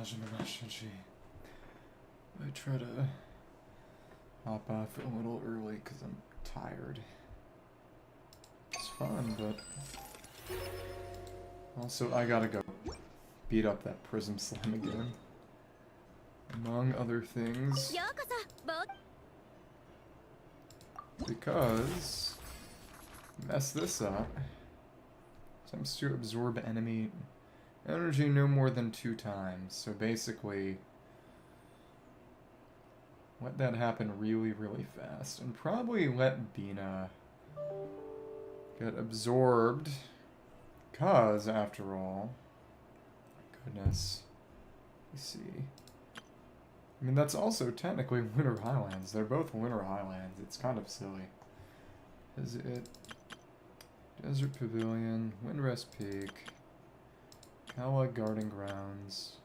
I try to hop off a little early because I'm tired. It's fun, but also I gotta go beat up that prism slime again. Among other things. Because mess this up. Attempts to absorb enemy energy no more than 2 times. So basically, let that happen really, really fast. And probably let Bina get absorbed. Because, after all, goodness, let's see. I mean, that's also technically Lunar Highlands. They're both Lunar Highlands. It's kind of silly. Is it Desert Pavilion, Windrest Peak, Kawa Guarding Grounds,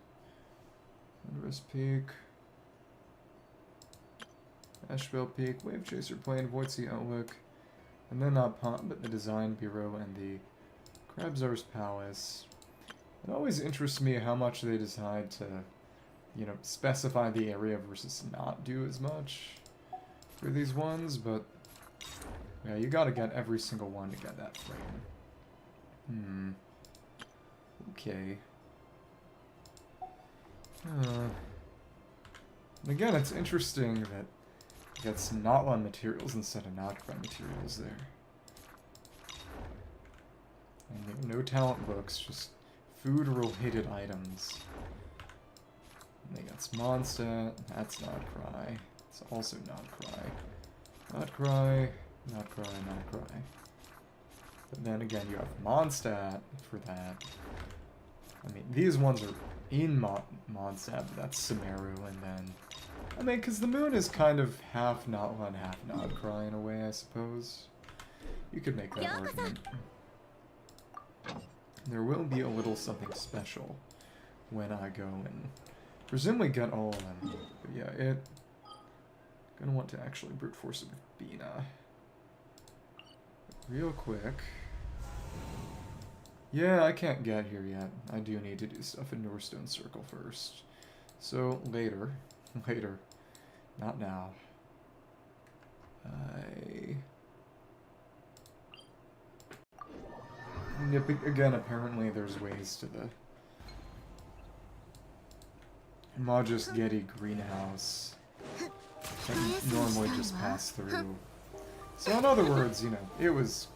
Windrest Peak, Ashbel Peak, Wave Chaser Plain, Voidsea Outlook, and then not Pond, but the Design Bureau and the Krabzar's Palace. It always interests me how much they decide to, you know, specify the area versus not do as much for these ones, but yeah, you gotta get every single one to get that frame. Okay. And again, it's interesting that it gets Notlan materials instead of Notcry materials there. And no talent books, just food-related items. And they got Mondstadt, that's Notcry. It's also Notcry. Notcry, Notcry, Notcry. But then again, you have Mondstadt for that. I mean, these ones are in Mondstadt, but that's Sumeru, and then... I mean, because the moon is kind of half Notlan, half Notcry in a way, I suppose. You could make that argument. There will be a little something special when I go and presumably get all of them. But yeah, gonna want to actually brute force it with Bina. Real quick. Yeah, I can't get here yet. I do need to do stuff in Northstone Circle first. So, later. Later. Not now. Again, apparently there's ways to the Majus Getty greenhouse that normally just pass through. So in other words, you know, it was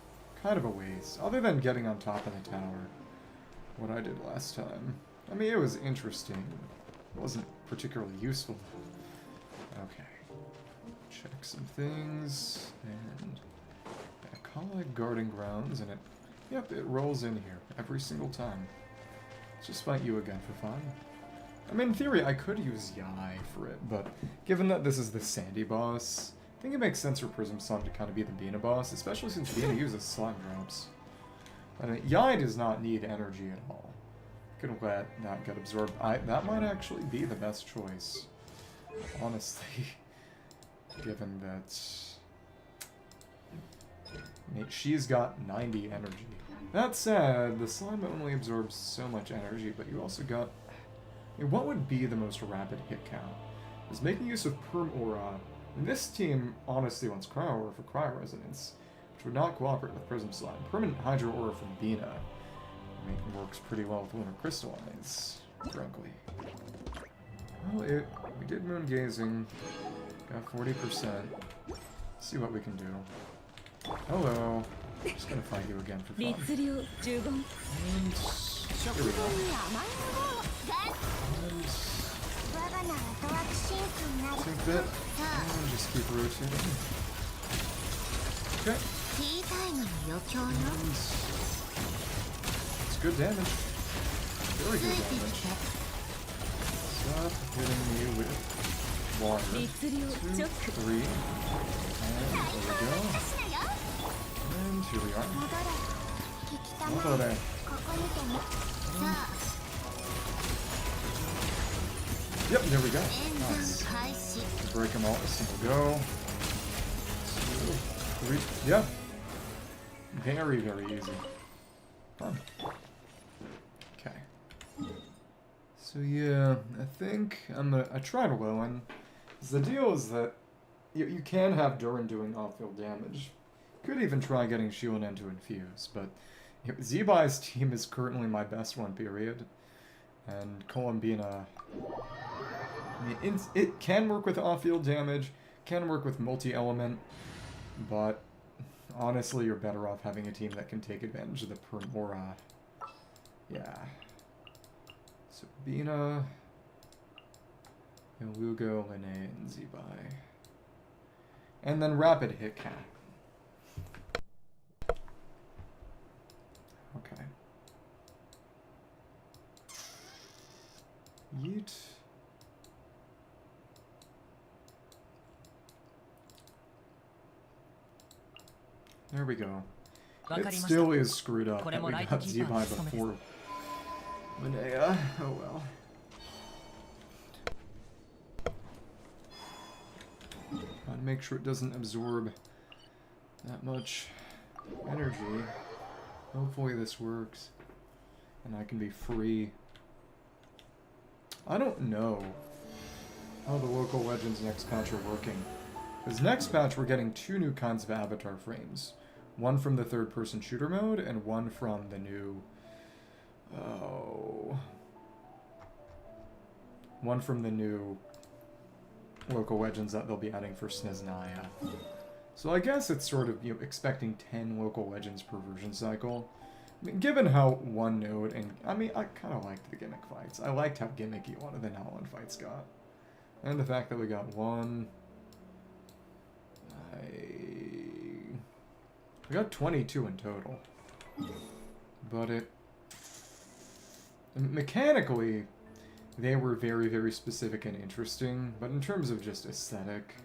kind of a waste. Other than getting on top of the tower, what I did last time. I mean, it was interesting. It wasn't particularly useful. Okay. Check some things, and I call it Guarding Grounds, and it, yep, it rolls in here every single time. Let's just fight you again for fun. I mean, in theory, I could use Yai for it, but given that this is the Sandy boss, I think it makes sense for Prism Slime to kind of be the Bina boss, especially since Bina uses slime drops. And Yai does not need energy at all. Gonna let that get absorbed. That might actually be the best choice, honestly, given that she's got 90 energy. That said, the slime only absorbs so much energy, but you also got... what would be the most rapid hit count? Is making use of Perm Aura. And this team honestly wants Cryo Aura for Cryo Resonance, which would not cooperate with Prism Slime. Permanent Hydro Aura from Bina, I mean, works pretty well with Lunar Crystallize, frankly. Well, we did Moon Gazing, got 40%. See what we can do. Hello. I'm just gonna fight you again for fun. And here we go. Take that, and just keep rotating. Okay. It's good damage. Very good damage. Stop hitting me with water. 2, 3. And there we go. And here we are. Modore. Yep, there we go. Nice. Break them all in a single go. 2, 3. Yep. Very, very easy. Fun. Okay. So yeah, I think I tried Lowen. The deal is that you can have Durin doing off-field damage. Could even try getting Shieldin to infuse, but Zebai's team is currently my best one, period. And Columbina, I mean, it can work with off-field damage, can work with multi-element, but honestly, you're better off having a team that can take advantage of the Primora. Yeah. So Bina, Lugo, Lene, and Zebai. And then Rapid Hit Count. Okay. Yeet. There we go. It still is screwed up that we got Zebai before Linnea. Oh well. Gotta make sure it doesn't absorb that much energy. Hopefully this works. And I can be free. I don't know how the local legends next patch are working. Because next patch we're getting 2 new kinds of avatar frames. One from the third-person shooter mode, and one from the new... one from the new local legends that they'll be adding for Sneznaya. So I guess it's sort of, expecting 10 local legends per version cycle. I mean, given how one node, and I mean, I kind of liked the gimmick fights. I liked how gimmicky one of the Nalon fights got. And the fact that we got one... We got 22 in total. But mechanically, they were very, very specific and interesting, but in terms of just aesthetic,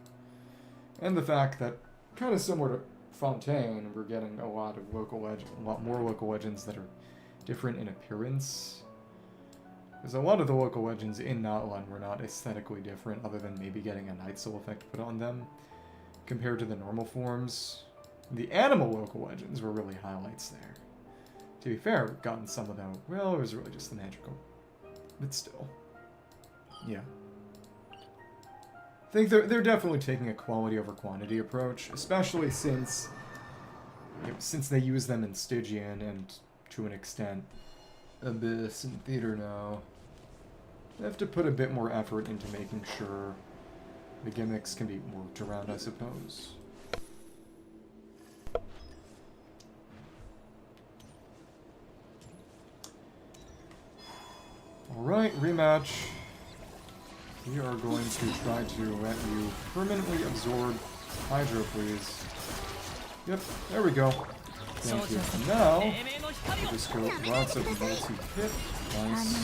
and the fact that, kind of similar to Fontaine, we're getting a lot more local legends that are different in appearance. Because a lot of the local legends in Natlan were not aesthetically different, other than maybe getting a Night Soul effect put on them, compared to the normal forms. The animal local legends were really highlights there. To be fair, we've gotten some of them. Well, it was really just the magical. But still. Yeah. I think they're definitely taking a quality over quantity approach, especially since they use them in Stygian and, to an extent, Abyss and Theater now. They have to put a bit more effort into making sure the gimmicks can be worked around, I suppose. Alright, rematch. We are going to try to let you permanently absorb Hydro, please. Yep, there we go. Thank you. And now, we'll just go lots of multi-hit. Nice.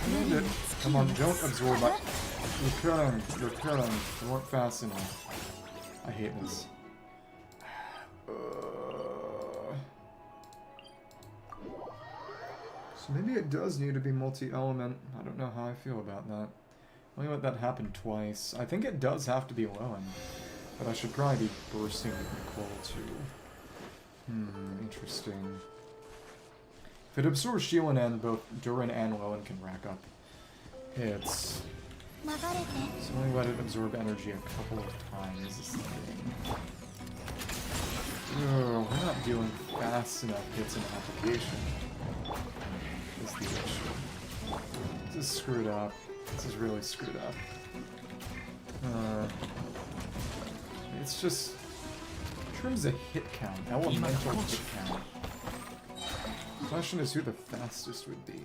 And it. Come on, don't absorb it. You're killing. You weren't fast enough. I hate this. So maybe it does need to be multi-element. I don't know how I feel about that. Only let that happen twice. I think it does have to be Lowen. But I should probably be bursting with Nicole too. Interesting. If it absorbs Shieldin and both Durin and Lowen can rack up hits. So only let it absorb energy a couple of times is the thing. Ugh, we're not dealing fast enough hits in application. Is the issue. This is screwed up. This is really screwed up. It's just... in terms of hit count, elemental hit count. The question is who the fastest would be.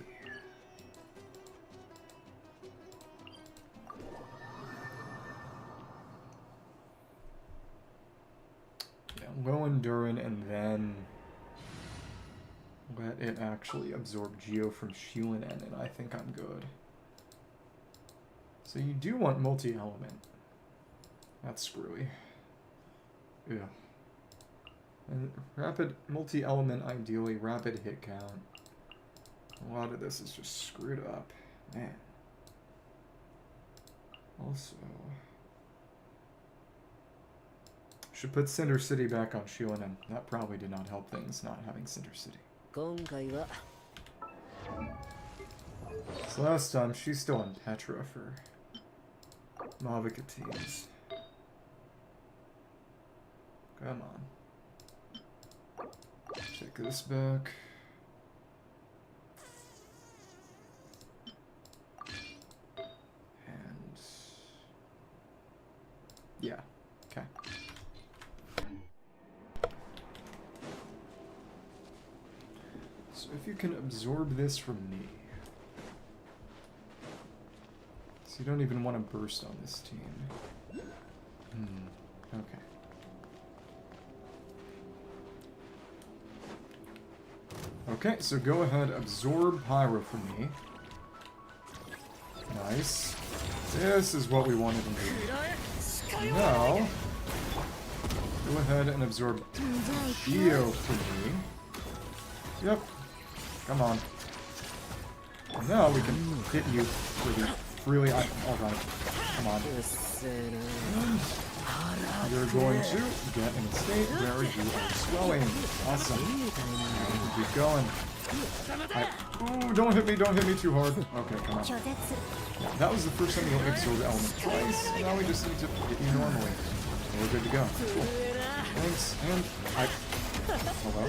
Yeah, Lowen, Durin, and then... let it actually absorb Geo from Shieldin, and I think I'm good. So you do want multi-element. That's screwy. Yeah. And rapid multi-element, ideally, rapid hit count. A lot of this is just screwed up. Man. Also... should put Cinder City back on Shieldin. That probably did not help things, not having Cinder City. So last time, she's still in Petra for Mavica teams. Come on. Take this back. And... yeah, okay. So if you can absorb this from me. So you don't even want to burst on this team. Okay. Okay, so go ahead, absorb Pyro from me. Nice. This is what we wanted to do. Now, go ahead and absorb Eo from me. Yep. Come on. Now we can hit you pretty freely. Alright. Come on. And you're going to get in a state where you are swelling. Awesome. And keep going. Ooh, don't hit me too hard. Okay, come on. Yeah, that was the first time you absorbed the element twice. Now we just need to hit you normally. And we're good to go. Cool. Thanks. And hello?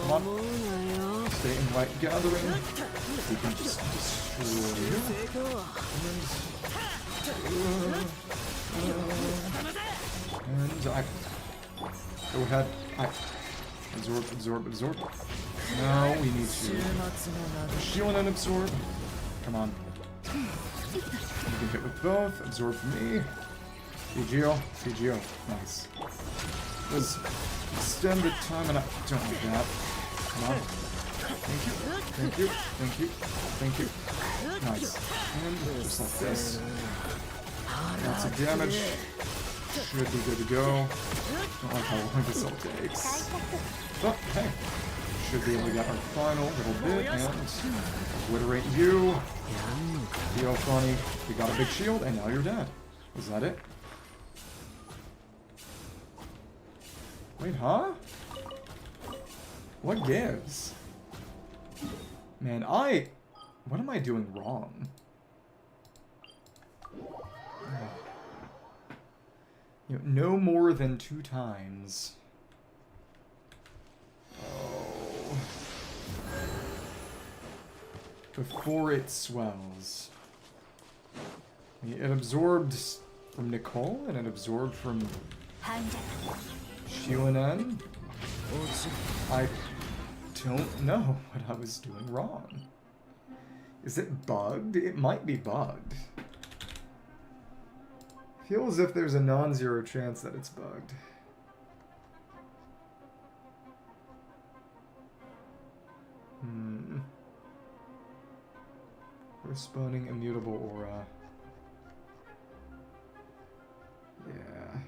Come on. Stay in light gathering. We can just destroy you. And go ahead. Absorb. Now we need to shield and absorb. Come on. You can hit with both. Absorb from me. PGO. Nice. Was extended time and I don't like that. Come on. Thank you. Nice. And just like this. Lots of damage. Should be good to go. Don't like how long this all takes. But hey, should be able to get our final little bit and obliterate you. Feel funny. You got a big shield and now you're dead. Was that it? Wait, huh? What gives? Man, what am I doing wrong? You know, no more than 2 times. Oh. Before it swells. It absorbed from Nicole, and it absorbed from Shionen. I don't know what I was doing wrong. Is it bugged? It might be bugged. Feels as if there's a non-zero chance that it's bugged. Corresponding immutable aura. Yeah.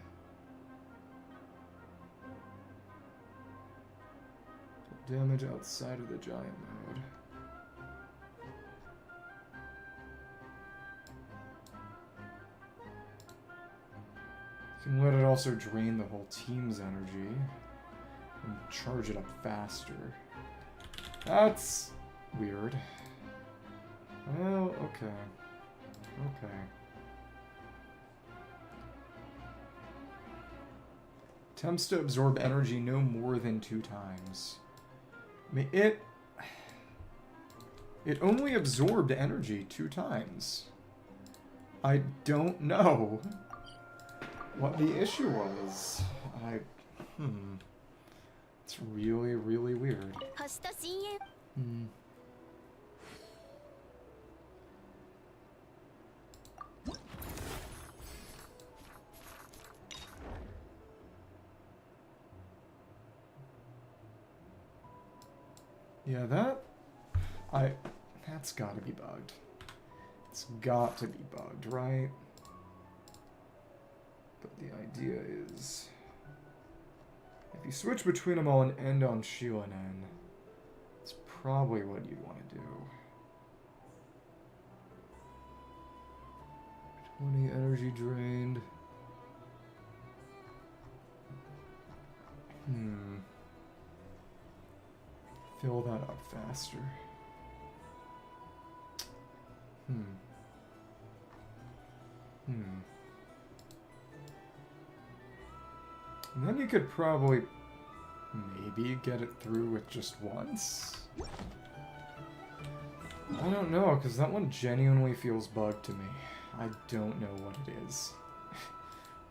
Damage outside of the giant mode. You can let it also drain the whole team's energy and charge it up faster. That's weird. Well, okay. Attempts to absorb energy no more than 2 times. I mean, it only absorbed energy 2 times. I don't know what the issue was. It's really, really weird. Yeah, that's gotta be bugged. It's got to be bugged, right? But the idea is, if you switch between them all and end on Shionen, it's probably what you'd want to do. 20 energy drained. Fill that up faster. And then you could probably maybe get it through with just once? I don't know, because that one genuinely feels bugged to me. I don't know what it is.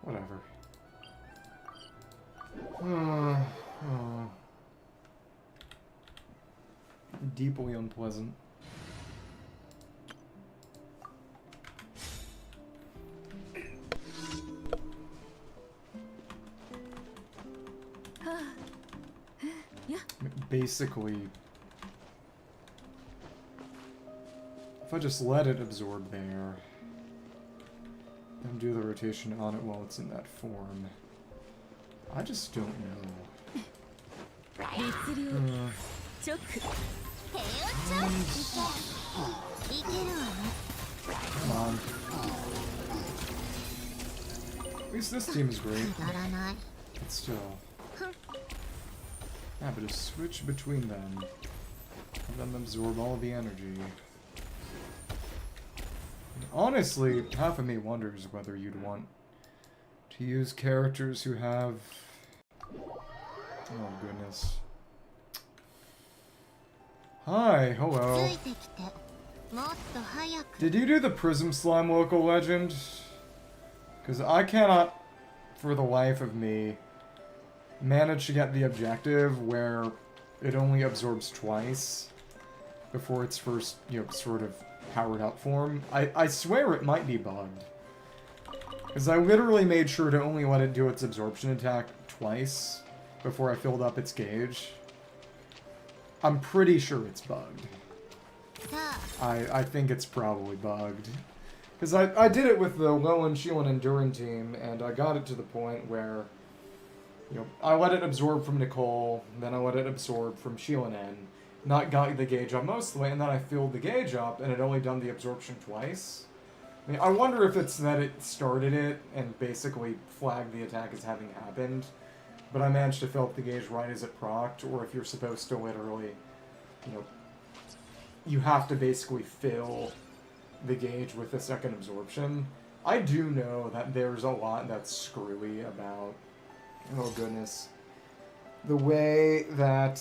Whatever. Deeply unpleasant. Basically, if I just let it absorb there, and do the rotation on it while it's in that form, I just don't know. Come on. At least this team is great. But still. Yeah, but just switch between them. Let them absorb all of the energy. And honestly, half of me wonders whether you'd want to use characters who have... Oh, goodness. Hi, hello. Did you do the Prism Slime local legend? Because I cannot, for the life of me, manage to get the objective where it only absorbs twice before its first, you know, sort of powered up form. I swear it might be bugged. Because I literally made sure to only let it do its absorption attack twice before I filled up its gauge. I'm pretty sure it's bugged. I think it's probably bugged. Because I did it with the Lowen, Shielan, and Durin team, and I got it to the point where, you know, I let it absorb from Nicole, then I let it absorb from Shielan, not got the gauge up most of the way, and then I filled the gauge up, and it only done the absorption twice. I mean, I wonder if it's that it started it and basically flagged the attack as having happened, but I managed to fill up the gauge right as it procced, or if you're supposed to literally, you know, you have to basically fill the gauge with the second absorption. I do know that there's a lot that's screwy about, oh goodness, the way that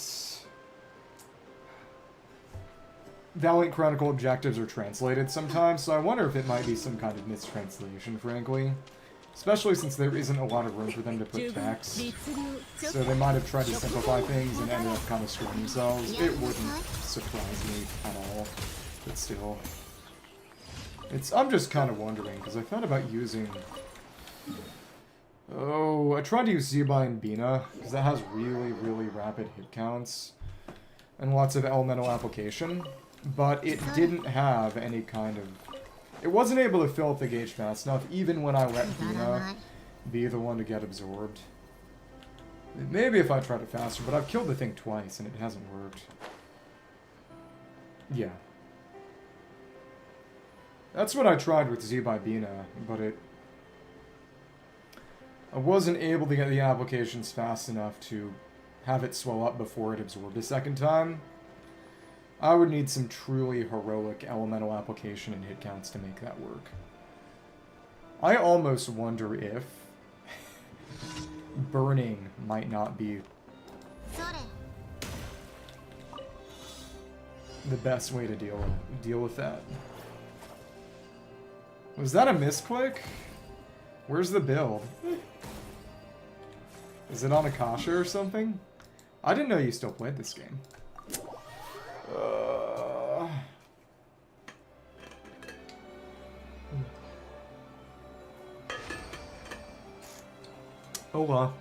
Valiant Chronicle objectives are translated sometimes, so I wonder if it might be some kind of mistranslation, frankly. Especially since there isn't a lot of room for them to put text. So they might have tried to simplify things and ended up kind of screwing themselves. It wouldn't surprise me at all, but still. I'm just kind of wondering, because I thought about using... Oh, I tried to use Zebai and Bina, because that has really, really rapid hit counts. And lots of elemental application. But it didn't have any kind of... It wasn't able to fill up the gauge fast enough, even when I let Bina be the one to get absorbed. Maybe if I tried it faster, but I've killed the thing twice, and it hasn't worked. Yeah. That's what I tried with Zebai Bina, but I wasn't able to get the applications fast enough to have it swell up before it absorbed a second time. I would need some truly heroic elemental application and hit counts to make that work. I almost wonder if burning might not be the best way to deal with that. Was that a misclick? Where's the build? Is it on Akasha or something? I didn't know you still played this game. Hold on.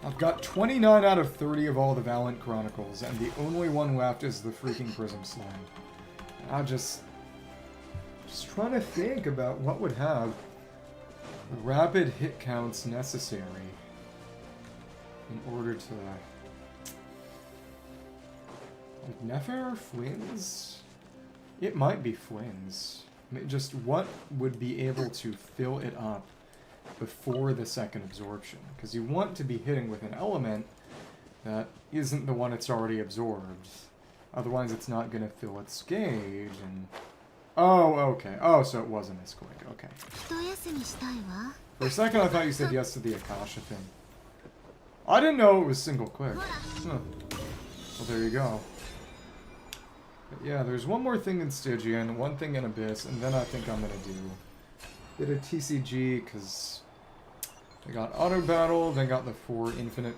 I've got 29 out of 30 of all the Valiant Chronicles, and the only one left is the freaking Prism Slime. I'm just trying to think about what would have rapid hit counts necessary in order to... Like Nefer? Flynn's? It might be Flynn's. I mean, just what would be able to fill it up before the second absorption? Because you want to be hitting with an element that isn't the one it's already absorbed. Otherwise, it's not gonna fill its gauge, and... Oh, okay. Oh, so it wasn't as quick. Okay. For a second, I thought you said yes to the Akasha thing. I didn't know it was single click. Huh. Well, there you go. But yeah, there's one more thing in Stygian, one thing in Abyss, and then I think I'm gonna do a bit of TCG, because they got auto battle, they got the 4 infinite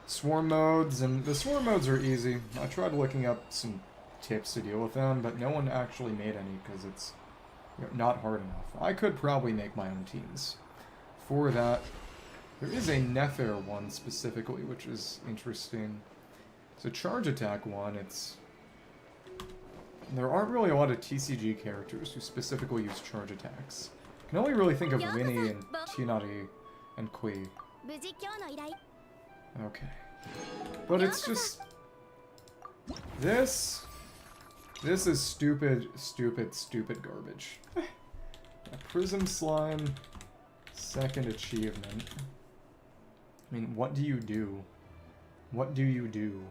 swarm modes, and the swarm modes are easy. I tried looking up some tips to deal with them, but no one actually made any, because it's not hard enough. I could probably make my own teams for that. There is a Nether one specifically, which is interesting. It's a charge attack one. There aren't really a lot of TCG characters who specifically use charge attacks. I can only really think of Winnie and Tinari and Kui. Okay. But it's just... This is stupid, stupid, stupid garbage. A Prism Slime, second achievement. I mean, what do you do? What do you do?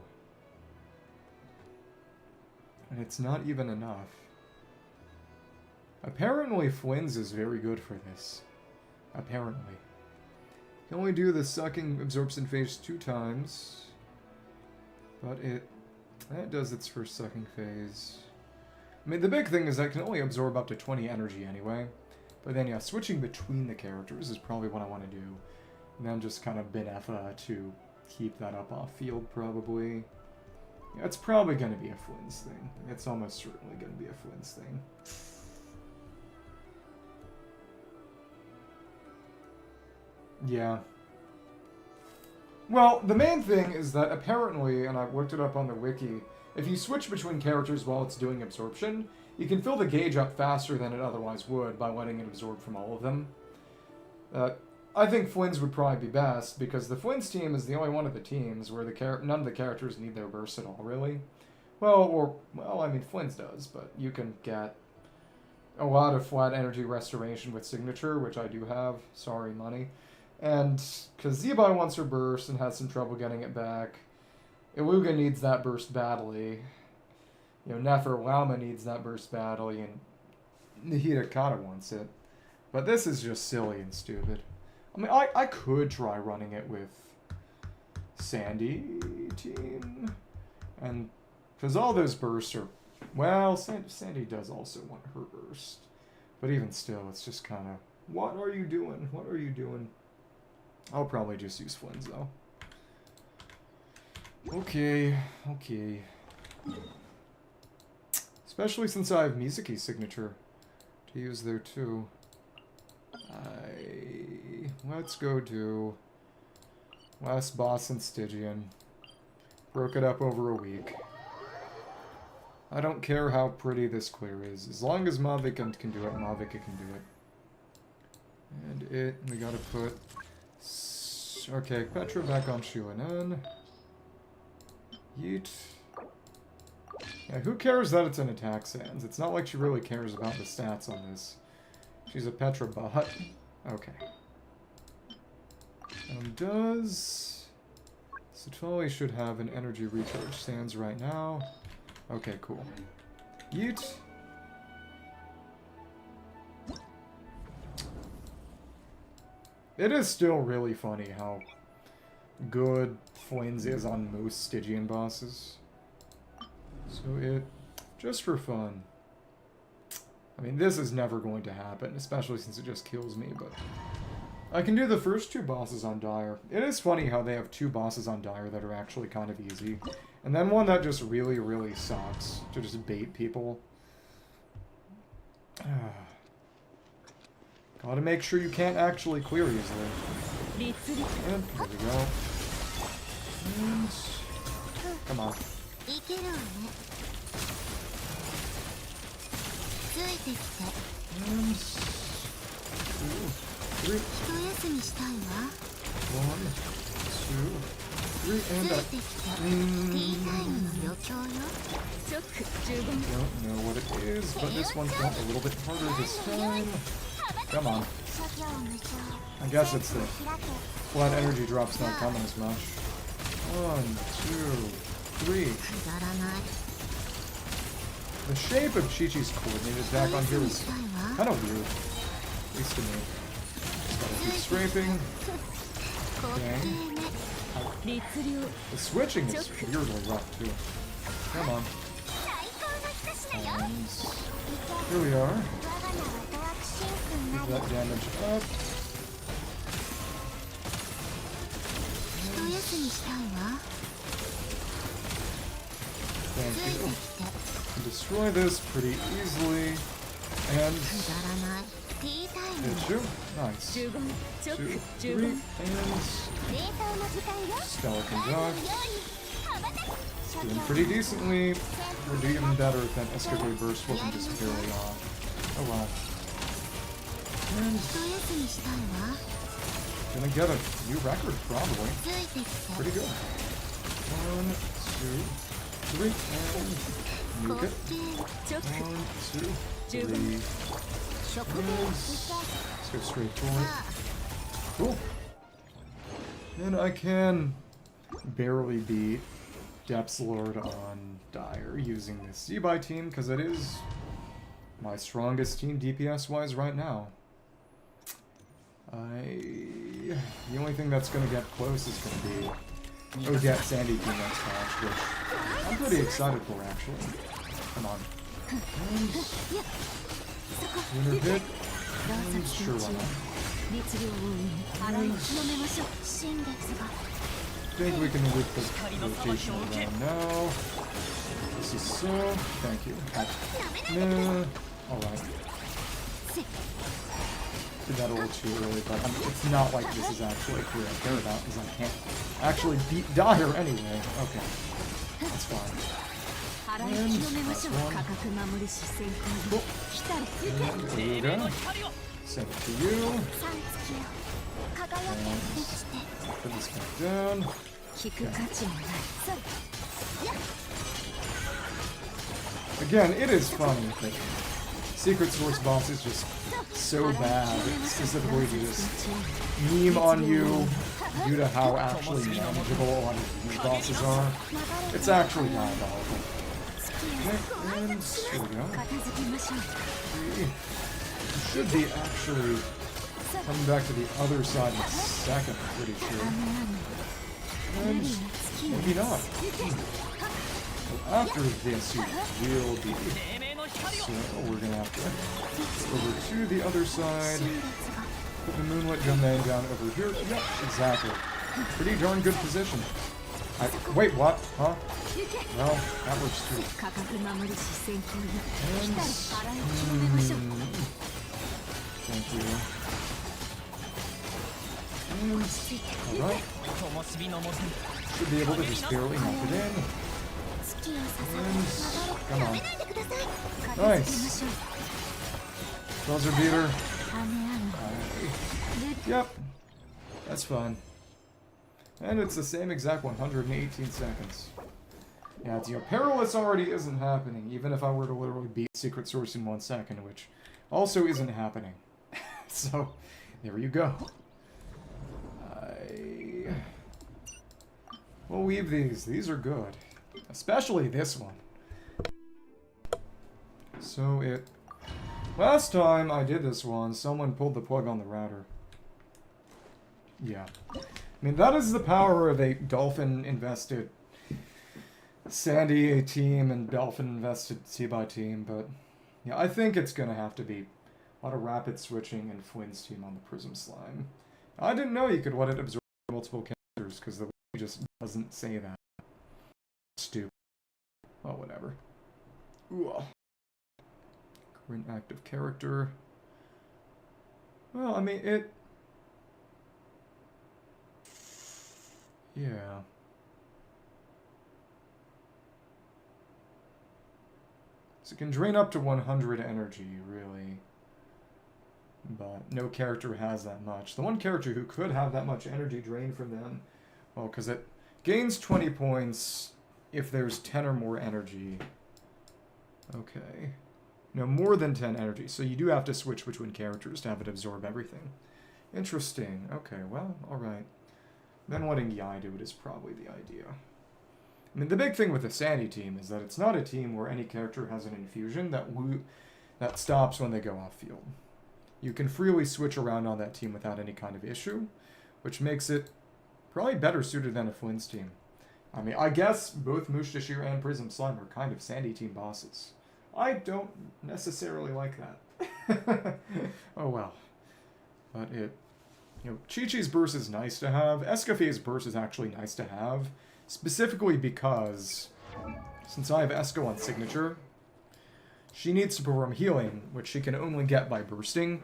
And it's not even enough. Apparently, Flynn's is very good for this. Apparently. You can only do the sucking absorption phase 2 times. But that does its first sucking phase. I mean, the big thing is that it can only absorb up to 20 energy anyway. But then, yeah, switching between the characters is probably what I want to do. And then just kind of Benefa to keep that up off field, probably. Yeah, it's probably going to be a Flynn's thing. It's almost certainly going to be a Flynn's thing. Yeah. Well, the main thing is that apparently, and I looked it up on the wiki, if you switch between characters while it's doing absorption, you can fill the gauge up faster than it otherwise would by letting it absorb from all of them. I think Flynn's would probably be best, because the Flynn's team is the only one of the teams where none of the characters need their burst at all, really. Well, I mean, Flynn's does, but you can get a lot of flat energy restoration with Signature, which I do have. Sorry, money. And, because Zebai wants her burst and has some trouble getting it back. Iluga needs that burst badly. You know, Neferlama needs that burst badly, and Nihita Kata wants it. But this is just silly and stupid. I mean, I could try running it with Sandy team. And, because all those bursts are... Well, Sandy does also want her burst. But even still, it's just kind of... What are you doing? What are you doing? I'll probably just use Flynn's, though. Okay. Especially since I have Mizuki's signature to use there, too. Let's go do last boss in Stygian. Broke it up over a week. I don't care how pretty this clear is. As long as Mavic can do it, Mavic can do it. And we gotta put... Okay, Petra back on Shuanen. Yeet. Yeah, who cares that it's an attack sans? It's not like she really cares about the stats on this. She's a Petra bot. Okay. Does... Satali should have an energy recharge sans right now. Okay, cool. Yeet. It is still really funny how good Flynn's is on most Stygian bosses. So just for fun. I mean, this is never going to happen, especially since it just kills me, but... I can do the first 2 bosses on Dire. It is funny how they have 2 bosses on Dire that are actually kind of easy. And then one that just really, really sucks to just bait people. Gotta make sure you can't actually clear easily. And there we go. And... Come on. And... 2, 3. 1, 2, 3, and up. Don't know what it is, but this one felt a little bit harder this time. Come on. I guess it's the flat energy drop's not coming as much. 1, 2, 3. The shape of Chi-Chi's coordinated attack on here is kind of weird. At least to me. Just gotta keep scraping. Dang. The switching is weirdly rough too. Come on. And here we are. Keep that damage up. Thank you. Destroy this pretty easily. And hit you. Nice. 2, 3, and Skeleton Dodge. Doing pretty decently. We're doing even better if that Escapade Burst wasn't just barely off. Oh well. And gonna get a new record, probably. Pretty good. 1, 2, 3, and nuke it. 1, 2, 3. Let's go straight for it. Cool. And I can barely beat Depths Lord on Dire using the C-Buy team, because it is my strongest team DPS-wise right now. The only thing that's going to get close is going to be Odette Sandy team next match, which I'm pretty excited for, actually. Come on. And winner hit. And sure, why not? I think we can whip the rotation around now. This is so. Thank you. Nah. Alright. Did that a little too early, but it's not like this is actually a career I care about, because I can't actually beat Dire anyway. Okay. That's fine. And that's one. Cool. And there you go. Send it to you. And put this back down. Okay. Again, it is funny that Secret Source boss is just so bad, specifically to just meme on you due to how actually manageable a lot of these bosses are. It's actually diabolical. Okay, and here we go. We should be actually coming back to the other side in a second, I'm pretty sure. And maybe not. Well, after this, you will be. So we're gonna have to go over to the other side. Put the Moonlit Domain down over here. Yep, exactly. Pretty darn good position. Wait, what? Huh? Well, that works too. And, thank you. And, alright. Should be able to just barely knock it in. And, come on. Nice. Buzzer beater. Yep. That's fine. And it's the same exact 118 seconds. Yeah, it's, Perilous already isn't happening, even if I were to literally beat Secret Source in 1 second, which also isn't happening. So, there you go. We'll leave these. These are good. Especially this one. So last time I did this one, someone pulled the plug on the router. Yeah. I mean, that is the power of a Dolphin-invested Sandy team and Dolphin-invested C-Buy team, but yeah, I think it's gonna have to be a lot of rapid switching and Flynn's team on the Prism Slime. I didn't know you could let it absorb multiple characters, because the way just doesn't say that. Stupid. Oh, whatever. Ooh. Current active character. Well, I mean, yeah. So it can drain up to 100 energy, really. But no character has that much. The one character who could have that much energy drained from them, well, because it gains 20 points if there's 10 or more energy. Okay. No, more than 10 energy, so you do have to switch between characters to have it absorb everything. Interesting. Okay, well, alright. Then letting Yai do it is probably the idea. I mean, the big thing with the Sandy team is that it's not a team where any character has an infusion that stops when they go off field. You can freely switch around on that team without any kind of issue, which makes it probably better suited than a Flynn's team. I mean, I guess both Mushtashir and Prism Slime are kind of Sandy team bosses. I don't necessarily like that. Oh well. But Chi-Chi's burst is nice to have. Escofe's burst is actually nice to have, specifically because, since I have Esco on signature, she needs to perform healing, which she can only get by bursting,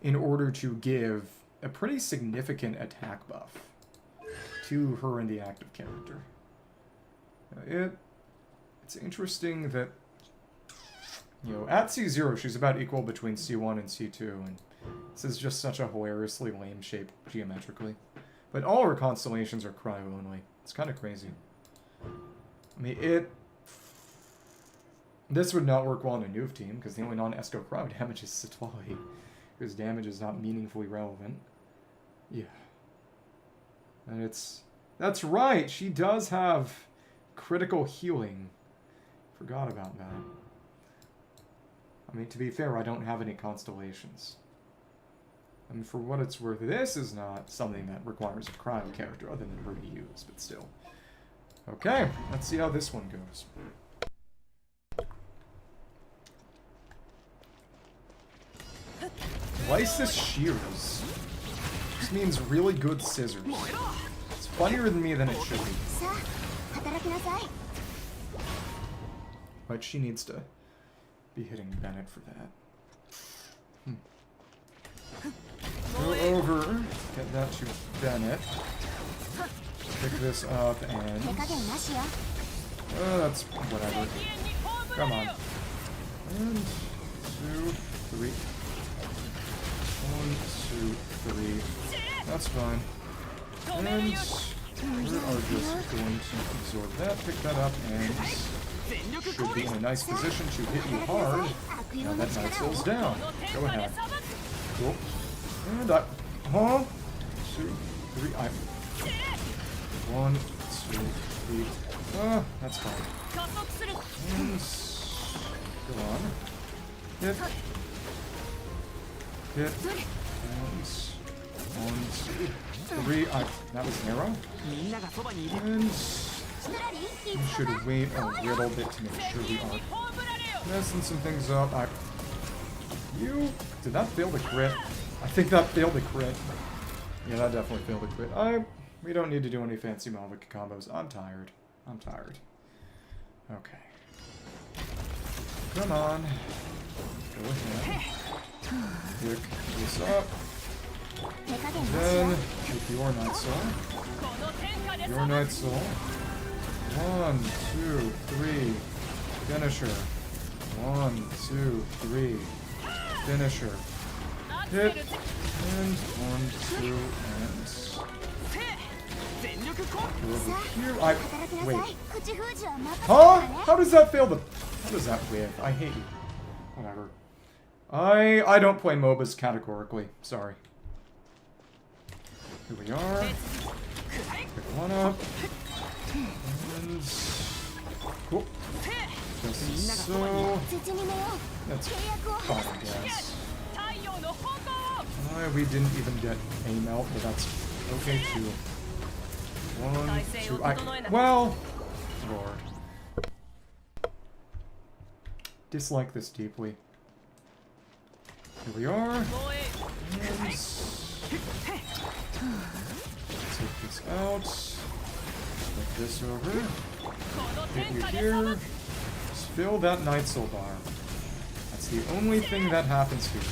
in order to give a pretty significant attack buff to her and the active character. It's interesting that, at C0, she's about equal between C1 and C2, and this is just such a hilariously lame shape geometrically. But all her constellations are cryo only. It's kind of crazy. I mean, this would not work well in a Nuve team, because the only non-Esco cryo damage is Sitwali, whose damage is not meaningfully relevant. Yeah. And that's right, she does have critical healing. Forgot about that. I mean, to be fair, I don't have any constellations. I mean, for what it's worth, this is not something that requires a cryo character other than her to use, but still. Okay, let's see how this one goes. Lysis Shears. This means really good scissors. It's funnier than me than it should be. But she needs to be hitting Bennett for that. Go over, get that to Bennett. Pick this up and... that's whatever. Come on. And 2, 3. 1, 2, 3. That's fine. And we are just going to absorb that, pick that up, and should be in a nice position to hit you hard. Now that Night Soul's down. Go ahead. Cool. And I... 2, 3, 1, 2, 3. That's fine. And... go on. Hit. Hit. And... 1, 2, 3. That was an arrow. And... we should wait a little bit to make sure we are messing some things up. Did that fail the crit? I think that failed the crit. Yeah, that definitely failed the crit. We don't need to do any fancy Malvika combos. I'm tired. I'm tired. Okay. Come on. Go ahead. Pick this up. Then, with your Night Soul. Your Night Soul. 1, 2, 3. Finisher. 1, 2, 3. Finisher. Hit. And 1, 2, and... over here. Wait. Huh? How does that fail the... how does that whiff? I hate you. Whatever. I don't play MOBAs categorically. Sorry. Here we are. Pick one up. And... cool. Just so... that's fine, I guess. We didn't even get a melt, but that's okay too. 1, 2, well... Lord. Dislike this deeply. Here we are. And... take this out. Take this over. Hit you here. Just fill that Night Soul bar. That's the only thing that happens here.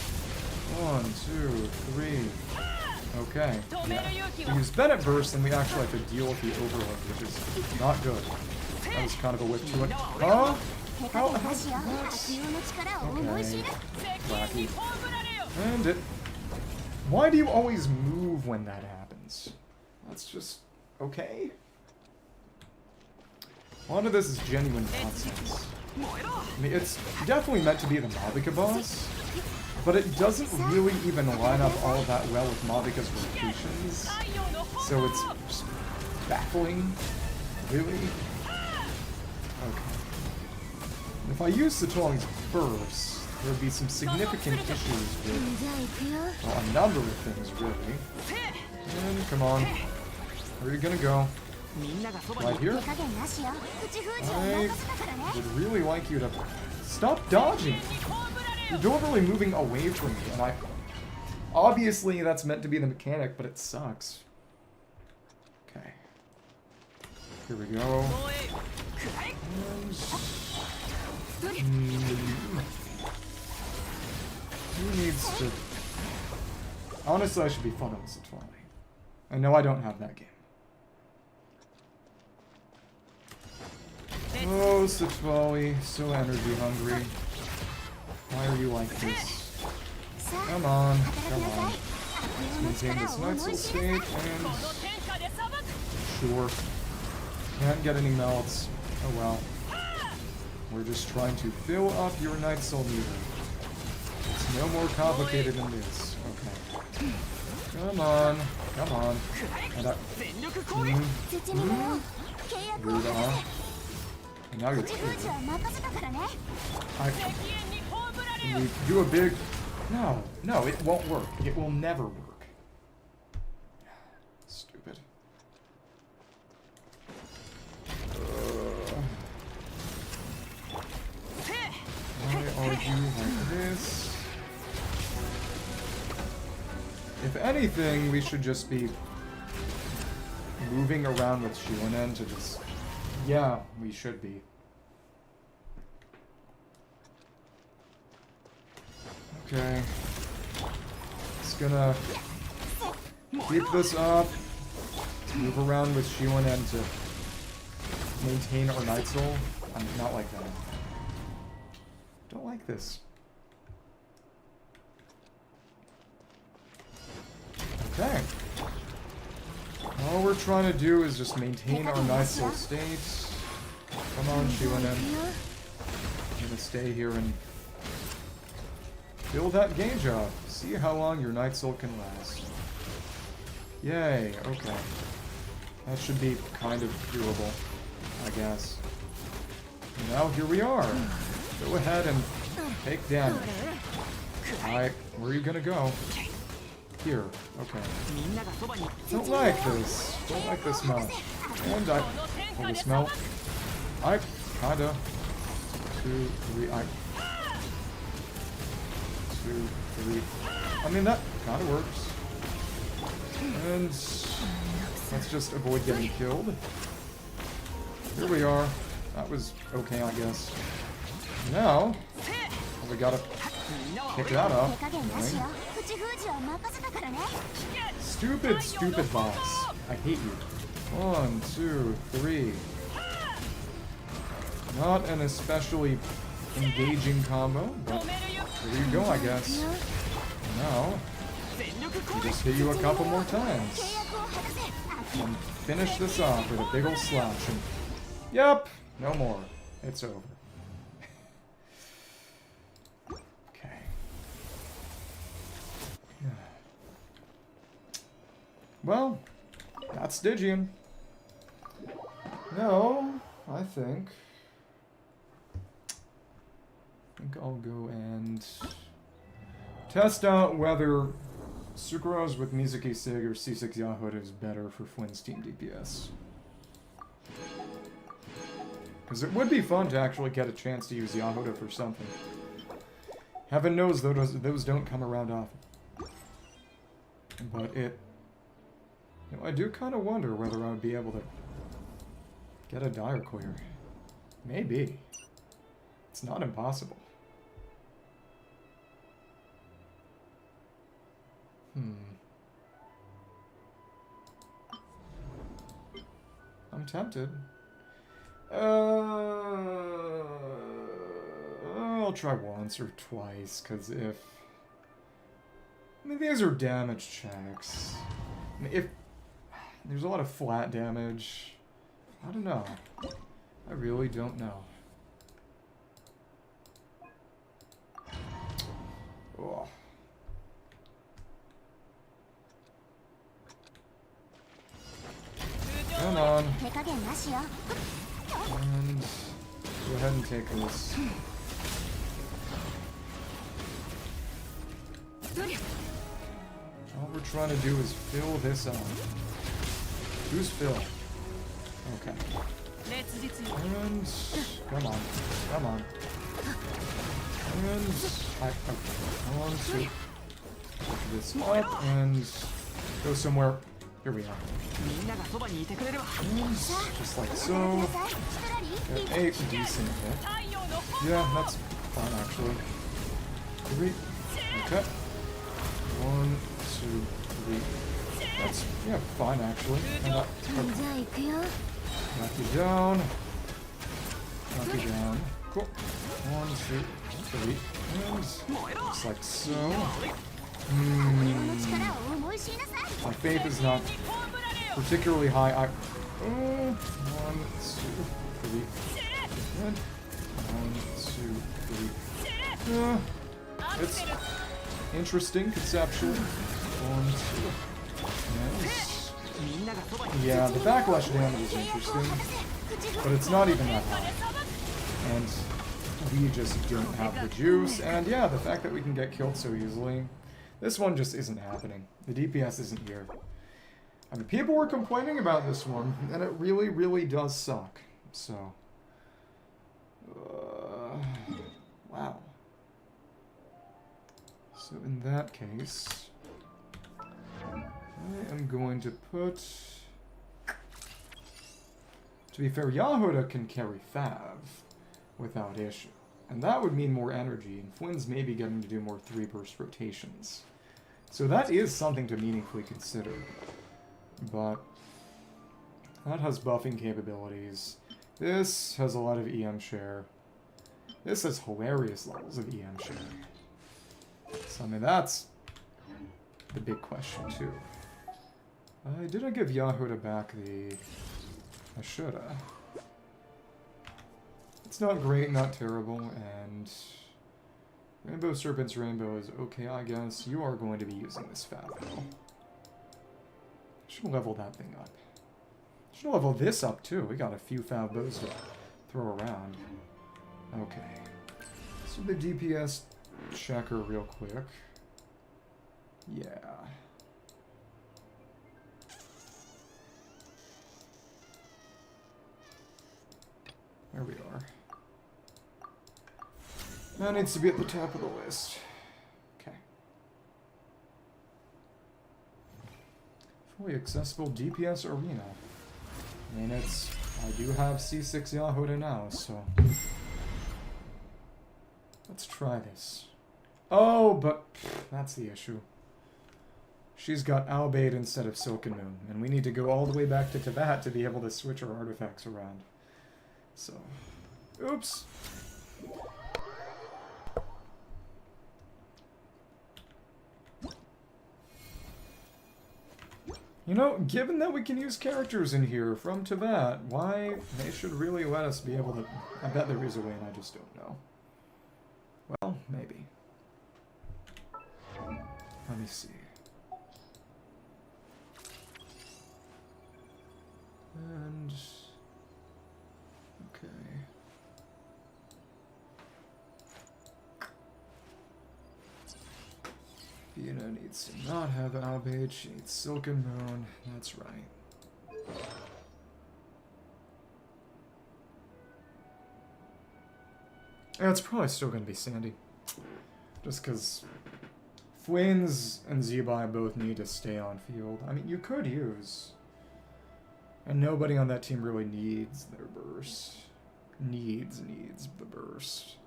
1, 2, 3. Okay. Yeah. We use Bennett Burst, and we actually have to deal with the Overload, which is not good. That was kind of a whip to it. Huh? How? Okay. Wacky. And it... why do you always move when that happens? That's just... okay? A lot of this is genuine nonsense. I mean, it's definitely meant to be the Malvika boss, but it doesn't really even line up all that well with Malvika's rotations, so it's just baffling, really. Okay. And if I use Satuang's first, there would be some significant issues with, well, a number of things, really. And come on. Where are you gonna go? Right here? I would really like you to stop dodging. You're deliberately moving away from me, and obviously that's meant to be the mechanic, but it sucks. Okay. Here we go. Who needs to... Honestly, I should be fun on Satuang. I know I don't have that game. Oh, Satuang, so energy hungry. Why are you like this? Come on, come on. Let's maintain this Night Soul state, and... Sure. Can't get any melts. Oh well. We're just trying to fill up your Night Soul meter. It's no more complicated than this. Okay. Come on. Come on. And and now you're Can we do a big... No, no, it won't work. It will never work. Stupid. Why are you like this? If anything, we should just be moving around with Shionen to just... Yeah, we should be. Okay. Just gonna keep this up. Move around with Shionen to maintain our Night Soul. I'm not like that. Don't like this. Okay. All we're trying to do is just maintain our Night Soul state. Come on, Shionen. I'm gonna stay here and build that gauge up. See how long your Night Soul can last. Yay, okay. That should be kind of doable, I guess. And now here we are. Go ahead and take damage. Alright, where are you gonna go? Here, okay. Don't like this. Don't like this much. And will this melt? I kinda. 2, 3, 2, 3. I mean, that kinda works. And let's just avoid getting killed. Here we are. That was okay, I guess. Now, we gotta pick that up. Annoying. Stupid, stupid boss. I hate you. 1, 2, 3. Not an especially engaging combo, but there you go, I guess. Now, we just hit you a couple more times. And finish this off with a big ol' slash. And, yep, no more. It's over. Okay. Well, that's Stygian. Now, I think I'll go and test out whether Sucrose with Mizuki Sig or C6 Yahoda is better for Flynn's team DPS. Because it would be fun to actually get a chance to use Yahoda for something. Heaven knows those don't come around often. But it... You know, I do kind of wonder whether I would be able to get a Dire Clear. Maybe. It's not impossible. I'm tempted. I'll try once or twice, because if... I mean, these are damage checks. I mean, if... There's a lot of flat damage. I don't know. I really don't know. Oh. Come on. And Go ahead and take this. All we're trying to do is fill this up. Who's Phil? Okay. And come on. Come on. And okay. On to pick this up and go somewhere. Here we are. And just like so. Got a decent hit. Yeah, that's fine actually. 3. Okay. 1, 2, 3. That's, yeah, fine actually. And that, okay. Knock you down. Knock you down. Cool. 1, 2, 3. And just like so. My faith is not particularly high. 1, 2, 3. And 1, 2, 3. It's interesting conceptually. 1, 2. And yeah, the backlash damage is interesting, but it's not even that high. And we just don't have the juice. And yeah, the fact that we can get killed so easily, this one just isn't happening. The DPS isn't here. I mean, people were complaining about this one, and it really, really does suck. So, wow. So in that case, I am going to put... To be fair, Yahuda can carry Fav without issue. And that would mean more energy, and Flynn's maybe getting to do more 3-burst rotations. So that is something to meaningfully consider. But that has buffing capabilities. This has a lot of EM share. This has hilarious levels of EM share. So, I mean, that's the big question, too. Did I give Yahuda back the... I shoulda. It's not great, not terrible, and... Rainbow Serpent's Rainbow is okay, I guess. You are going to be using this Fab, though. I should level that thing up. I should level this up, too. We got a few Fab bows to throw around. Okay. So the DPS checker real quick. Yeah. There we are. That needs to be at the top of the list. Okay. Fully accessible DPS arena. I mean, it's... I do have C6 Yahuda now, so... Let's try this. Oh, but... That's the issue. She's got Albade instead of Silken Moon, and we need to go all the way back to Teyvat to be able to switch our artifacts around. So... Oops! You know, given that we can use characters in here from Teyvat, why they should really let us be able to... I bet there is a way and I just don't know. Well, maybe. Let me see. And... Okay. Fiona needs to not have Albade, she needs Silken Moon, that's right. Yeah, it's probably still going to be Sandy. Just because Flynn's and Zebai both need to stay on field. I mean, you could use... And nobody on that team really needs their burst. Needs the burst.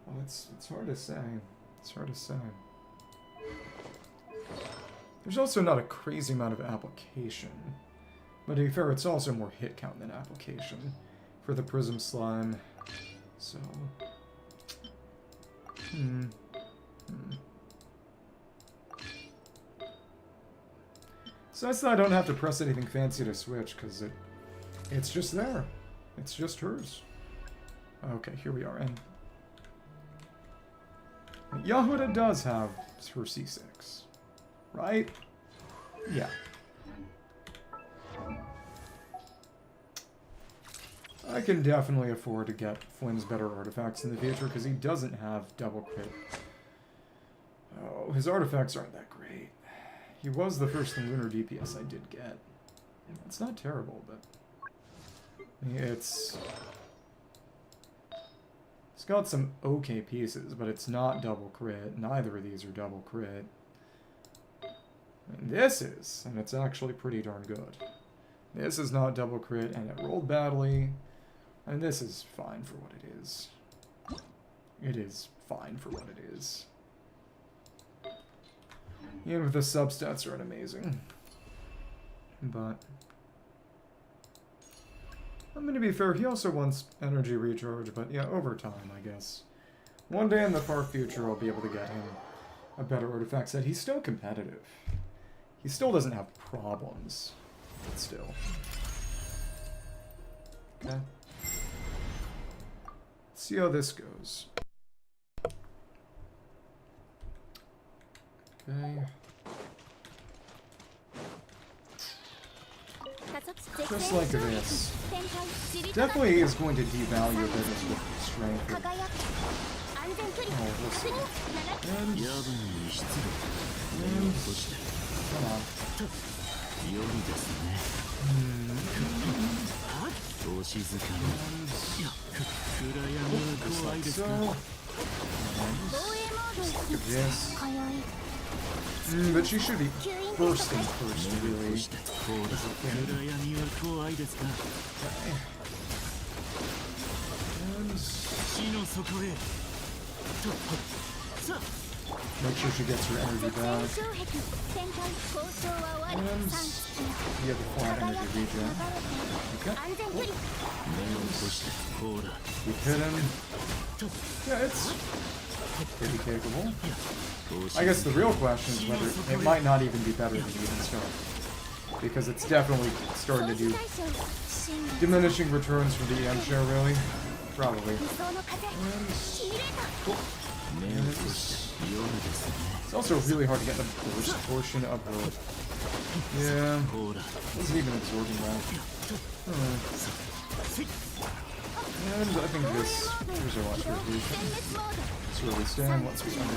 Well, it's hard to say. It's hard to say. There's also not a crazy amount of application. But to be fair, it's also more hit count than application for the Prism Slime. So... So that's that I don't have to press anything fancy to switch, because it's just there. It's just hers. Okay, here we are. And Yahuda does have her C6. Right? Yeah. I can definitely afford to get Flynn's better artifacts in the future, because he doesn't have double crit. Oh, his artifacts aren't that great. He was the first lunar DPS I did get. It's not terrible, but... It's got some okay pieces, but it's not double crit. Neither of these are double crit. And this is, and it's actually pretty darn good. This is not double crit, and it rolled badly. And this is fine for what it is. It is fine for what it is. Even if the substats aren't amazing. But... I mean, to be fair, he also wants energy recharge, but yeah, over time, I guess. One day in the far future, I'll be able to get him a better artifact set. He's still competitive. He still doesn't have problems, but still. Okay. Let's see how this goes. Okay. Just like this. Definitely is going to devalue business with strength. Oh, we'll see. And come on. Just like so. Just look at this. But she should be bursting first, really. Okay. Make sure she gets her energy back. And you have the flat energy regen. Okay. We hit him. Yeah, it's pretty capable. I guess the real question is whether it might not even be better than even start. Because it's definitely starting to do diminishing returns from the EM share, really. Probably. And it's also really hard to get the burst portion of the... Yeah. Wasn't even absorbing that. And I think this... Here's our last rotation. It's where we stand once we end it.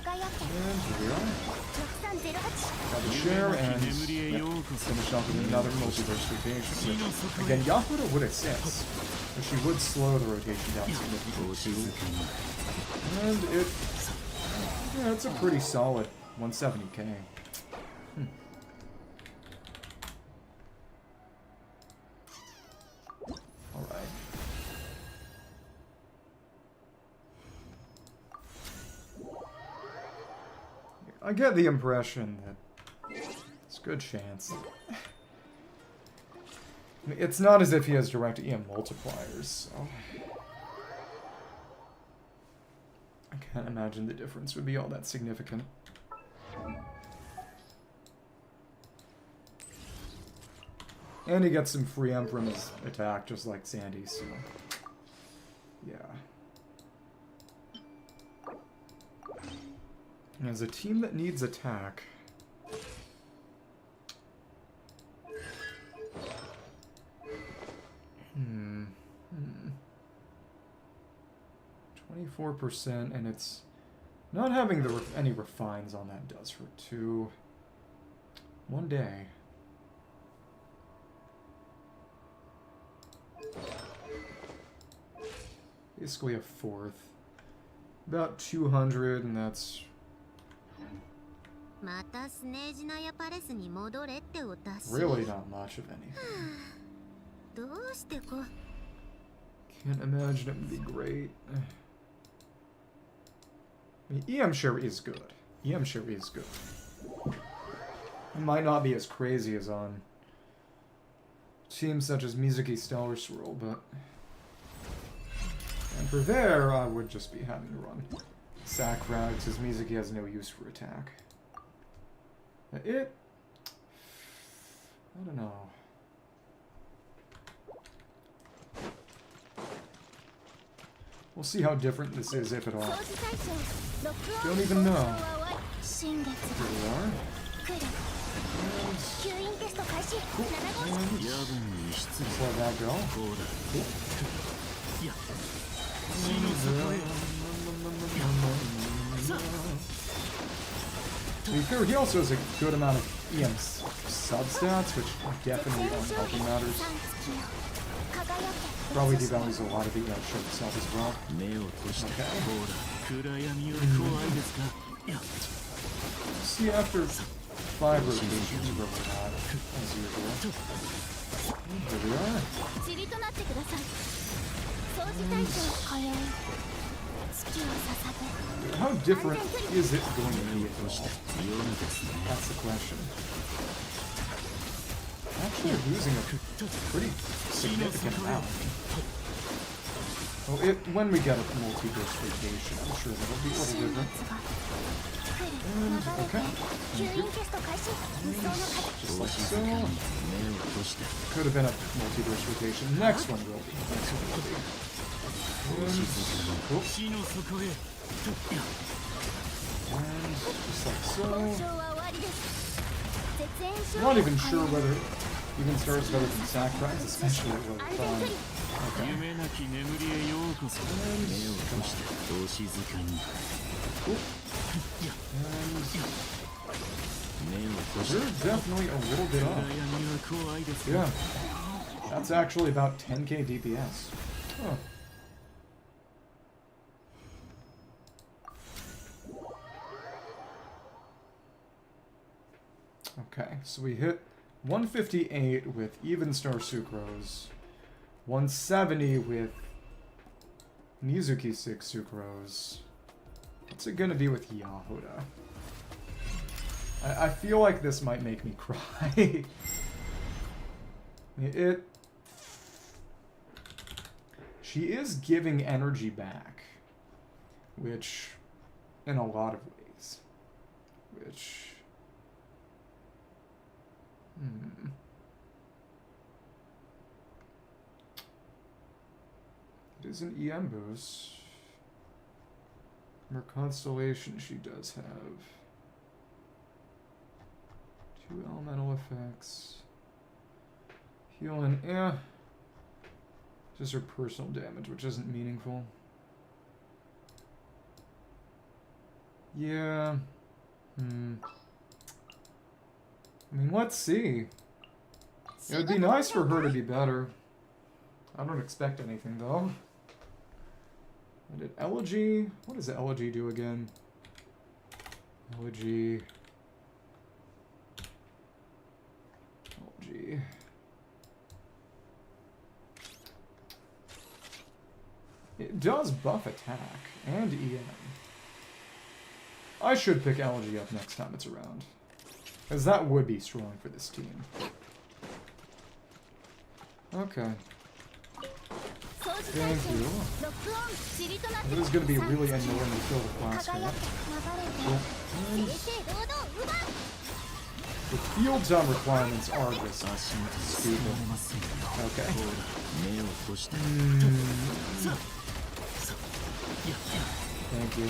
And here we are. Got the share and finish off with another multiverse rotation. Again, Yahuda would assist, but she would slow the rotation down significantly too. And it... Yeah, it's a pretty solid 170k. Alright. I get the impression that it's a good chance. I mean, it's not as if he has direct EM multipliers, so... I can't imagine the difference would be all that significant. And he gets some free M from his attack, just like Sandy, so... Yeah. As a team that needs attack... 24%, and it's not having the any refines on that does hurt too. One day. Basically a fourth. About 200, and that's... really not much of anything. Can't imagine it would be great. I mean, EM share is good. EM share is good. It might not be as crazy as on teams such as Mizuki Stellar Swirl, but... And for there, I would just be having to run Sackrat, because Mizuki has no use for attack. It... I don't know. We'll see how different this is, if at all. Don't even know. Here we are. Just let that go. To be fair, he also has a good amount of EM substats, which definitely aren't helping matters. Probably devalues a lot of the EM shield itself as well. Okay. See, after 5 rotations where we're at, as usual. Here we are. How different is it going to be at all? That's the question. Actually, we're losing a pretty significant amount. Well, when we get a multi-burst rotation, I'm sure that'll be a little different. And, okay. Thank you. Just like so. Could have been a multi-burst rotation. Next one will be. Next one will be. And just like so. Not even sure whether even stars better than sacrifice, especially at level 5. Okay. We're definitely a little bit off. Yeah. That's actually about 10k DPS. Huh. Okay, so we hit 158 with Even Star Sucrose, 170 with Mizuki 6 Sucrose. What's it gonna be with Yahoda? I feel like this might make me cry. She is giving energy back, which, in a lot of ways, it is an EM boost. Her constellation, she does have 2 elemental effects. Healing, just her personal damage, which isn't meaningful. Yeah. I mean, let's see. It would be nice for her to be better. I don't expect anything, though. Did Elegy... What does Elegy do again? Elegy... It does buff attack and EM. I should pick Elegy up next time it's around, because that would be strong for this team. Okay. Thank you. It is going to be really annoying to kill the class cap. The field zone requirements are just stupid. Okay. Thank you.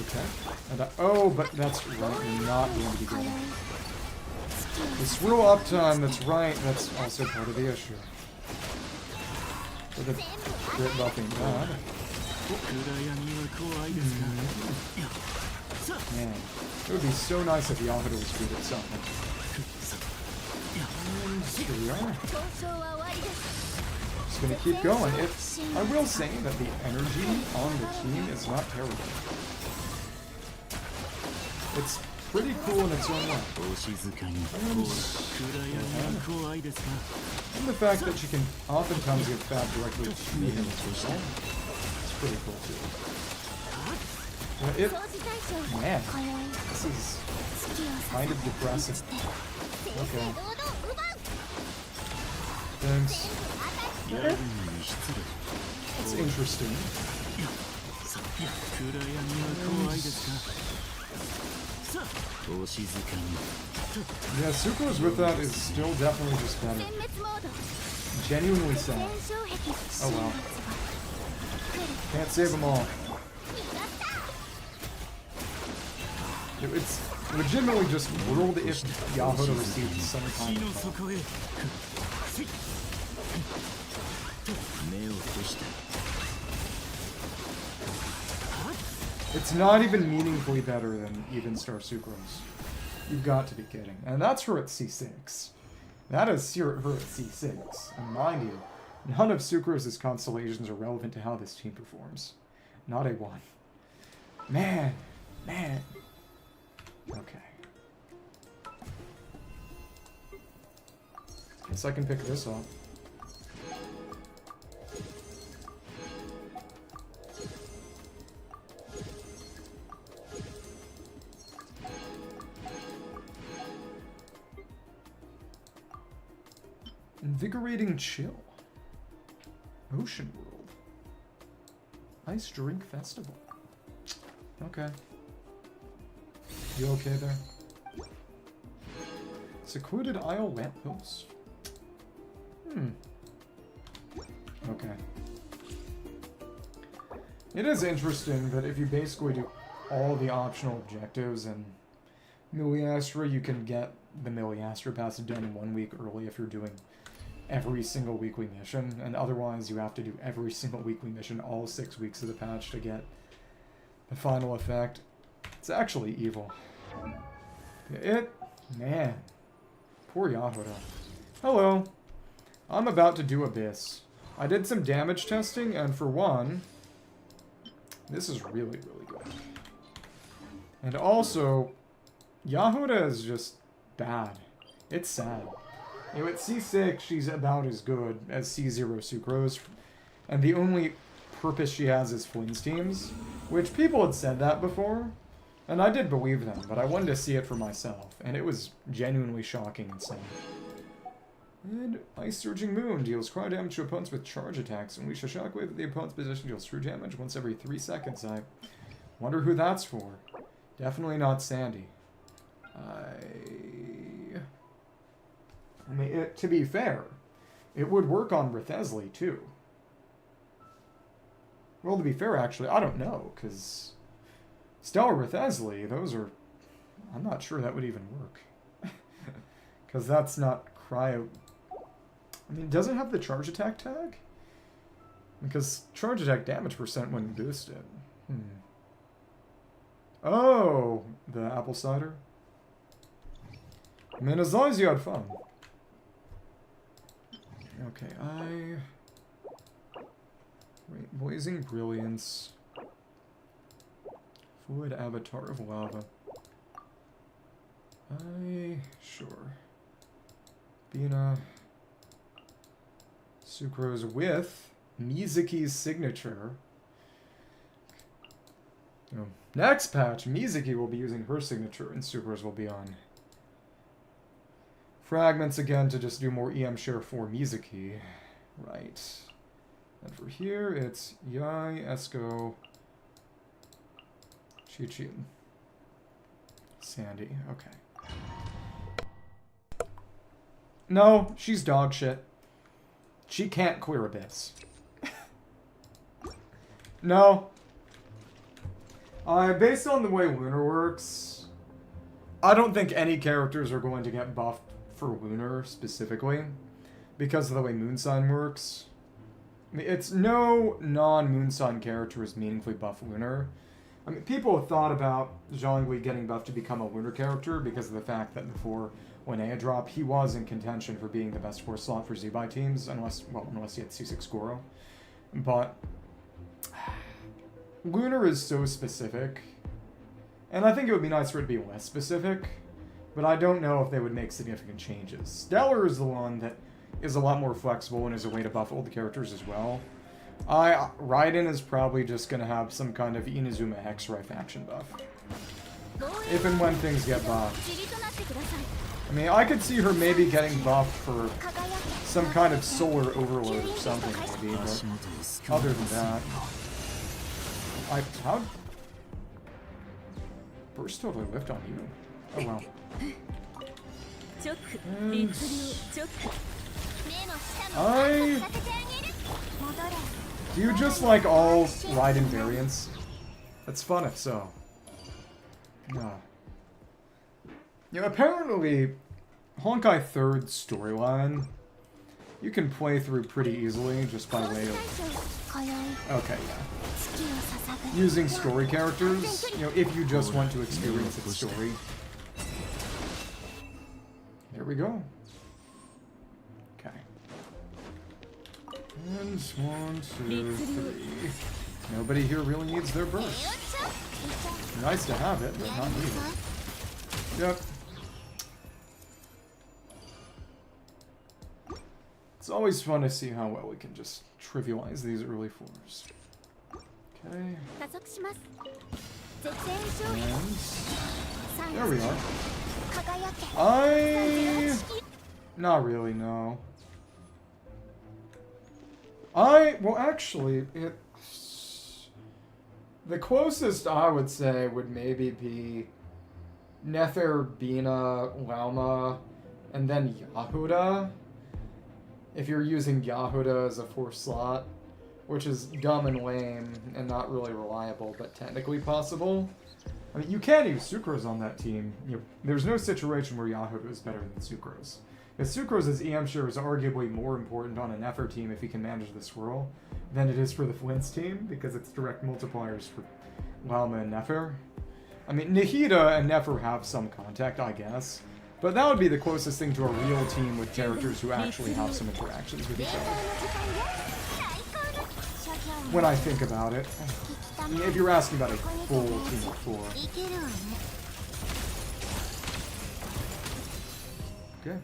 Okay. And oh, but that's right. We're not going to be getting this real uptime. That's right. That's also part of the issue. For the crit buffing god. Man, it would be so nice if Yahoda was good at something. Here we are. Just gonna keep going. I will say that the energy on the team is not terrible. It's pretty cool in its own way. And the fact that you can oftentimes get fat directly to him as well. It's pretty cool too. Man, this is kind of depressing. Okay. Thanks. That's interesting. Yeah, Sucrose with that is still definitely just better. Genuinely sad. Oh well. Can't save them all. legitimately just world if Yahoda received some kind of help. It's not even meaningfully better than Even Star Sucrose. You've got to be kidding. And that's her at C6. That is her at C6. And mind you, none of Sucrose's constellations are relevant to how this team performs. Not a one. Man. Okay. Guess I can pick this up. Invigorating chill. Ocean World. Ice Drink Festival. Okay. You okay there? Secluded Isle Lamppost. Okay. It is interesting that if you basically do all the optional objectives in Miliastra, you can get the Miliastra pass done 1 week early if you're doing every single weekly mission, and otherwise you have to do every single weekly mission all 6 weeks of the patch to get the final effect. It's actually evil. Man. Poor Yahoda. Hello. I'm about to do Abyss. I did some damage testing, and for one, this is really, really good. And also, Yahoda is just bad. It's sad. You know, at C6, she's about as good as C0 Sucrose, and the only purpose she has is Flynn's teams, which people had said that before, and I did believe them, but I wanted to see it for myself, and it was genuinely shocking and sad. And Ice Surging Moon deals cryo damage to opponents with charge attacks, and Unleash a Shockwave at the opponent's position deals true damage once every 3 seconds. I wonder who that's for. Definitely not Sandy. I mean, to be fair, it would work on Rithesli, too. Well, to be fair, actually, I don't know, because Stellar Rithesli, those are... I'm not sure that would even work. Because that's not cryo... I mean, does it have the charge attack tag? Because charge attack damage percent wouldn't boost it. Oh, the apple cider? I mean, as long as you had fun. Okay, Wait, Blazing Brilliance. Fluid Avatar of Lava. Sure. Bina. Sucrose with Mizuki's signature. Next patch, Mizuki will be using her signature, and Sucrose will be on Fragments again to just do more EM share for Mizuki. Right. And for here, it's Yai, Esco, Chi-Chin, Sandy. Okay. No, she's dog shit. She can't clear Abyss. No. Based on the way Lunar works, I don't think any characters are going to get buffed for Lunar specifically, because of the way Moonsign works. I mean, it's no non-Moonsign character is meaningfully buff Lunar. I mean, people have thought about Zhongli getting buffed to become a Lunar character because of the fact that before when Aya dropped, he was in contention for being the best 4 slot for Z-Buy teams, unless he had C6 Goro. But Lunar is so specific, and I think it would be nice for it to be less specific, but I don't know if they would make significant changes. Stellar is the one that is a lot more flexible and is a way to buff old characters as well. Raiden is probably just going to have some kind of Inazuma Hexrai faction buff. If and when things get buffed. I mean, I could see her maybe getting buffed for some kind of solar overload or something, maybe, but other than that... How'd... Burst totally lift on you. Oh well. And do you just like all Raiden variants? That's fun if so. Apparently, Honkai 3rd storyline, you can play through pretty easily just by way of... Okay, yeah. Using story characters, if you just want to experience its story. Here we go. Okay. And 1, 2, 3. Nobody here really needs their burst. Nice to have it, but not needed. Yep. It's always fun to see how well we can just trivialize these early fours. Okay. And there we are. Not really, no. Well, actually, the closest I would say would maybe be Nefer, Bina, Lauma, and then Yahuda. If you're using Yahuda as a 4th slot, which is dumb and lame and not really reliable, but technically possible. I mean, you can use Sucrose on that team. There's no situation where Yahuda is better than Sucrose. Because Sucrose's EM share is arguably more important on a Nefer team if he can manage the swirl than it is for the Flint's team, because it's direct multipliers for Lauma and Nefer. I mean, Nahida and Nefer have some contact, I guess, but that would be the closest thing to a real team with characters who actually have some interactions with each other. When I think about it. If you're asking about a full team of 4. Okay.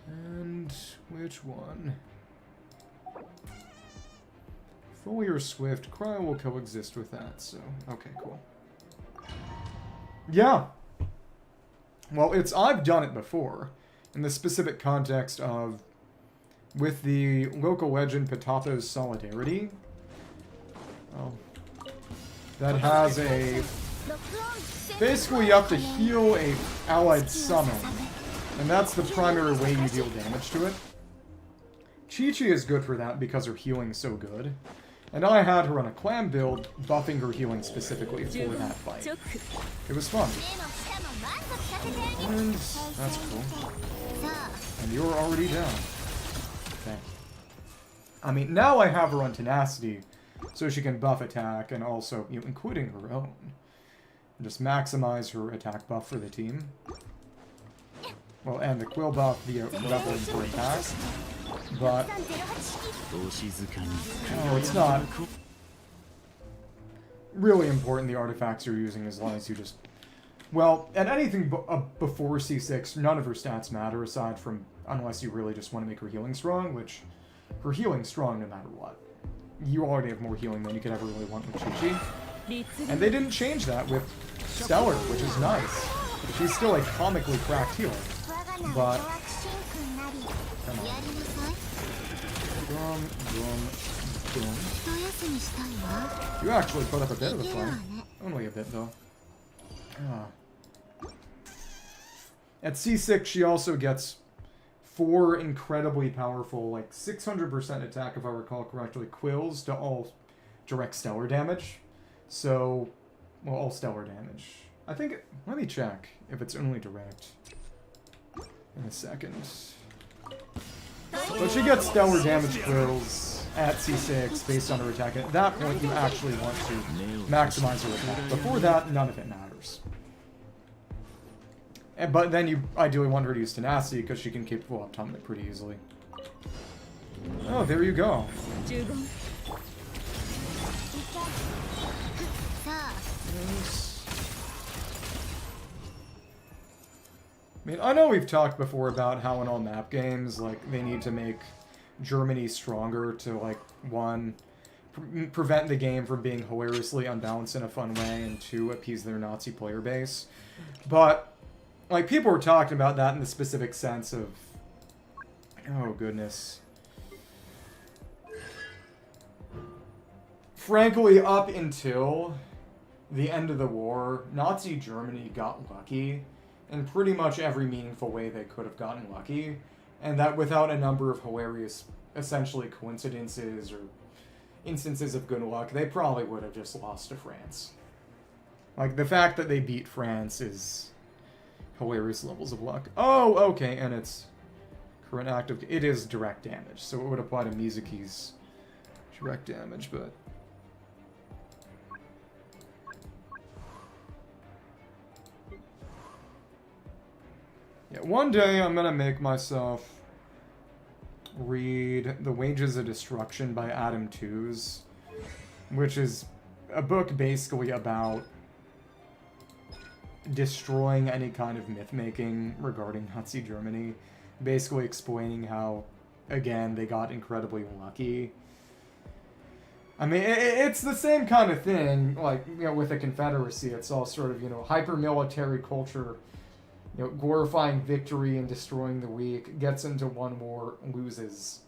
And which one? Fully or Swift, Cryo will coexist with that, so okay, cool. Yeah. Well, I've done it before, in the specific context of with the local legend Patapo's Solidarity. That has a... Basically, you have to heal a allied summon, and that's the primary way you deal damage to it. Chi-Chi is good for that because her healing's so good. And I had her on a clan build, buffing her healing specifically for that fight. It was fun. And that's cool. And you're already down. Okay. I mean, now I have her on Tenacity, so she can buff attack, and also, including her own. Just maximize her attack buff for the team. Well, and the Quill buff via leveling for attack. But... oh, it's not really important the artifacts you're using as long as you just... Well, and anything before C6, none of her stats matter aside from... unless you really just want to make her healing strong, which... her healing's strong no matter what. You already have more healing than you could ever really want with Chi-Chi. And they didn't change that with Stellar, which is nice. She's still a comically cracked healer. But... come on. You actually put up a bit of a fight. Only a bit, though. At C6, she also gets 4 incredibly powerful, like 600% attack, if I recall correctly, quills to all direct stellar damage. So, well, all stellar damage. I think, let me check if it's only direct in a second. But she gets stellar damage quills at C6 based on her attack. At that point, you actually want to maximize her attack. Before that, none of it matters. But then you ideally want her to use Tenacity because she can keep full uptime it pretty easily. Oh, there you go. I mean, I know we've talked before about how in all map games, like, they need to make Germany stronger to, like, 1, prevent the game from being hilariously unbalanced in a fun way, and 2, appease their Nazi player base. But, like, people were talking about that in the specific sense of... oh, goodness. Frankly, up until the end of the war, Nazi Germany got lucky in pretty much every meaningful way they could have gotten lucky, and that without a number of hilarious, essentially coincidences or instances of good luck, they probably would have just lost to France. Like, the fact that they beat France is hilarious levels of luck. Oh, okay, and it's current active. It is direct damage, so it would apply to Mizuki's direct damage, but... yeah, one day I'm gonna make myself read The Wages of Destruction by Adam Tooze, which is a book basically about destroying any kind of myth-making regarding Nazi Germany, basically explaining how, again, they got incredibly lucky. I mean, it's the same kind of thing, like, you know, with the Confederacy. It's all sort of, you know, hyper-military culture, you know, glorifying victory and destroying the weak, gets into one war, loses.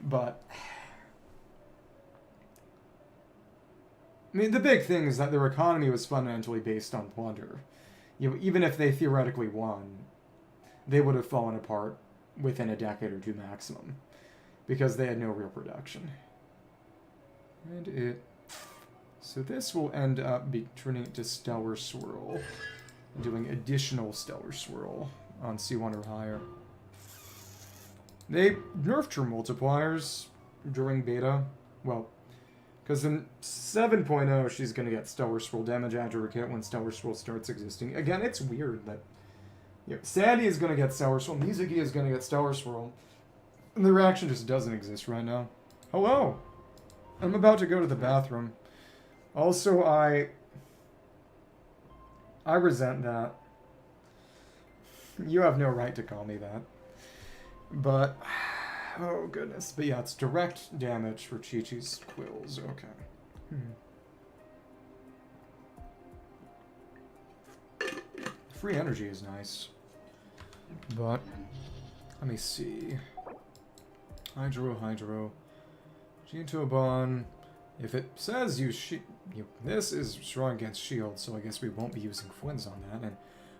But... I mean, the big thing is that their economy was fundamentally based on plunder. You know, even if they theoretically won, they would have fallen apart within a decade or two maximum, because they had no real production. And it... so this will end up turning it to Stellar Swirl, and doing additional Stellar Swirl on C1 or higher. They nerfed her multipliers during beta. Well, because in 7.0, she's going to get Stellar Swirl damage after her kit when Stellar Swirl starts existing. Again, it's weird that, you know, Sandy is going to get Stellar Swirl, Mizuki is going to get Stellar Swirl, and the reaction just doesn't exist right now. Hello! I'm about to go to the bathroom. Also, I resent that. You have no right to call me that. But... oh, goodness. But yeah, it's direct damage for Chi-Chi's quills. Okay. Free energy is nice. But, let me see. Hydro. Jintobon. If it says this is strong against shield, so I guess we won't be using Flynn's on that. And,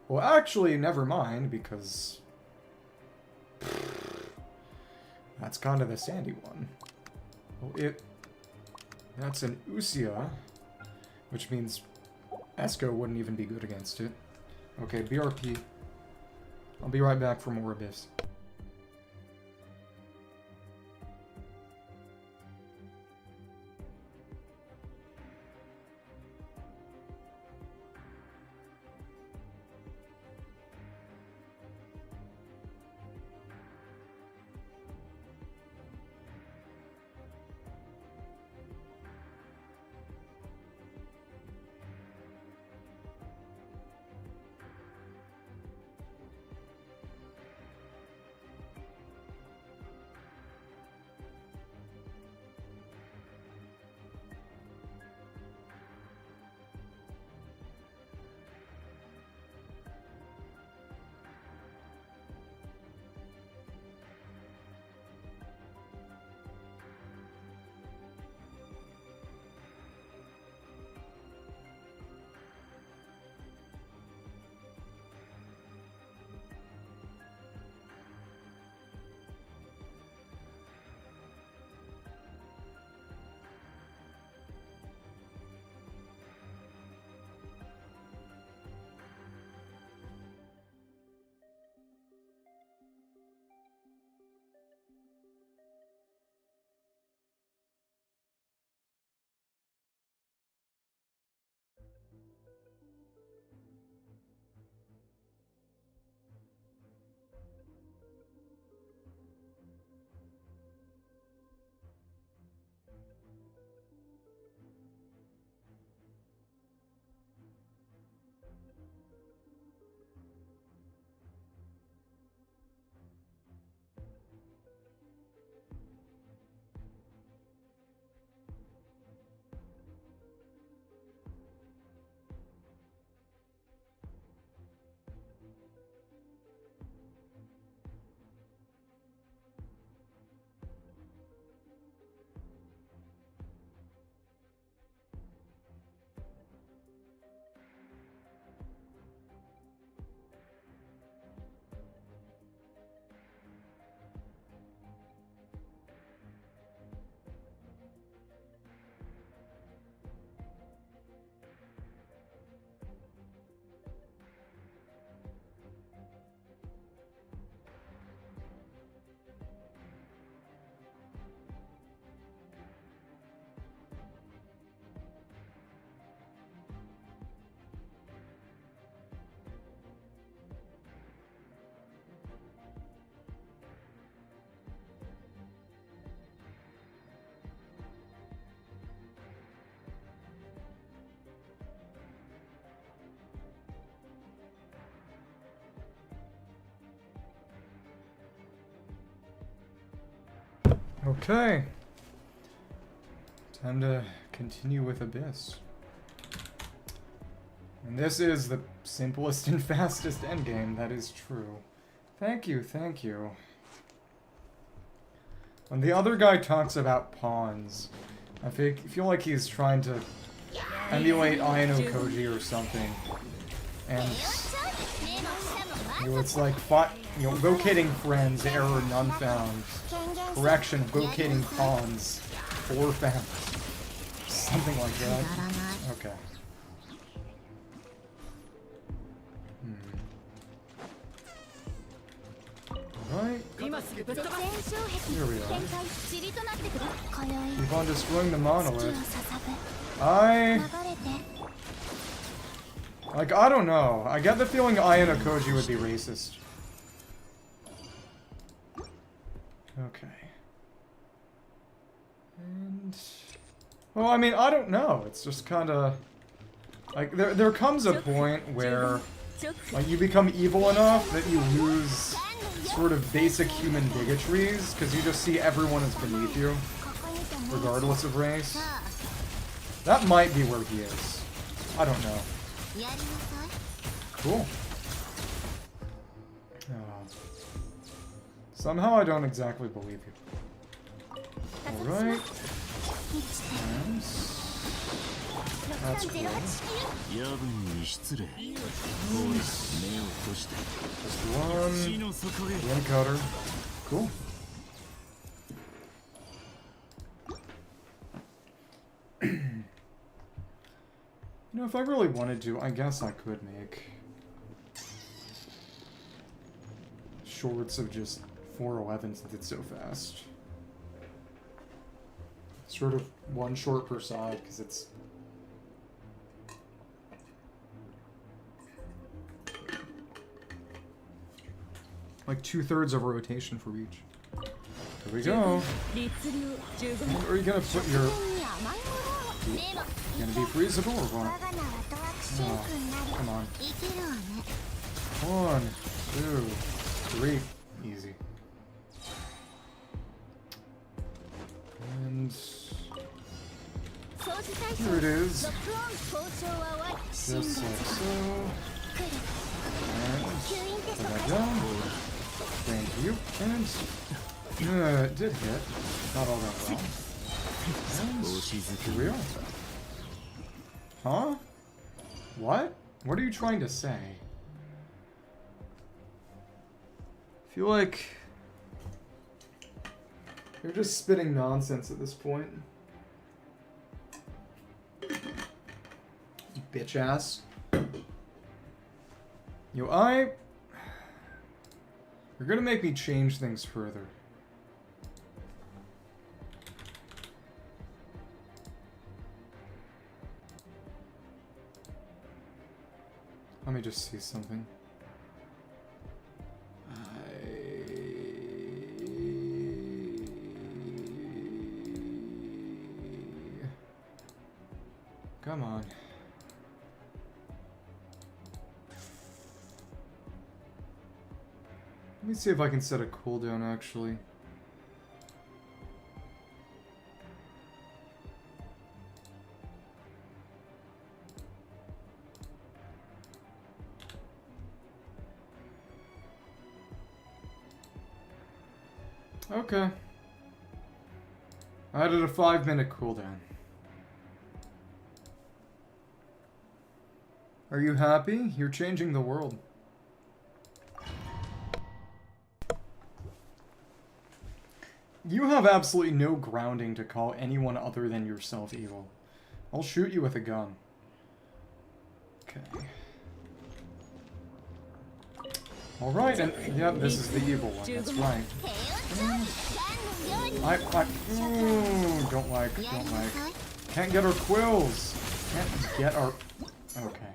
well, actually, never mind, because... that's kind of the sandy one. Well, that's an Usia, which means Esco wouldn't even be good against it. Okay, BRP. I'll be right back for more Abyss. Okay. Time to continue with Abyss. And this is the simplest and fastest endgame, that is true. Thank you, thank you. When the other guy talks about pawns, I feel like he's trying to emulate Ayano Koji or something. And you know, it's like locating friends, error none found. Correction, locating pawns, 4 found. Something like that. Okay. Right. Here we are. Keep on destroying the monolith. I don't know. I get the feeling Ayano Koji would be racist. Okay. And... well, I mean, I don't know. It's just kind of... like, there comes a point where... like, you become evil enough that you lose sort of basic human bigotries, because you just see everyone as beneath you, regardless of race. That might be where he is. I don't know. Cool. Somehow I don't exactly believe you. Alright. And... that's cool. Just one cutter. Cool. You know, if I really wanted to, I guess I could make shorts of just 411 since it's so fast. Sort of one short per side, because it's... like 2/3 of a rotation for each. Here we go. And are you gonna put your... gonna be freezable or what? Oh, come on. 1, 2, 3. Easy. And... here it is. Just like so. And put that down. Thank you. And it did hit. Not all that well. And for real? Huh? What? What are you trying to say? I feel like you're just spitting nonsense at this point. Bitch ass. You're gonna make me change things further. Let me just see something. Come on. Let me see if I can set a cooldown, actually. Okay. I added a 5-minute cooldown. Are you happy? You're changing the world. You have absolutely no grounding to call anyone other than yourself evil. I'll shoot you with a gun. Okay. Alright, and yep, this is the evil one, that's right. Don't like. Can't get our quills! Can't get our... okay.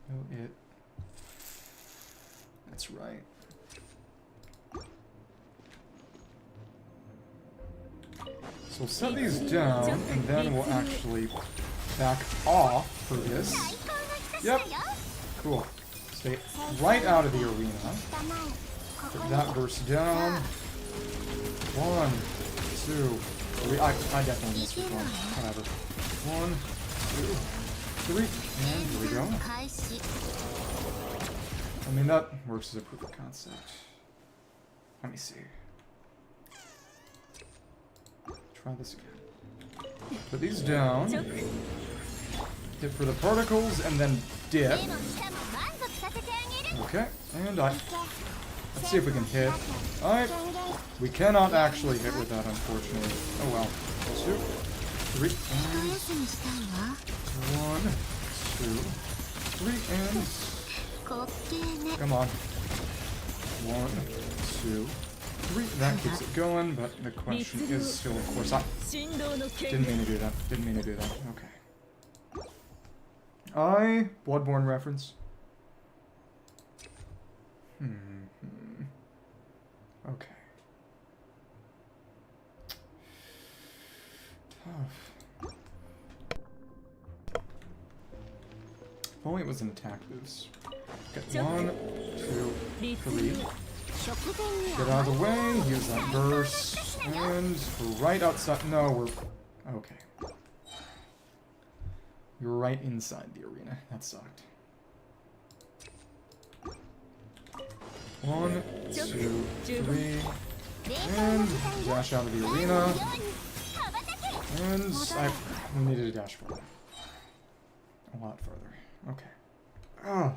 Oh, it... that's right. So we'll set these down, and then we'll actually back off for this. Yep. Cool. Stay right out of the arena. Get that burst down. 1, 2, 3. I definitely missed with 1. Whatever. 1, 2, 3. And here we go. I mean, that works as a proof of concept. Let me see. Try this again. Put these down. Hit for the particles and then dip. Okay, and let's see if we can hit. Alright. We cannot actually hit with that, unfortunately. Oh well. 2, 3, and 1, 2, 3, and come on. 1, 2, 3. That keeps it going, but the question is still, of course, didn't mean to do that. Didn't mean to do that. Okay. Bloodborne reference. Okay. Tough. If only it was an attack boost. Get 1, 2, 3. Get out of the way, use that burst, and we're right outside. No, we're... Okay. You're right inside the arena. That sucked. 1, 2, 3, and dash out of the arena. And we needed to dash forward. A lot further. Okay. Oh.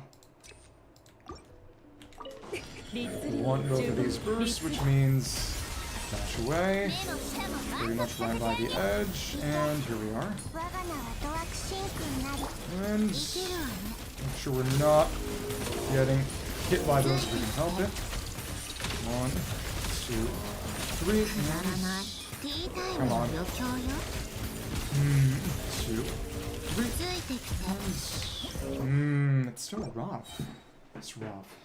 We want both of these bursts, which means dash away. Pretty much right by the edge, and here we are. And make sure we're not getting hit by those if we can help it. 1, 2, 3, and come on. 2, 3. It's still rough. It's rough.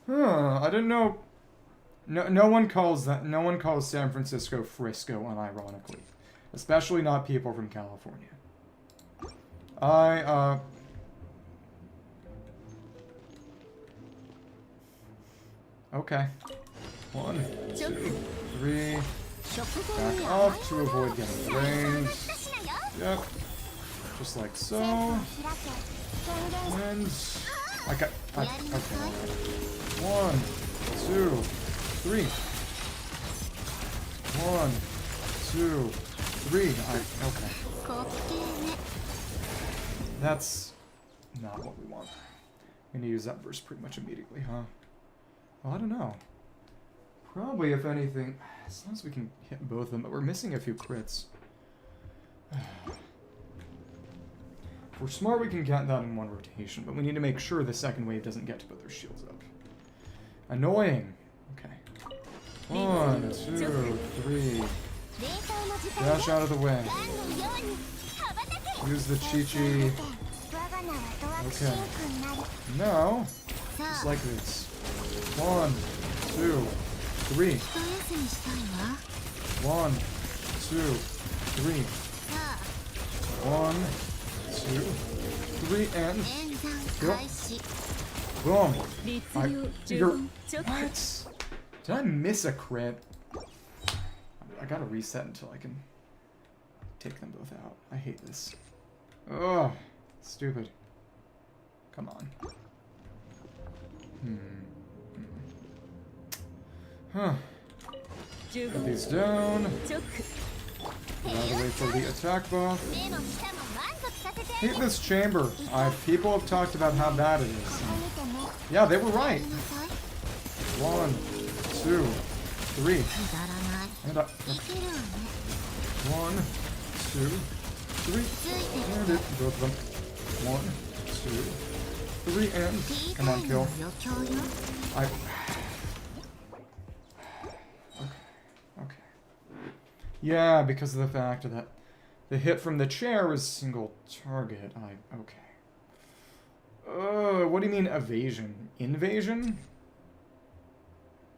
Huh, I didn't know. No one calls San Francisco Frisco unironically. Especially not people from California. Okay. 1, 2, 3. Back up to avoid getting rained. Yep. Just like so. And okay. 1, 2, 3. 1, 2, 3. Okay. That's not what we want. I'm gonna use that burst pretty much immediately, huh? Well, I don't know. Probably, if anything, as long as we can hit both of them, but we're missing a few crits. If we're smart, we can get that in one rotation, but we need to make sure the second wave doesn't get to put their shields up. Annoying. Okay. 1, 2, 3. Dash out of the way. Use the Chi-Chi. Okay. Now, just like this. 1, 2, 3. 1, 2, 3. 1, 2, 3, and go. Boom. What? Did I miss a crit? I gotta reset until I can take them both out. I hate this. Ugh. Stupid. Come on. Huh. Put these down. Get out of the way for the attack buff. Hate this chamber. People have talked about how bad it is. Yeah, they were right. 1, 2, 3. And up. Okay. 1, 2, 3. And it. Both of them. 1, 2, 3, and come on, kill. Okay. Yeah, because of the fact that the hit from the chair was single target. Okay. What do you mean evasion? Invasion?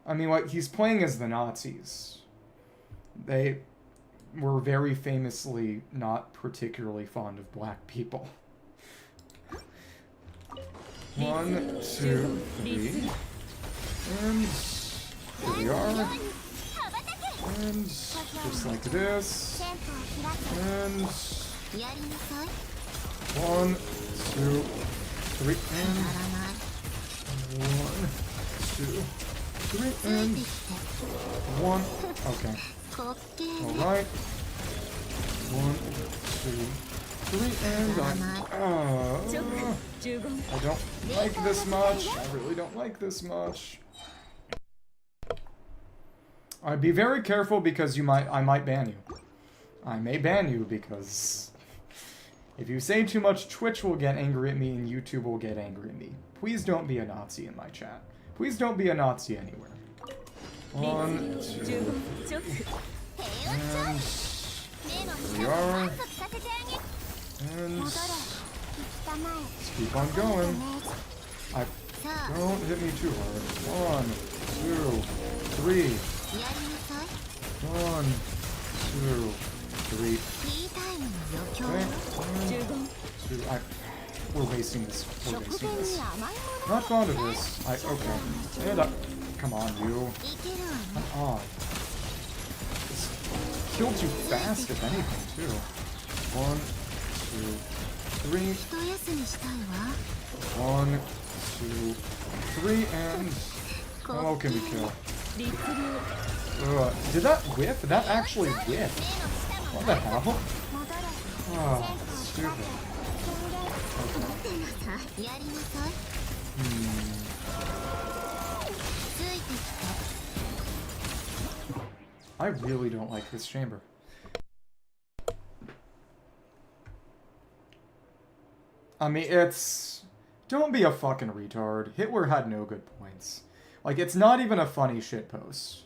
I mean, what he's playing as the Nazis. They were very famously not particularly fond of black people. 1, 2, 3. And here we are. And just like this. And 1, 2, 3, and 1, 2, 3, and 1. Okay. Alright. 1, 2, 3, and I don't like this much. I really don't like this much. I'd be very careful because I might ban you. I may ban you because if you say too much, Twitch will get angry at me and YouTube will get angry at me. Please don't be a Nazi in my chat. Please don't be a Nazi anywhere. 1, 2, 3. And here we are. And let's keep on going. Don't hit me too hard. 1, 2, 3. 1, 2, 3. Okay. 1, 2. We're wasting this. We're wasting this. Not fond of this. Okay. And come on, you. Come on. This killed you fast, if anything, too. 1, 2, 3. 1, 2, 3, and how can we kill? Did that whiff? That actually whiffed. What the hell? Oh, stupid. Okay. I really don't like this chamber. I mean, it's... Don't be a fucking retard. Hitler had no good points. Like, it's not even a funny shitpost.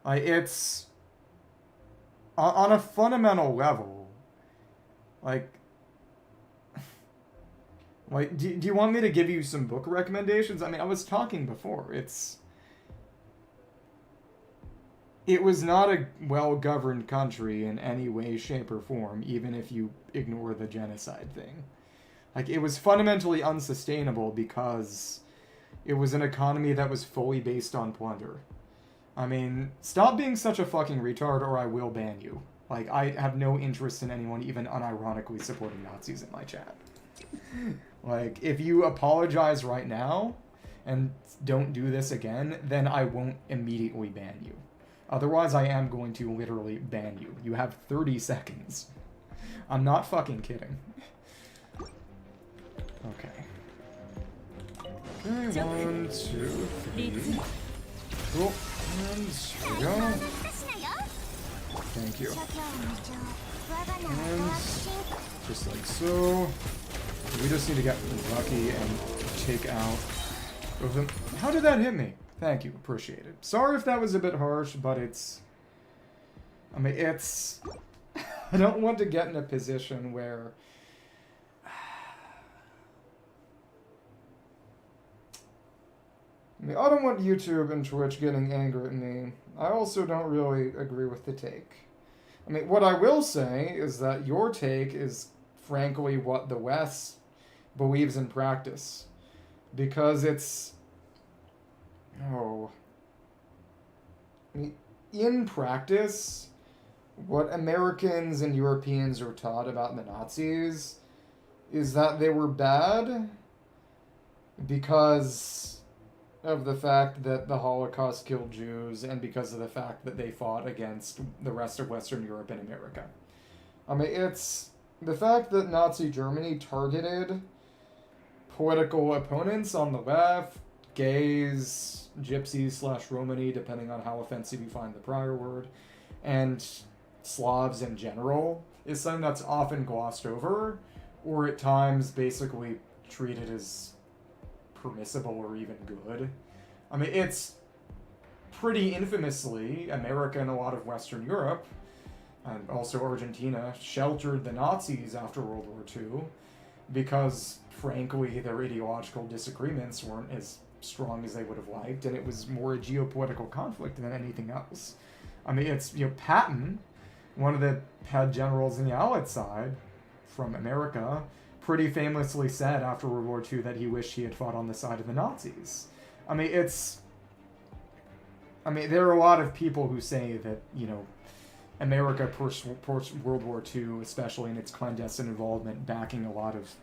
Like, it's... On a fundamental level, like... Like, do you want me to give you some book recommendations? I mean, I was talking before. It was not a well-governed country in any way, shape, or form, even if you ignore the genocide thing. Like, it was fundamentally unsustainable because it was an economy that was fully based on plunder. I mean, stop being such a fucking retard or I will ban you. Like, I have no interest in anyone even unironically supporting Nazis in my chat. Like, if you apologize right now and don't do this again, then I won't immediately ban you. Otherwise, I am going to literally ban you. You have 30 seconds. I'm not fucking kidding. Okay. Okay, 1, 2, 3. Cool. And here we go. Thank you. And just like so. We just need to get lucky and take out both of them. How did that hit me? Thank you. Appreciate it. Sorry if that was a bit harsh, but it's... I mean, it's... I don't want to get in a position where... I mean, I don't want YouTube and Twitch getting angry at me. I also don't really agree with the take. I mean, what I will say is that your take is, frankly, what the West believes in practice. Because it's... Oh. I mean, in practice, what Americans and Europeans are taught about the Nazis is that they were bad because of the fact that the Holocaust killed Jews and because of the fact that they fought against the rest of Western Europe and America. I mean, it's the fact that Nazi Germany targeted political opponents on the left, gays, gypsies / Romani, depending on how offensive you find the prior word, and Slavs in general, is something that's often glossed over, or at times basically treated as permissible or even good. I mean, it's pretty infamously America and a lot of Western Europe, and also Argentina, sheltered the Nazis after World War II because, frankly, their ideological disagreements weren't as strong as they would have liked, and it was more a geopolitical conflict than anything else. I mean, it's, Patton, one of the head generals in the Allied side from America, pretty famously said after World War II that he wished he had fought on the side of the Nazis. I mean, it's I mean, there are a lot of people who say that, you know, America post-World War II, especially in its clandestine involvement, backing a lot of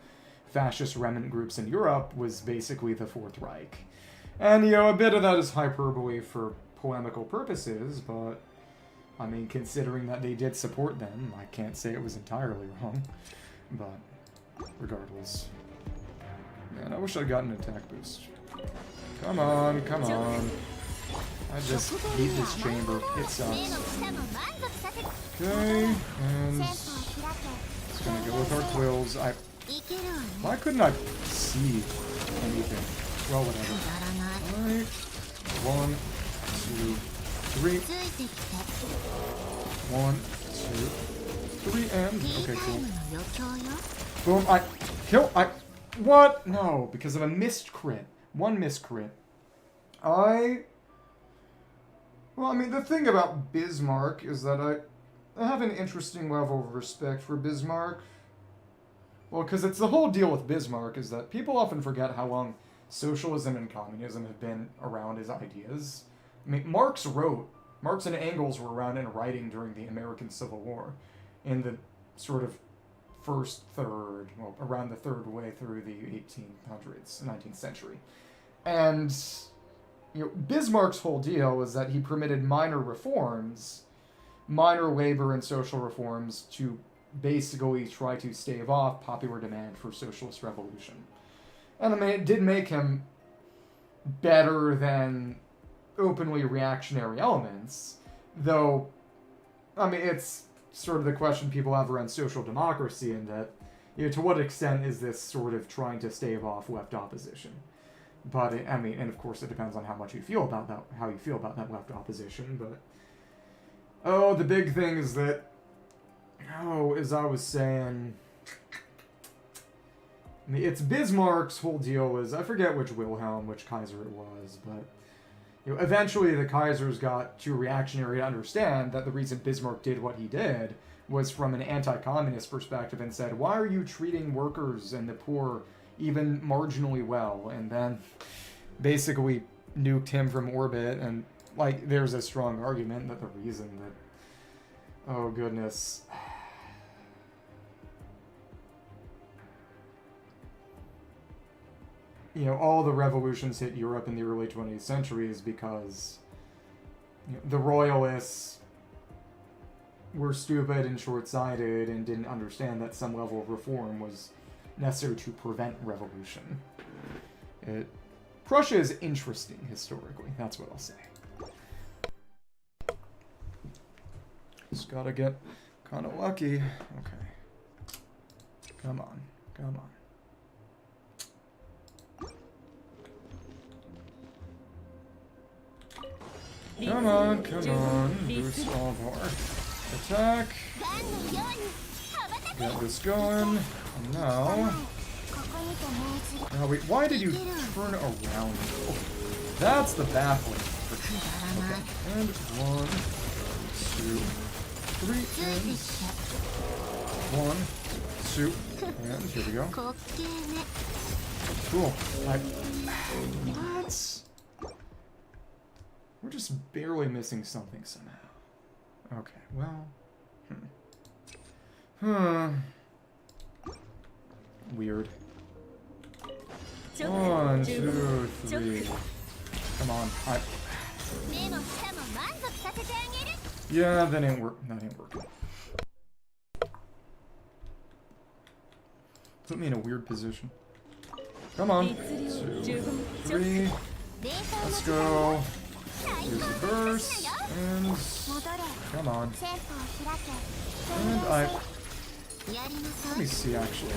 fascist remnant groups in Europe, was basically the Fourth Reich. And, you know, a bit of that is hyperbole for polemical purposes, but, I mean, considering that they did support them, I can't say it was entirely wrong. But, regardless. Man, I wish I'd gotten an attack boost. Come on, come on. I just hate this chamber. It sucks. Okay, and it's gonna go with our quills. Why couldn't I see anything? Well, whatever. Alright. 1, 2, 3. 1, 2, 3, and okay, cool. Boom! What? No, because of a missed crit. One missed crit. Well, I mean, the thing about Bismarck is that I have an interesting level of respect for Bismarck. Well, because it's the whole deal with Bismarck is that people often forget how long socialism and communism have been around as ideas. I mean, Marx and Engels were around in writing during the American Civil War in the sort of first third, well, around the third way through the 1800s, 19th century. And, you know, Bismarck's whole deal was that he permitted minor reforms, minor labor and social reforms, to basically try to stave off popular demand for socialist revolution. And I mean, it did make him better than openly reactionary elements, though, I mean, it's sort of the question people have around social democracy, and that, you know, to what extent is this sort of trying to stave off left opposition? But I mean, and of course it depends on how much you feel about that, how you feel about that left opposition. But the big thing is that, as I was saying, I mean, it's Bismarck's whole deal was, I forget which Kaiser it was, but you know, eventually the Kaisers got too reactionary to understand that the reason Bismarck did what he did was from an anti-communist perspective, and said, why are you treating workers and the poor even marginally well? And then basically nuked him from orbit. And like, there's a strong argument that the reason that, oh goodness, you know, all the revolutions hit Europe in the early 20th century is because, you know, the royalists were stupid and short-sighted and didn't understand that some level of reform was necessary to prevent revolution. Prussia is interesting historically, that's what I'll say. Just gotta get kind of lucky. Okay. Come on, come on. Come on, come on. Boost all of our attack. Get this going. And now... Now wait, why did you turn around? Oh, that's the baffling part. Okay, and 1, 2, 3, and... 1, 2, and here we go. Cool. What? We're just barely missing something somehow. Okay, well... Weird. 1, 2, 3. Come on. Yeah, that ain't working. Put me in a weird position. Come on. 2, 3. Let's go. Here's the burst, and come on. And let me see, actually.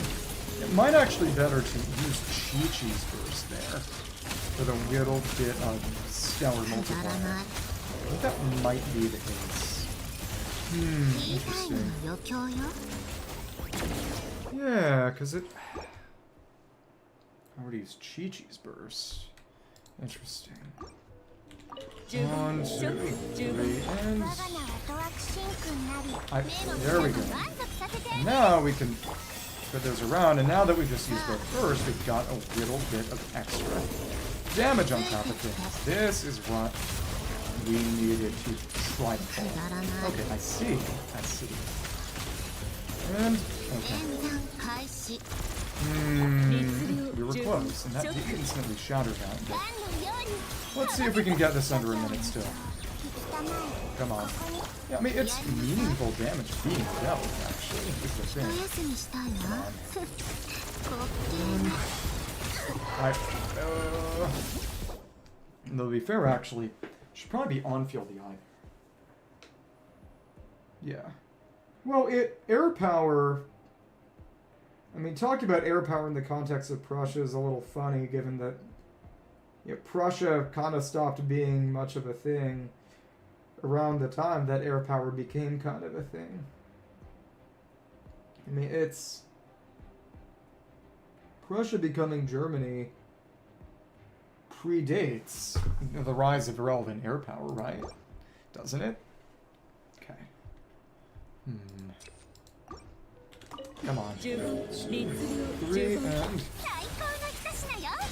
It might actually be better to use Chi-Chi's burst there for the little bit of stellar multiplier. I think that might be the case. Interesting. Yeah, because it... I already used Chi-Chi's burst. Interesting. 1, 2, 3, and... there we go. Now we can put those around, and now that we've just used both first, we've got a little bit of extra damage on top of things. This is what we needed to try to pull. Okay, I see. I see. And, okay. We were close, and that did instantly shatter that, but let's see if we can get this under a minute still. Come on. Yeah, I mean, it's meaningful damage being dealt, actually, is the thing. Though to be fair, actually, should probably be on field the eye. Yeah. Well, air power. I mean, talking about air power in the context of Prussia is a little funny, given that Prussia kind of stopped being much of a thing around the time that air power became kind of a thing. I mean, it's Prussia becoming Germany predates the rise of irrelevant air power, right? Doesn't it? Okay. Come on. 2, 3, and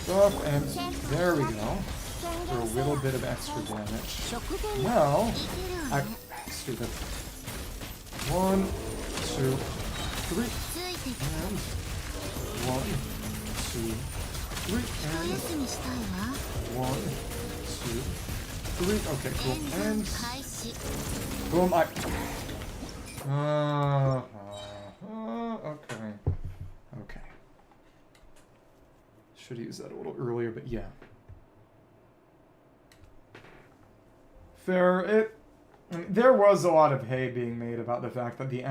buff, and there we go. For a little bit of extra damage. Now, stupid. 1, 2, 3, and 1, 2, 3, and 1, 2, 3. Okay, cool. And boom. Okay. Okay. Should have used that a little earlier, but yeah. Fair. I mean, there was a lot of hay being made about the fact that the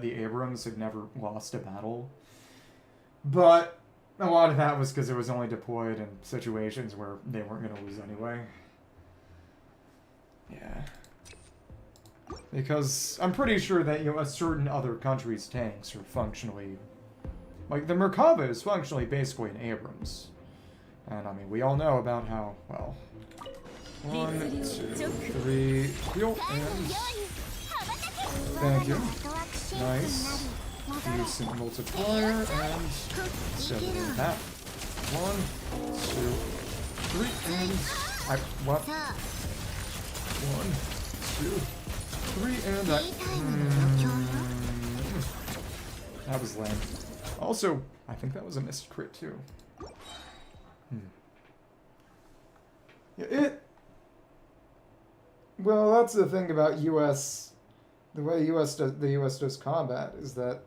the Abrams had never lost a battle. But a lot of that was because it was only deployed in situations where they weren't going to lose anyway. Yeah. Because I'm pretty sure that, a certain other country's tanks are functionally... Like, the Merkava is functionally basically an Abrams. And, I mean, we all know about how, well... 1, 2, 3, heal, and... Thank you. Nice. Decent multiplier, and... So, that. 1, 2, 3, and... What? 1, 2... 3 and that was lame. Also, I think that was a missed crit too. Yeah, well, that's the thing about U.S. The way the U.S. does combat is that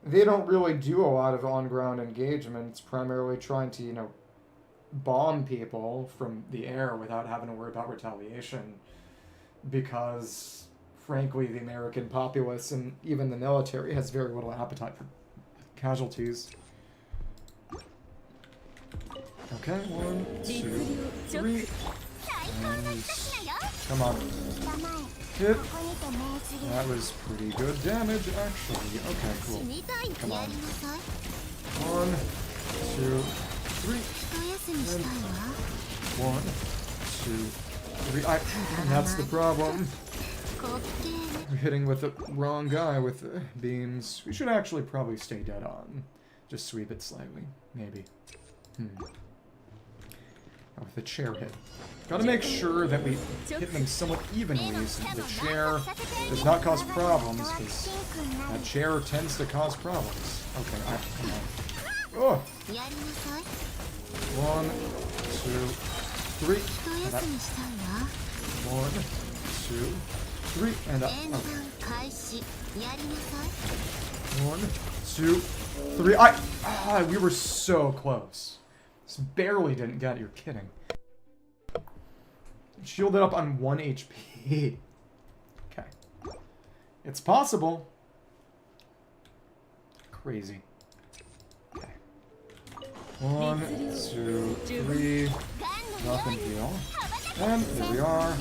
they don't really do a lot of on-ground engagement. It's primarily trying to, bomb people from the air without having to worry about retaliation. Because, frankly, the American populace and even the military has very little appetite for casualties. Okay, 1, 2, 3. And come on. Hit. That was pretty good damage, actually. Okay, cool. Come on. 1, 2, 3. And 1, 2, 3. That's the problem. We're hitting with the wrong guy with the beams. We should actually probably stay dead on. Just sweep it slightly. Maybe. Oh, with the chair hit. Gotta make sure that we hit them somewhat evenly so the chair does not cause problems, because that chair tends to cause problems. Okay, come on. Oh! 1, 2, 3. 1, 2, 3, and up. Okay. 1, 2, 3. We were so close. Just barely didn't get it. You're kidding. Shielded up on 1 HP. Okay. It's possible. Crazy. Okay. 1, 2, 3. Nothing heal. And there we are.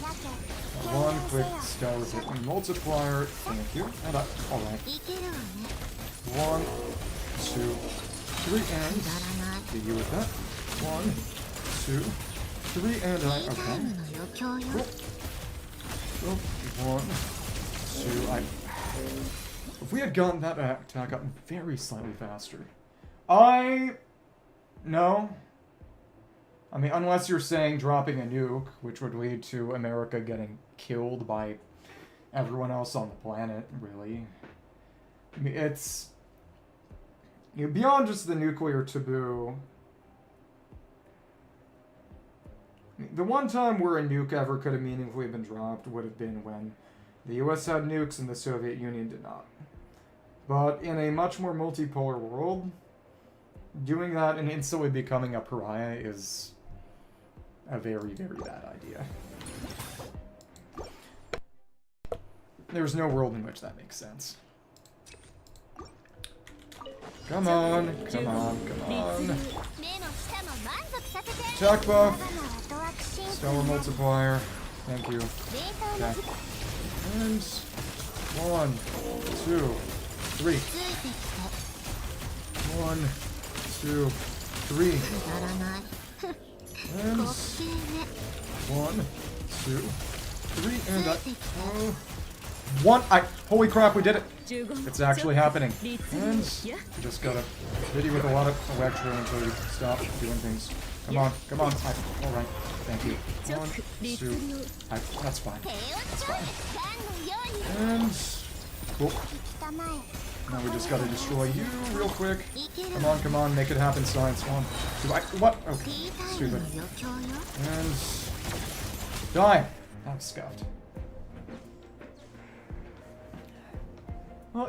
One quick stealth hit and multiplier. Thank you. And up. Alright. 1, 2, 3, and get you with that. 1, 2, 3, and okay. Cool. 1, 2, If we had gotten that attack up very slightly faster. No. I mean, unless you're saying dropping a nuke, which would lead to America getting killed by everyone else on the planet, really. I mean, it's... You know, beyond just the nuclear taboo... The one time where a nuke ever could have meaningfully been dropped would have been when the US had nukes and the Soviet Union did not. But in a much more multipolar world, doing that and instantly becoming a pariah is a very, very bad idea. There's no world in which that makes sense. Come on, come on, come on. Attack buff. Stellar multiplier. Thank you. Okay. And 1, 2, 3. 1, 2, 3. And 1, 2, 3. And one. Holy crap, we did it. It's actually happening. And we just gotta hit you with a lot of electro until you stop doing things. Come on, come on. Alright, thank you. 1, 2. That's fine. That's fine. And cool. Now we just gotta destroy you real quick. Come on, make it happen, science. 1, 2. What? Okay, stupid. And die. That was scuffed. Well,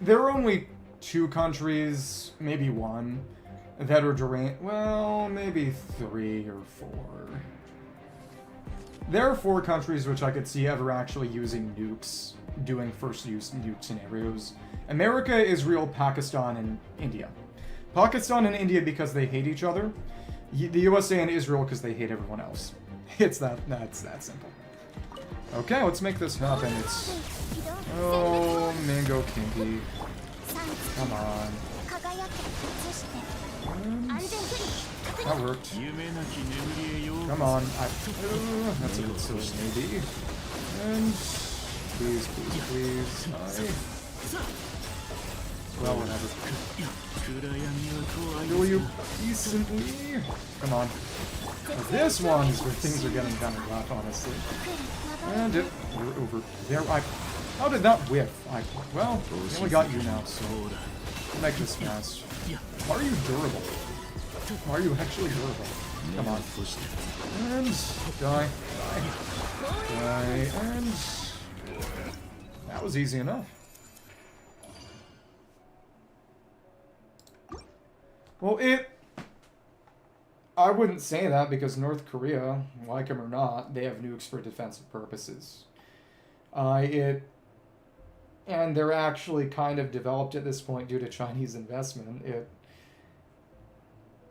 there are only 2 countries, maybe 1, that are deranged. Well, maybe 3 or 4. There are 4 countries which I could see ever actually using nukes, doing first use nuke scenarios. America, Israel, Pakistan, and India. Pakistan and India because they hate each other. The USA and Israel because they hate everyone else. That's that simple. Okay, let's make this happen. It's... Oh, Mango Kinky. Come on. And that worked. Come on. That's a good source, maybe. And... Please, please, please. Well, whatever. Kill you decently. Come on. Now, this one is where things are getting kind of rough, honestly. And we're over there. How did that whiff? Well, we only got you now, so make this fast. Why are you durable? Why are you actually durable? Come on. And die. And that was easy enough. Well, I wouldn't say that because North Korea, like them or not, they have nukes for defensive purposes. And they're actually kind of developed at this point due to Chinese investment.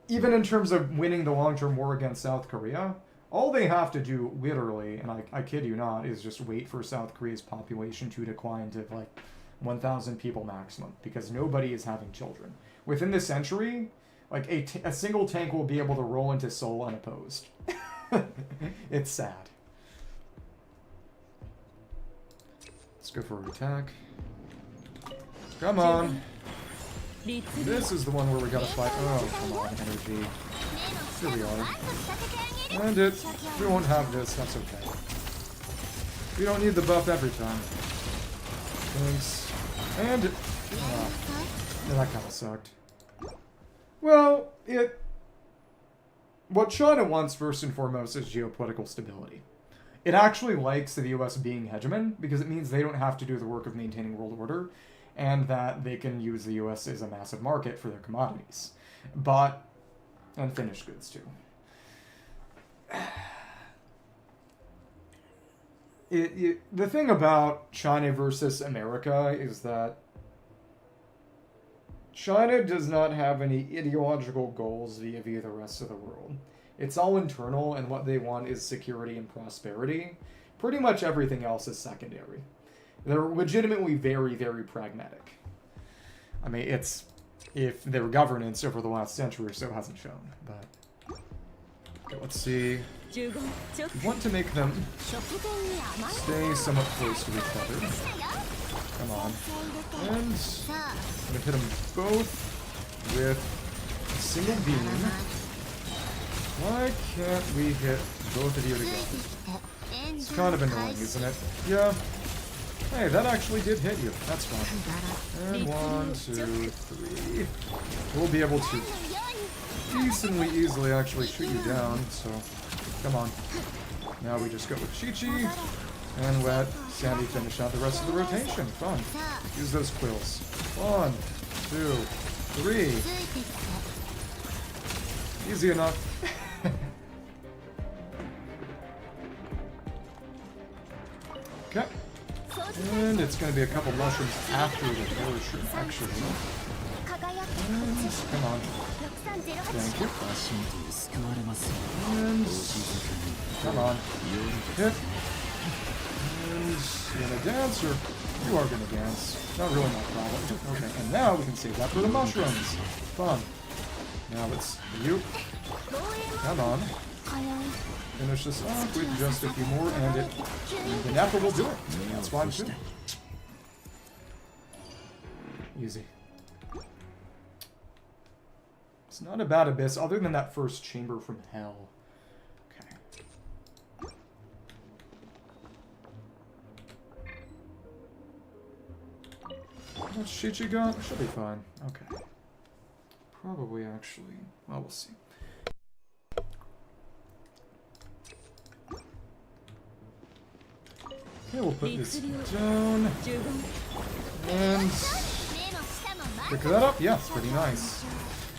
Even in terms of winning the long-term war against South Korea, all they have to do, literally, and I kid you not, is just wait for South Korea's population to decline to, like, 1,000 people maximum, because nobody is having children. Within this century, like, a single tank will be able to roll into Seoul unopposed. It's sad. Let's go for an attack. Come on. This is the one where we gotta fight. Oh, come on, energy. Here we are. And we won't have this, that's okay. We don't need the buff every time. Thanks. And yeah, that kinda sucked. Well, what China wants first and foremost is geopolitical stability. It actually likes the US being hegemon because it means they don't have to do the work of maintaining world order and that they can use the US as a massive market for their commodities. And finished goods too. The thing about China versus America is that China does not have any ideological goals vis-a-vis the rest of the world. It's all internal, and what they want is security and prosperity. Pretty much everything else is secondary. They're legitimately very, very pragmatic. I mean, it's... if their governance over the last century or so hasn't shown, but... Okay, let's see. We want to make them stay somewhat close to each other. Come on. And I'm going to hit them both with a single beam. Why can't we hit both of you together? It's kind of annoying, isn't it? Yeah. Hey, that actually did hit you. That's fine. And 1, 2, 3. We'll be able to decently easily actually shoot you down, so come on. Now we just go with Chi-Chi and let Sandy finish out the rest of the rotation. Fun. Use those quills. 1, 2, 3. Easy enough. Okay. And it's going to be a couple mushrooms after the portion, actually. And, come on. Thank you. And, come on. Hit. And, you gonna dance, or you are gonna dance. Not really my problem. Okay, and now we can save that for the mushrooms. Fun. Now let's, you. Come on. Finish this off with just a few more, and the Nappa will do it. That's fine too. Easy. It's not a bad abyss, other than that first chamber from hell. Okay. What shit you got? Should be fine. Okay. Probably actually. Well, we'll see. Okay, we'll put this down. And pick that up. Yeah, it's pretty nice.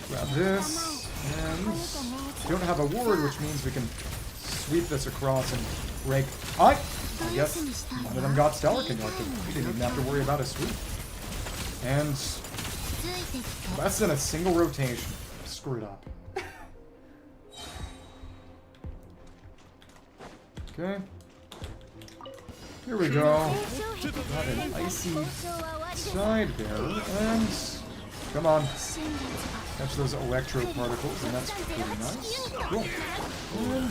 Grab this. And we don't have a ward, which means we can sweep this across and break. I guess none of them got Stellar Conducted. We didn't even have to worry about a sweep. And less than a single rotation. Screwed up. Okay. Here we go. Got an icy side there. And come on. Catch those electro particles, and that's pretty nice. Cool. And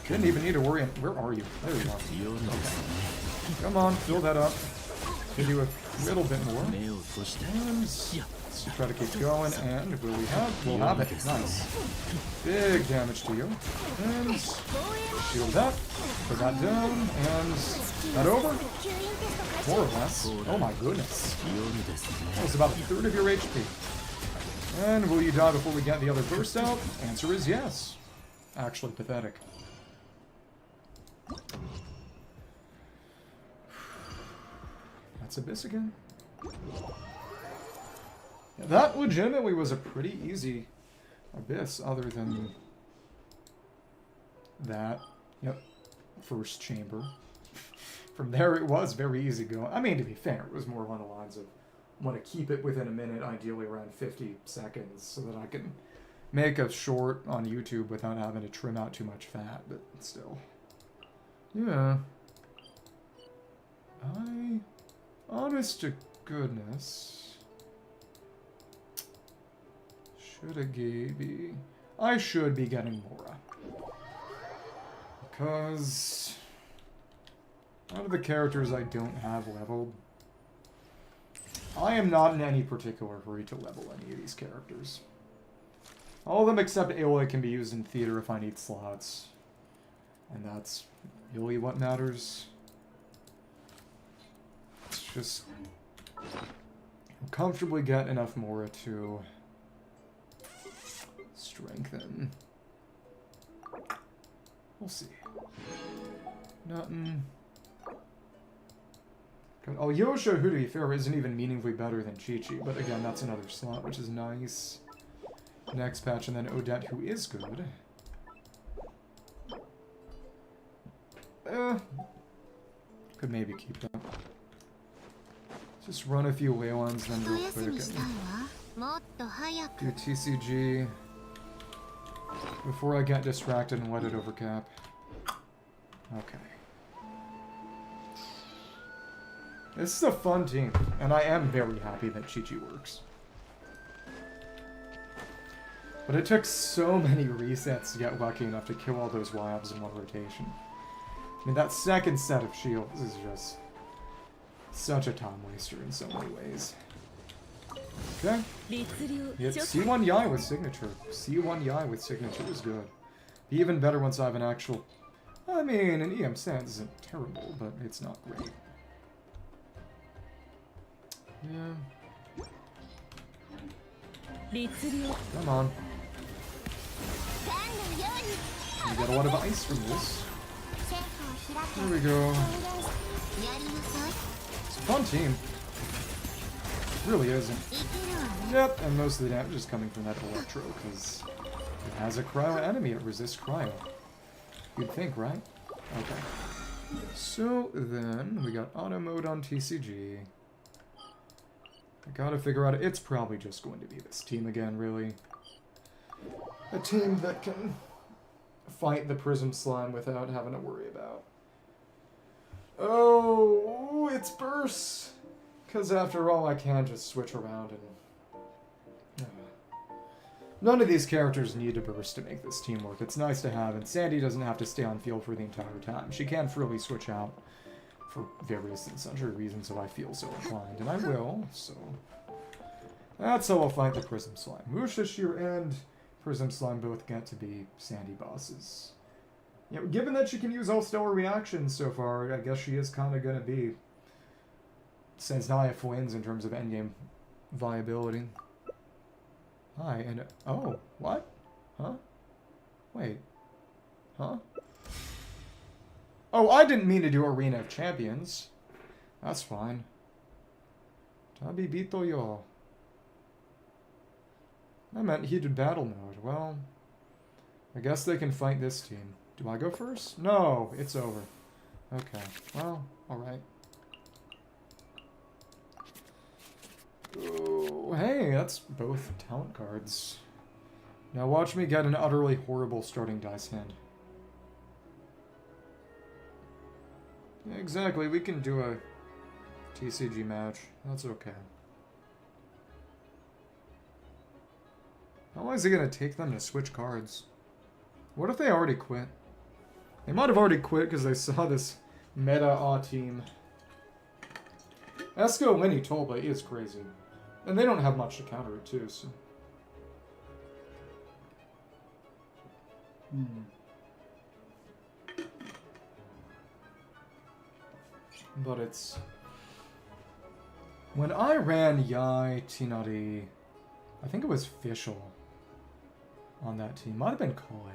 didn't even need to worry. Where are you? There we go. Okay. Come on, fill that up. Can do a little bit more. And let's try to keep going. And will we have? We'll have it. Nice. Big damage to you. And shield that. Put that down. And that over? More or less. Oh my goodness. That was about a third of your HP. And will you die before we get the other burst out? Answer is yes. Actually pathetic. That's Abyss again. Yeah, that legitimately was a pretty easy Abyss, other than that. Yep. First chamber. From there it was very easy going. I mean, to be fair, it was more along the lines of want to keep it within a minute, ideally around 50 seconds, so that I can make a short on YouTube without having to trim out too much fat, but still. Yeah. Honest to goodness, I should be getting Mora. Because out of the characters I don't have leveled, I am not in any particular hurry to level any of these characters. All of them except Aloy can be used in theater if I need slots. And that's really what matters. It's just comfortably get enough Mora to strengthen. We'll see. Nothing. Good. Oh, Yosha, who to be fair, isn't even meaningfully better than Chi-Chi, but again, that's another slot, which is nice. Next patch, and then Odette, who is good. Could maybe keep that. Just run a few Leylons, then real quick. Do TCG before I get distracted and let it overcap. Okay. This is a fun team, and I am very happy that Chi-Chi works. But it took so many resets to get lucky enough to kill all those Wabs in one rotation. I mean, that second set of shields is just such a time waster in so many ways. Okay. It's C1 Yai with signature. C1 Yai with signature is good. Be even better once I have an actual... I mean, an EM stance isn't terrible, but it's not great. Yeah. Come on. You get a lot of ice from this. There we go. It's a fun team. It really isn't. Yep, and most of the damage is coming from that Electro, because it has a cryo enemy. It resists cryo. You'd think, right? Okay. So then, we got auto mode on TCG. I gotta figure out, it's probably just going to be this team again, really. A team that can fight the Prism Slime without having to worry about. Oh, it's burst! Because after all, I can just switch around and... None of these characters need to burst to make this team work. It's nice to have, and Sandy doesn't have to stay on field for the entire time. She can freely switch out for various and sundry reasons if I feel so inclined, and I will, so... That's how I'll fight the Prism Slime. Mushashir and Prism Slime both get to be Sandy bosses. You know, given that she can use all stellar reactions so far, I guess she is kind of going to be Senznaya wins in terms of endgame viability. Hi, and... Oh, what? Huh? Wait. Huh? Oh, I didn't mean to do Arena of Champions. That's fine. Tabi bito yo. I meant heated battle mode. Well, I guess they can fight this team. Do I go first? No, it's over. Okay, well, alright. Oh, hey, that's both talent cards. Now watch me get an utterly horrible starting dice hand. Yeah, exactly, we can do a TCG match. That's okay. How long is it going to take them to switch cards? What if they already quit? They might have already quit because they saw this meta team. Esco Winnie Tolba is crazy. And they don't have much to counter it too, so... But it's... When I ran Yai Tinari, I think it was Fischl on that team. Might have been Koi.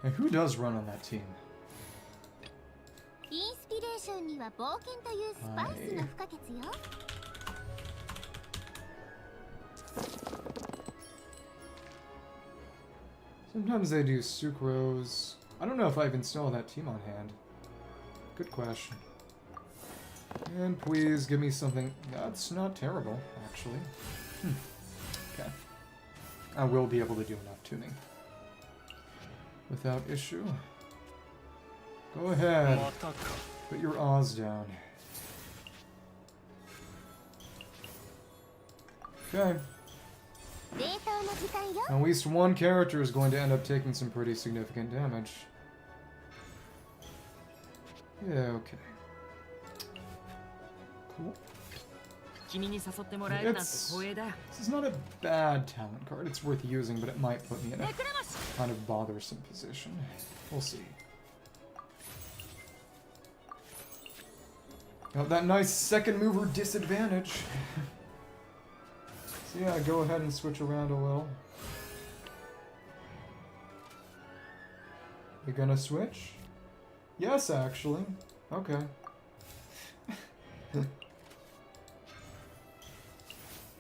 And who does run on that team? Sometimes they do sucrose. I don't know if I've installed that team on hand. Good question. And please give me something that's not terrible, actually. Okay. I will be able to do enough tuning. Without issue. Go ahead. Put your Oz down. Okay. At least one character is going to end up taking some pretty significant damage. Yeah, okay. Cool. This is not a bad talent card. It's worth using, but it might put me in a kind of bothersome position. We'll see. Got that nice second mover disadvantage. So yeah, go ahead and switch around a little. You gonna switch? Yes, actually. Okay.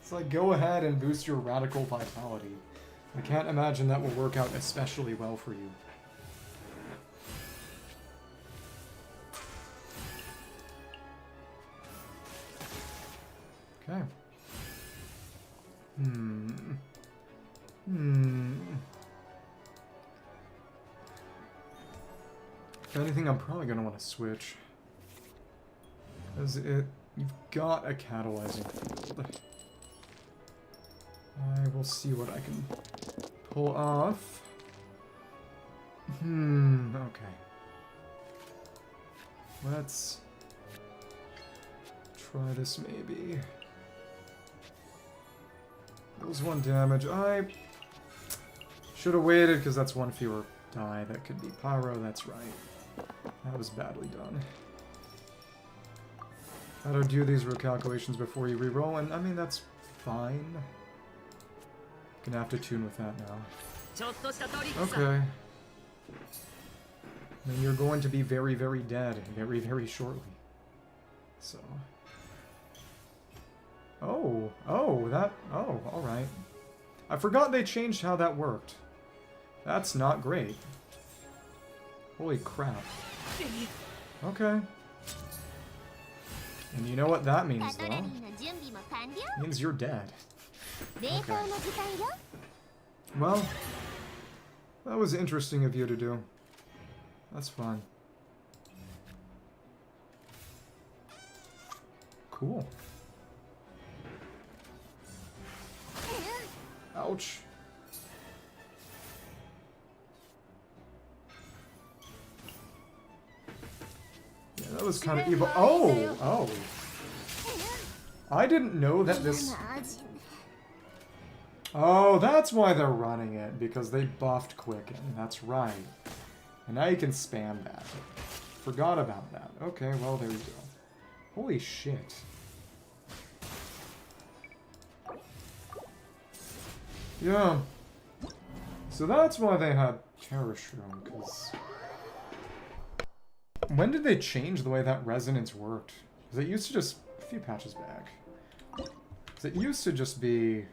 It's like, go ahead and boost your radical vitality. I can't imagine that will work out especially well for you. Okay. If anything, I'm probably going to want to switch. Because you've got a catalyzing field. I will see what I can pull off. Okay. Let's try this maybe. Deals 1 damage. I Should have waited, because that's one fewer die. That could be Pyro, that's right. That was badly done. How to do these recalculations before you reroll, and I mean, that's fine. Gonna have to tune with that now. Okay. And you're going to be very, very dead very, very shortly. So. Oh, alright. I forgot they changed how that worked. That's not great. Holy crap. Okay. And you know what that means, though? It means you're dead. Okay. Well, that was interesting of you to do. That's fine. Cool. Ouch. Yeah, that was kind of evil. Oh! I didn't know that this... Oh, that's why they're running it, because they buffed Quicken. That's right. And now you can spam that. Forgot about that. Okay, well, there you go. Holy shit. Yeah. So that's why they had Terror Shroom, because... When did they change the way that resonance worked? Because it used to just... A few patches back. Because it used to just be...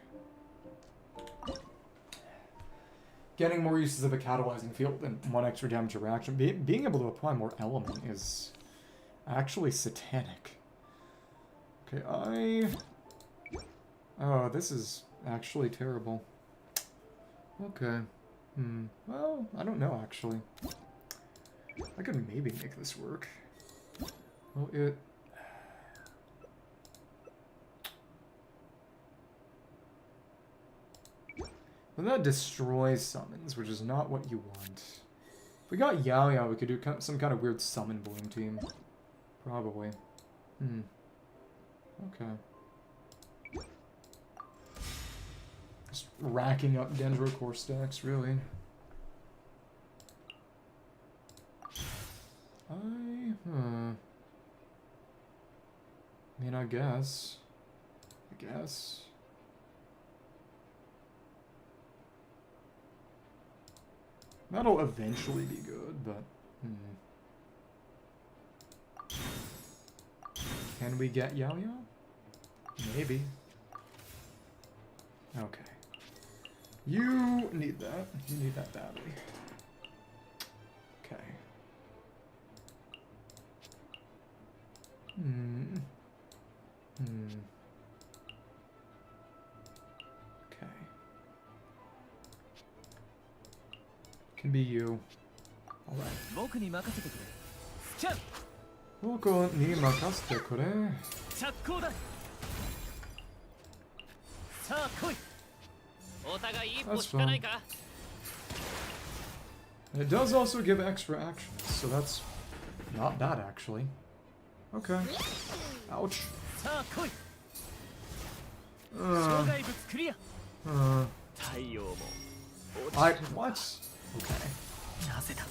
Getting more uses of a catalyzing field and one extra damage reaction. Being able to apply more element is actually satanic. Okay, Oh, this is actually terrible. Okay. Well, I don't know, actually. I could maybe make this work. Well, it... But that destroys summons, which is not what you want. If we got Yao Yao, we could do some kind of weird summon bloom team. Probably. Okay. Just racking up Dendro core stacks, really. I mean, I guess. That'll eventually be good, but... Can we get Yao Yao? Maybe. Okay. You need that. You need that badly. Okay. Okay. Can be you. Alright. Boko ni makasete kure. That's fine. And it does also give extra actions, so that's not bad, actually. Okay. Ouch. What? Okay.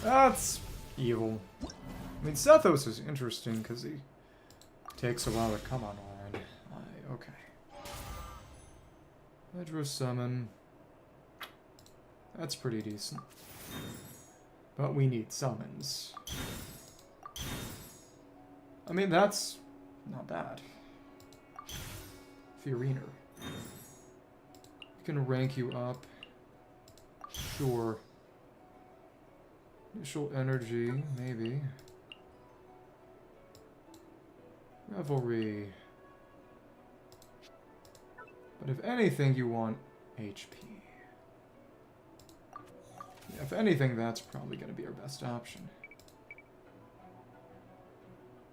That's evil. I mean, Sethos is interesting because he takes a while to come online. Okay. Hydro Summon. That's pretty decent. But we need summons. I mean, that's not bad. Fioriner. We can rank you up. Sure. Initial energy, maybe. Revelry. But if anything, you want HP. Yeah, if anything, that's probably going to be our best option.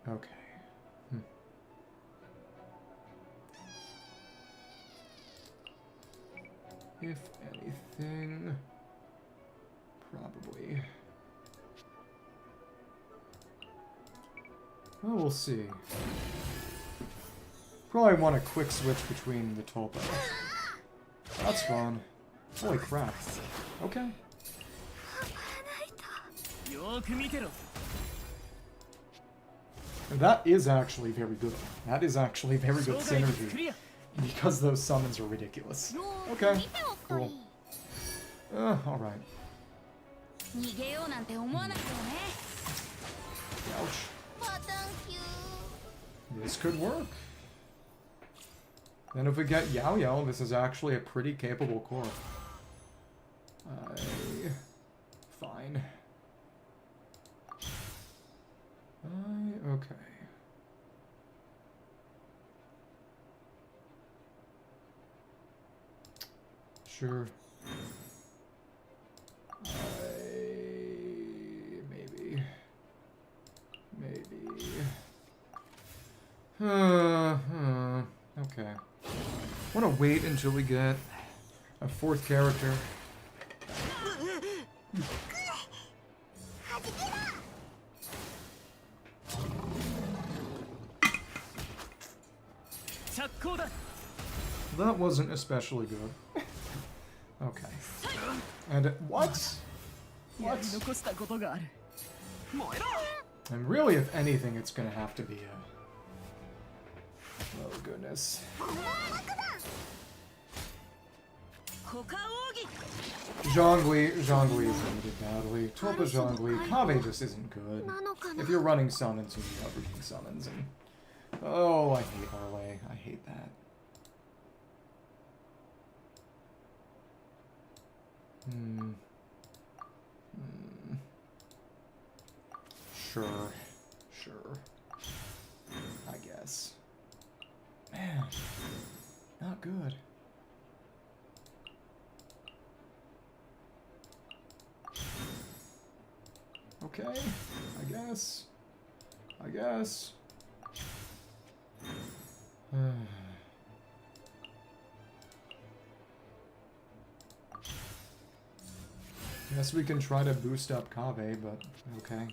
Okay. If anything, probably. Well, we'll see. Probably want a quick switch between the Tulpa. That's fun. Holy crap. Okay. That is actually very good. That is actually very good synergy. Because those summons are ridiculous. Okay. Cool. Alright. Ouch. This could work. Then if we get Yao Yao, this is actually a pretty capable core. Fine. Okay. Sure. Maybe. Okay. I want to wait until we get a fourth character. That wasn't especially good. Okay. And what? What? And really, if anything, it's gonna have to be a... Oh, goodness. Zhongli is limited badly. Tulpa Zhongli. Kave just isn't good. If you're running summons, you need everything summons. And oh, I hate Arlay. I hate that. Sure. I guess. Man, not good. Okay, I guess. Guess we can try to boost up Kave, but okay.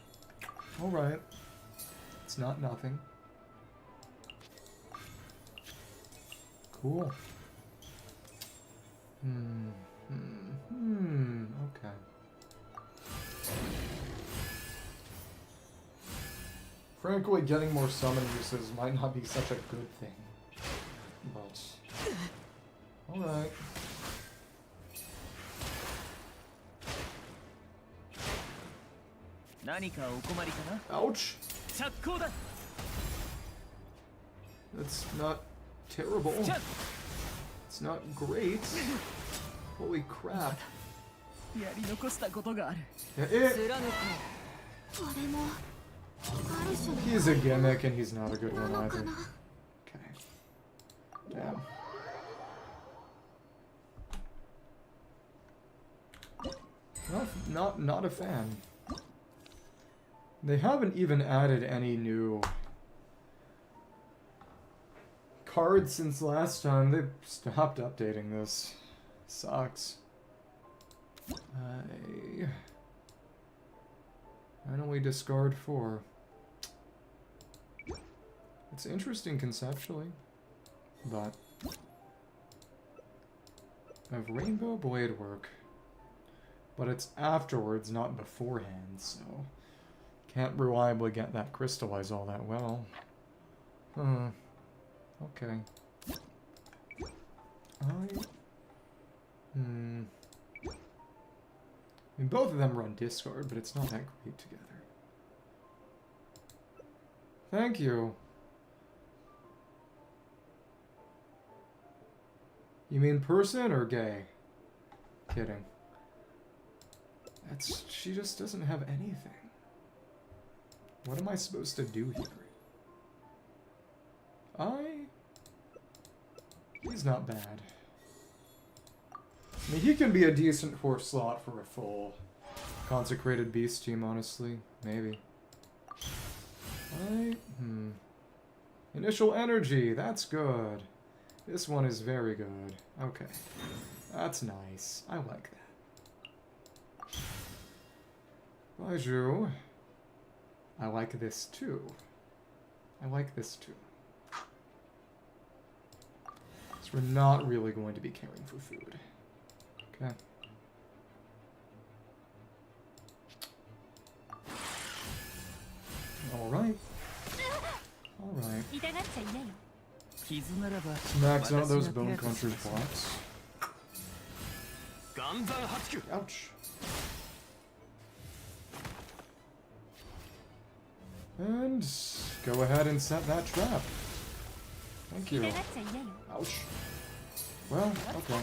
Alright. It's not nothing. Cool. Okay. Frankly, getting more summon uses might not be such a good thing. But... alright. Ouch! That's not terrible. It's not great. Holy crap. He's a gimmick and he's not a good one either. Okay. Damn. Not a fan. They haven't even added any new cards since last time. They've stopped updating this. Sucks. Why don't we discard 4? It's interesting conceptually, but I have Rainbow Blade work, but it's afterwards, not beforehand, so can't reliably get that crystallize all that well. Okay. I mean, both of them run discard, but it's not that great together. Thank you. You mean person or gay? Kidding. She just doesn't have anything. What am I supposed to do here? He's not bad. I mean, he can be a decent 4th slot for a full Consecrated Beast team, honestly. Maybe. Initial energy, that's good. This one is very good. Okay. That's nice. I like that. Baiju. I like this too. So we're not really going to be caring for food. Okay. Alright. Alright. Max out those Bone Cruncher's blocks. Ouch. And go ahead and set that trap. Thank you. Ouch. Well, okay.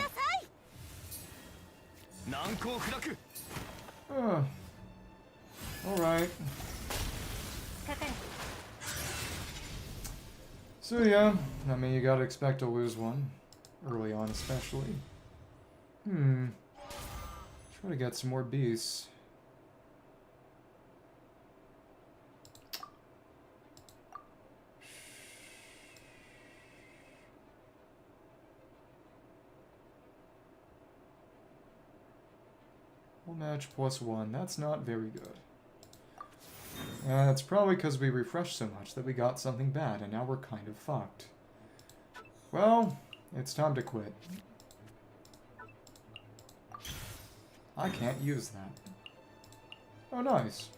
Alright. So yeah, I mean you gotta expect to lose one. Early on especially. Try to get some more beasts. Full match +1. That's not very good. That's probably because we refreshed so much that we got something bad, and now we're kind of fucked. Well, it's time to quit. I can't use that. Oh, nice.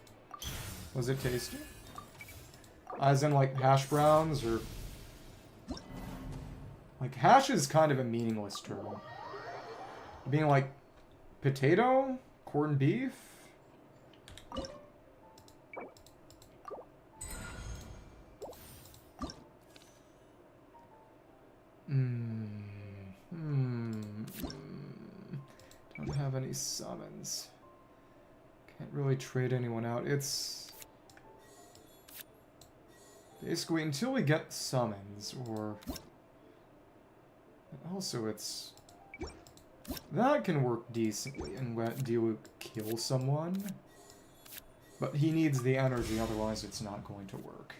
Was it tasty? As in, like, hash browns, or... Like, hash is kind of a meaningless term. Being like, potato? Corned beef? Don't have any summons. Can't really trade anyone out. It's... basically, until we get summons, or... Also, it's... That can work decently and let Diluc kill someone. But he needs the energy, otherwise it's not going to work.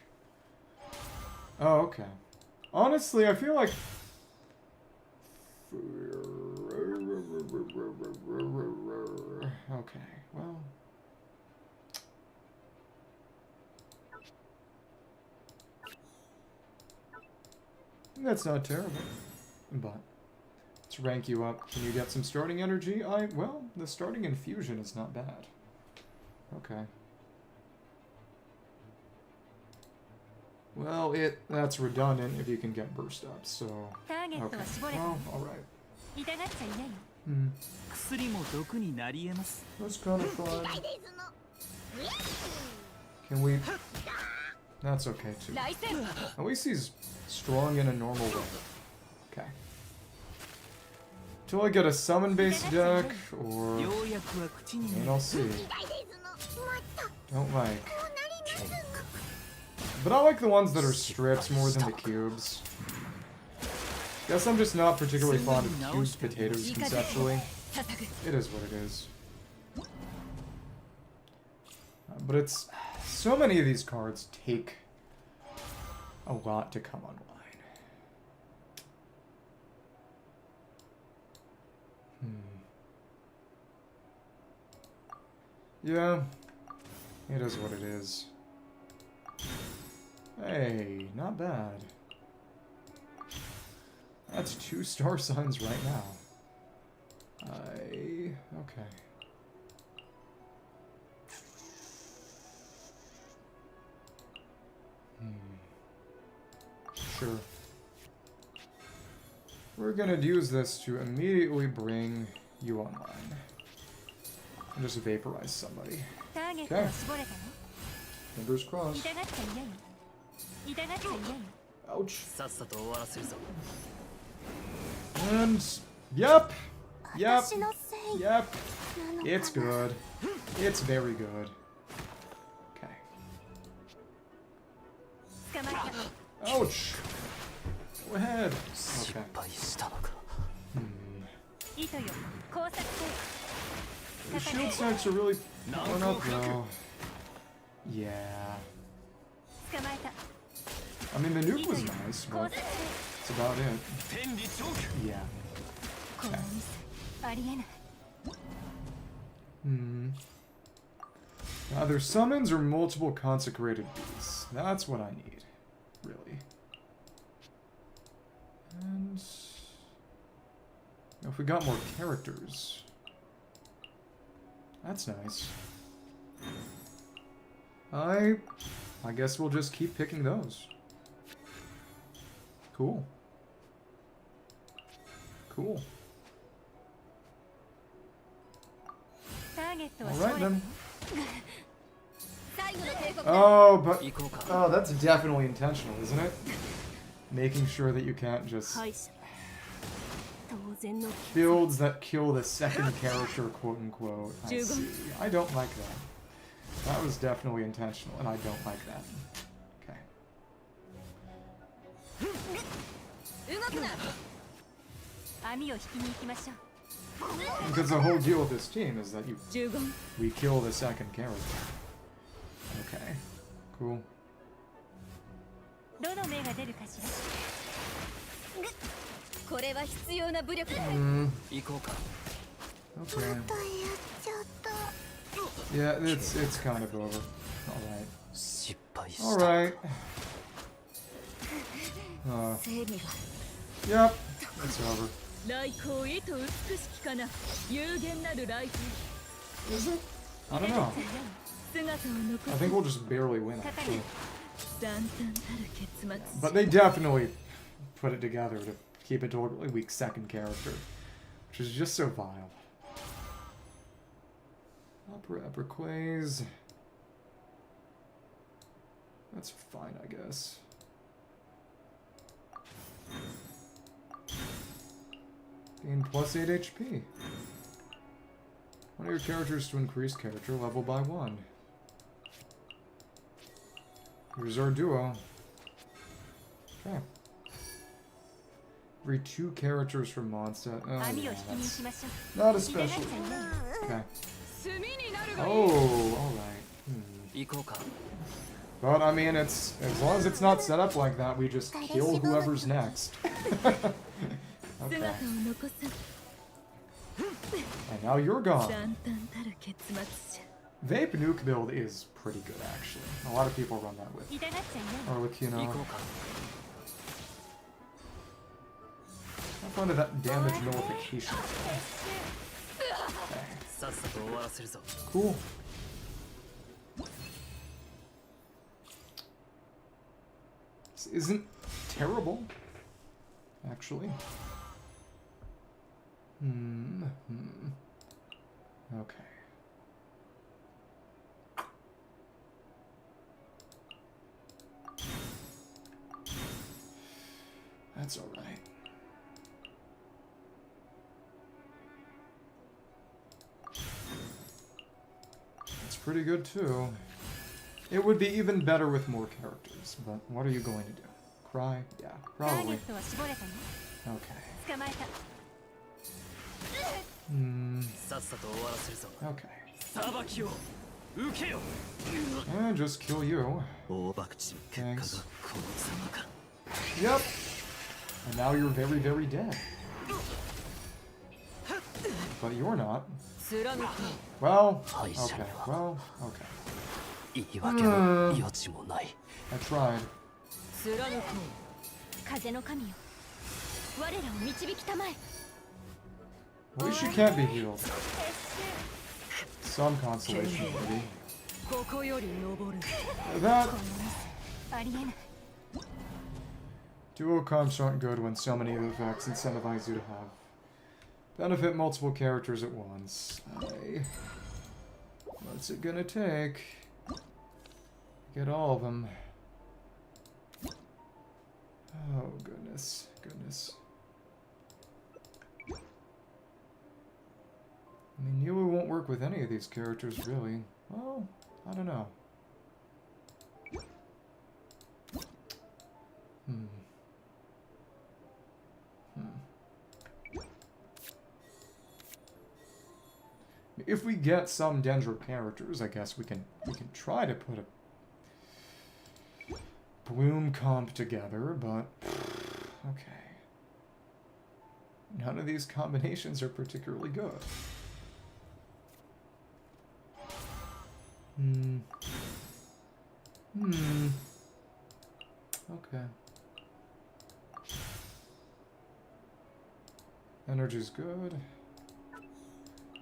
Oh, okay. Honestly, I feel like... Okay, well... That's not terrible. But... let's rank you up. Can you get some starting energy? Well, the starting infusion is not bad. Okay. Well, that's redundant if you can get burst up, so... Okay. Well, alright. That's kind of fun. Can we... That's okay, too. At least he's strong in a normal way. Okay. Till I get a summon-based deck, or... I mean, I'll see. Don't like... But I like the ones that are strips more than the cubes. Guess I'm just not particularly fond of cubed potatoes conceptually. It is what it is. But it's... so many of these cards take a lot to come online. Yeah, it is what it is. Hey, not bad. That's 2 star signs right now. Okay. Sure. We're gonna use this to immediately bring you online. And just vaporize somebody. Okay. Fingers crossed. Ouch. And... Yep! It's good. It's very good. Okay. Ouch! Go ahead. Okay. The shield stacks are really going up though. Yeah. I mean, the nuke was nice, but that's about it. Yeah. Okay. Either summons or multiple consecrated beasts. That's what I need, really. And if we got more characters, That's nice. I guess we'll just keep picking those. Cool. Cool. Alright then. Oh, but... Oh, that's definitely intentional, isn't it? Making sure that you can't just... Builds that kill the second character, quote-unquote. I see. I don't like that. That was definitely intentional, and I don't like that. Okay. Because the whole deal with this team is that we kill the second character. Okay. Cool. Okay. Yeah, it's kind of over. Alright. Yep, it's over. Is it? I don't know. I think we'll just barely win, actually. But they definitely put it together to keep it to a really weak second character, which is just so vile. Upper Quays. That's fine, I guess. Gain plus 8 HP. One of your characters to increase character level by 1. Here's our duo. Okay. Every 2 characters from monster. Oh, yeah, that's not especially. Okay. Oh, alright. But, I mean, it's as long as it's not set up like that, we just kill whoever's next. Okay. And now you're gone. Vape nuke build is pretty good, actually. A lot of people run that with. Or with, you know... I find that damage nullification. Okay. Cool. This isn't terrible, actually. Okay. That's all right. It's pretty good too. It would be even better with more characters, but what are you going to do? Cry? Yeah, probably. Okay. Okay. And just kill you. Thanks. Yep. And now you're very, very dead. But you're not. Well, okay. Well, okay. I tried. At least you can't be healed. Some consolation, maybe. That... Duo comps aren't good when so many of the effects incentivize you to have benefit multiple characters at once. What's it gonna take? Get all of them. Oh, goodness. Goodness. I mean, Yui won't work with any of these characters, really. Well, I don't know. If we get some Dendro characters, I guess we can try to put a Bloom comp together, but okay. None of these combinations are particularly good. Okay. Energy's good.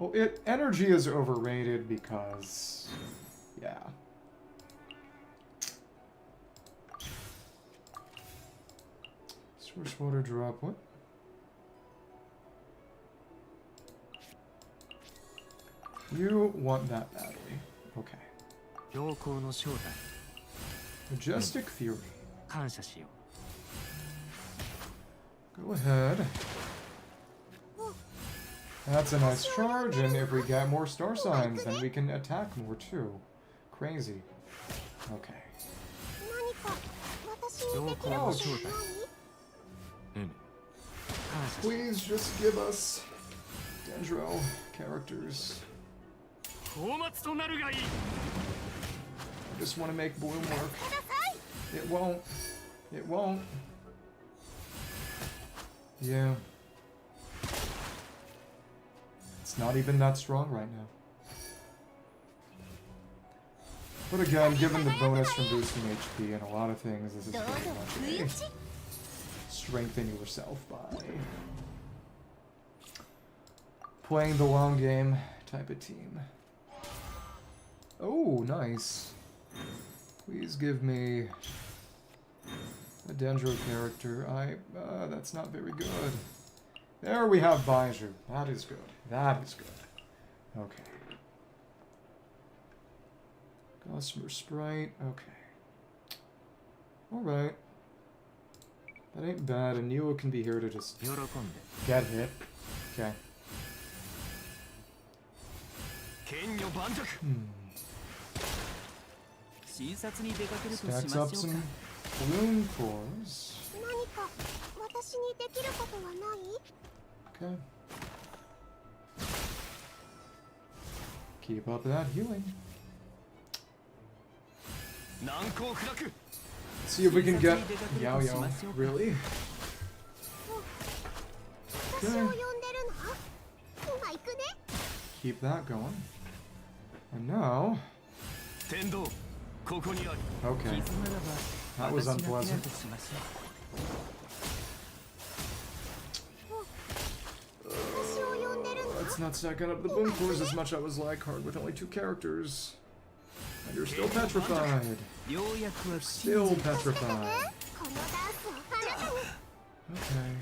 Well, energy is overrated because... yeah. Source water drop, what? You want that badly. Okay. Majestic Fury. Go ahead. That's a nice charge, and if we get more star signs, then we can attack more too. Crazy. Okay. Ouch. Please just give us Dendro characters. I just want to make Bloom work. It won't. It won't. Yeah. It's not even that strong right now. But again, given the bonus from boosting HP and a lot of things, this is very much a strengthen yourself by playing the long game type of team. Oh, nice. Please give me a Dendro character. That's not very good. There we have Baiju. That is good. That is good. Okay. Gossamer Sprite. Okay. Alright. That ain't bad. And Neo can be here to just get hit. Okay. Stacks up some Bloom cores. Okay. Keep up that healing. See if we can get Yao-Yao. Really? Okay. Keep that going. And now... okay. That was unpleasant. Let's not stack up the Bloom cores as much. I was like hard with only 2 characters. And you're still petrified. You're still petrified. Okay.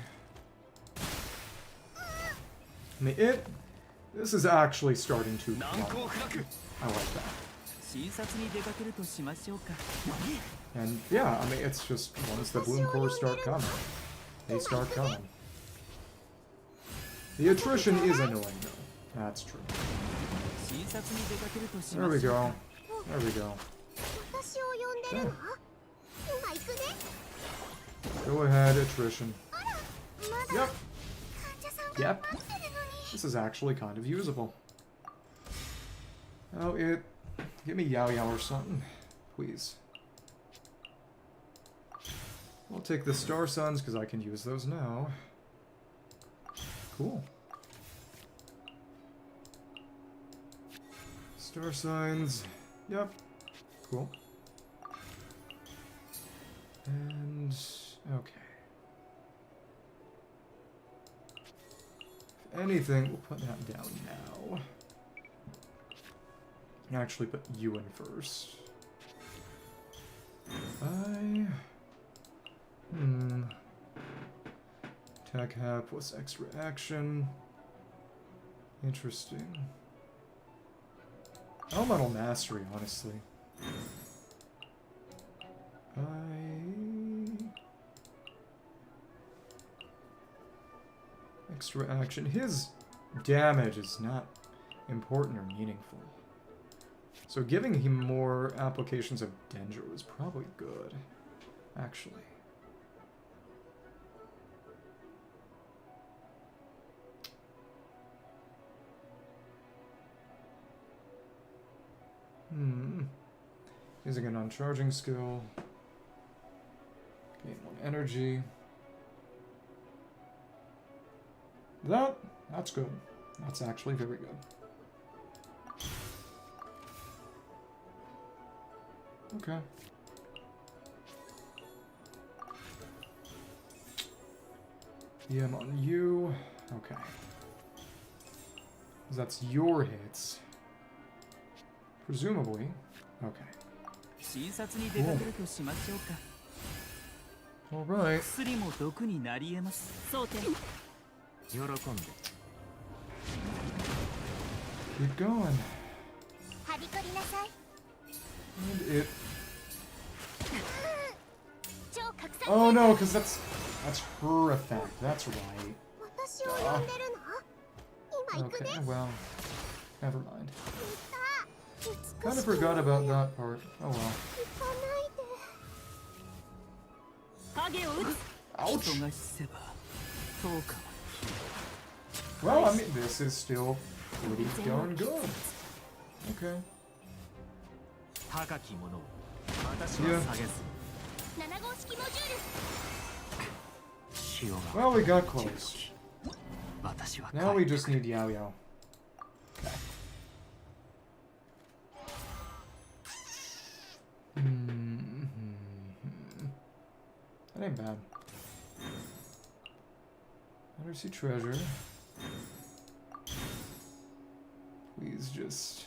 I mean, this is actually starting to come. I like that. And yeah, I mean, it's just once the Bloom cores start coming, they start coming. The attrition is annoying, though. That's true. There we go. There we go. Okay. Go ahead, attrition. Yep. Yep. This is actually kind of usable. Oh, give me Yao-Yao or something. Please. I'll take the Star Suns because I can use those now. Cool. Star Signs. Yep. Cool. And... okay. If anything, we'll put that down now. Actually put you in first. Attack hat plus extra action. Interesting. Elemental Mastery, honestly. Extra action. His damage is not important or meaningful. So giving him more applications of Dendro is probably good, actually. Using a non-charging skill. Gain 1 energy. That's good. That's actually very good. Okay. EM on you. Okay. Because that's your hits. Presumably. Okay. Cool. Alright. Keep going. And it... Oh no, because that's her effect. That's right. Okay, well, never mind. Kind of forgot about that part. Oh well. Ouch! Well, I mean, this is still pretty darn good. Okay. Yeah. Well, we got close. Now we just need Yao-Yao. Okay. That ain't bad. Undersea treasure. Please just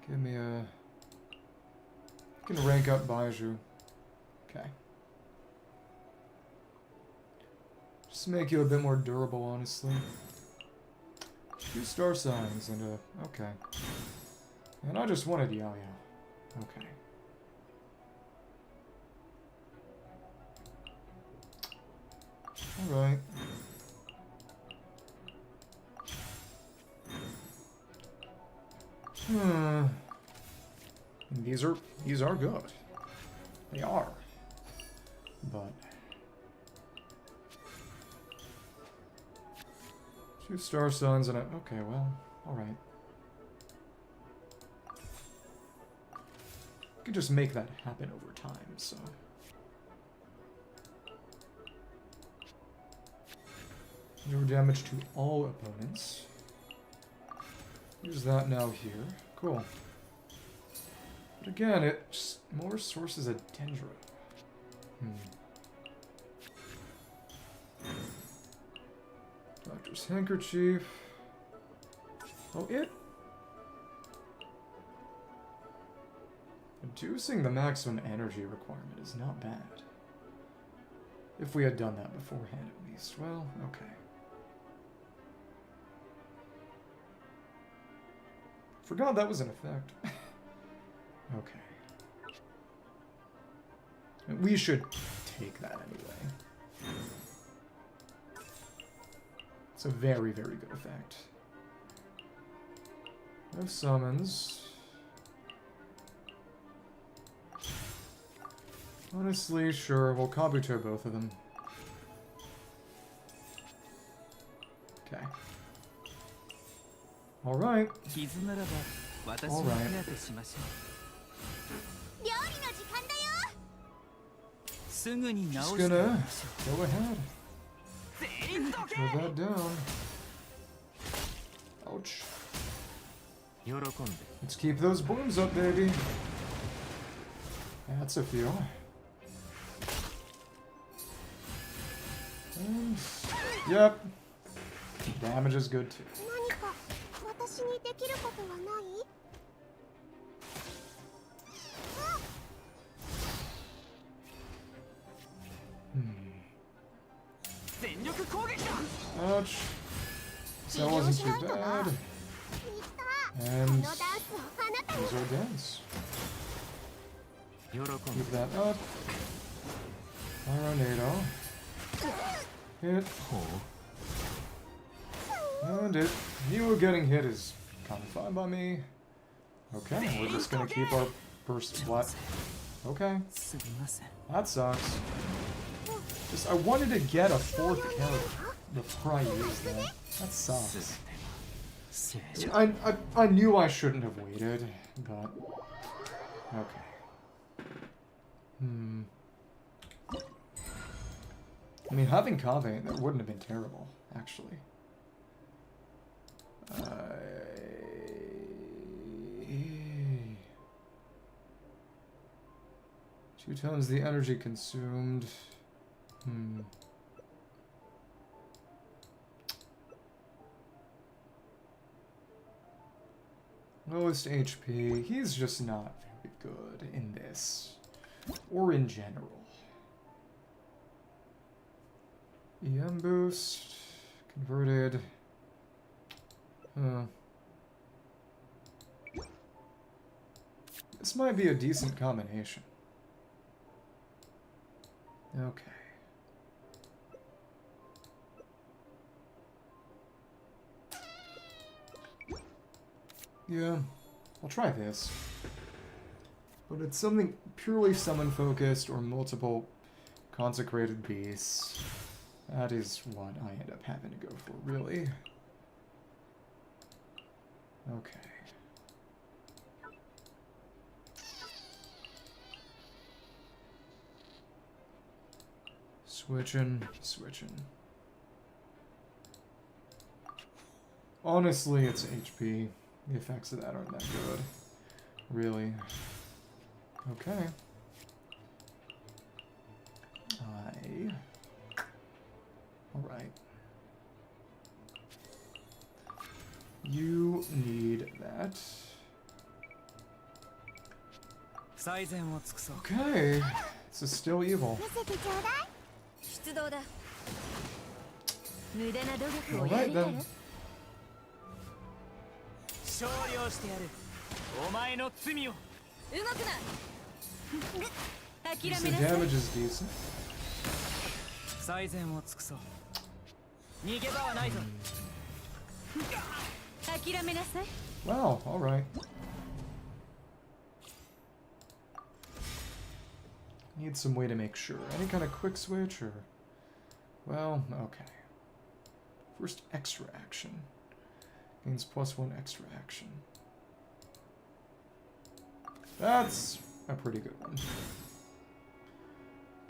give me a... I can rank up Baiju. Okay. Just make you a bit more durable, honestly. 2 star signs and a... Okay. And I just wanted Yao-Yao. Okay. Alright. These are good. They are. But 2 star suns and a... Okay, well, alright. You could just make that happen over time, so... Zero damage to all opponents. Use that now here. Cool. But again, it's more sources of Dendro. Doctor's Handkerchief. Oh, it... Reducing the maximum energy requirement is not bad. If we had done that beforehand, at least. Well, okay. Forgot that was an effect. Okay. We should take that anyway. It's a very, very good effect. No summons. Honestly, sure, we'll Kabuto both of them. Okay. Alright. Alright. Just gonna go ahead. Throw that down. Ouch. Let's keep those blooms up, baby. That's a few. And, yep. Damage is good too. Ouch. That wasn't too bad. And these are dense. Keep that up. Tornado. Hit. And it. You getting hit is kind of fine by me. Okay, we're just gonna keep our burst flat. Okay. That sucks. Just, I wanted to get a 4th character before I used that. That sucks. I knew I shouldn't have waited, but... Okay. I mean, having Kave, that wouldn't have been terrible, actually. 2 times the energy consumed. Lowest HP. He's just not very good in this. Or in general. EM boost. Converted. This might be a decent combination. Okay. Yeah, I'll try this. But it's something purely summon focused or multiple consecrated beasts. That is what I end up having to go for, really. Okay. Switching. Honestly, it's HP. The effects of that aren't that good. Really. Okay. Alright. You need that. Okay. This is still evil. Alright then. The damage is decent. Wow, alright. Need some way to make sure. Any kind of quick switch or... Well, okay. First extra action. Gains +1 extra action. That's a pretty good one.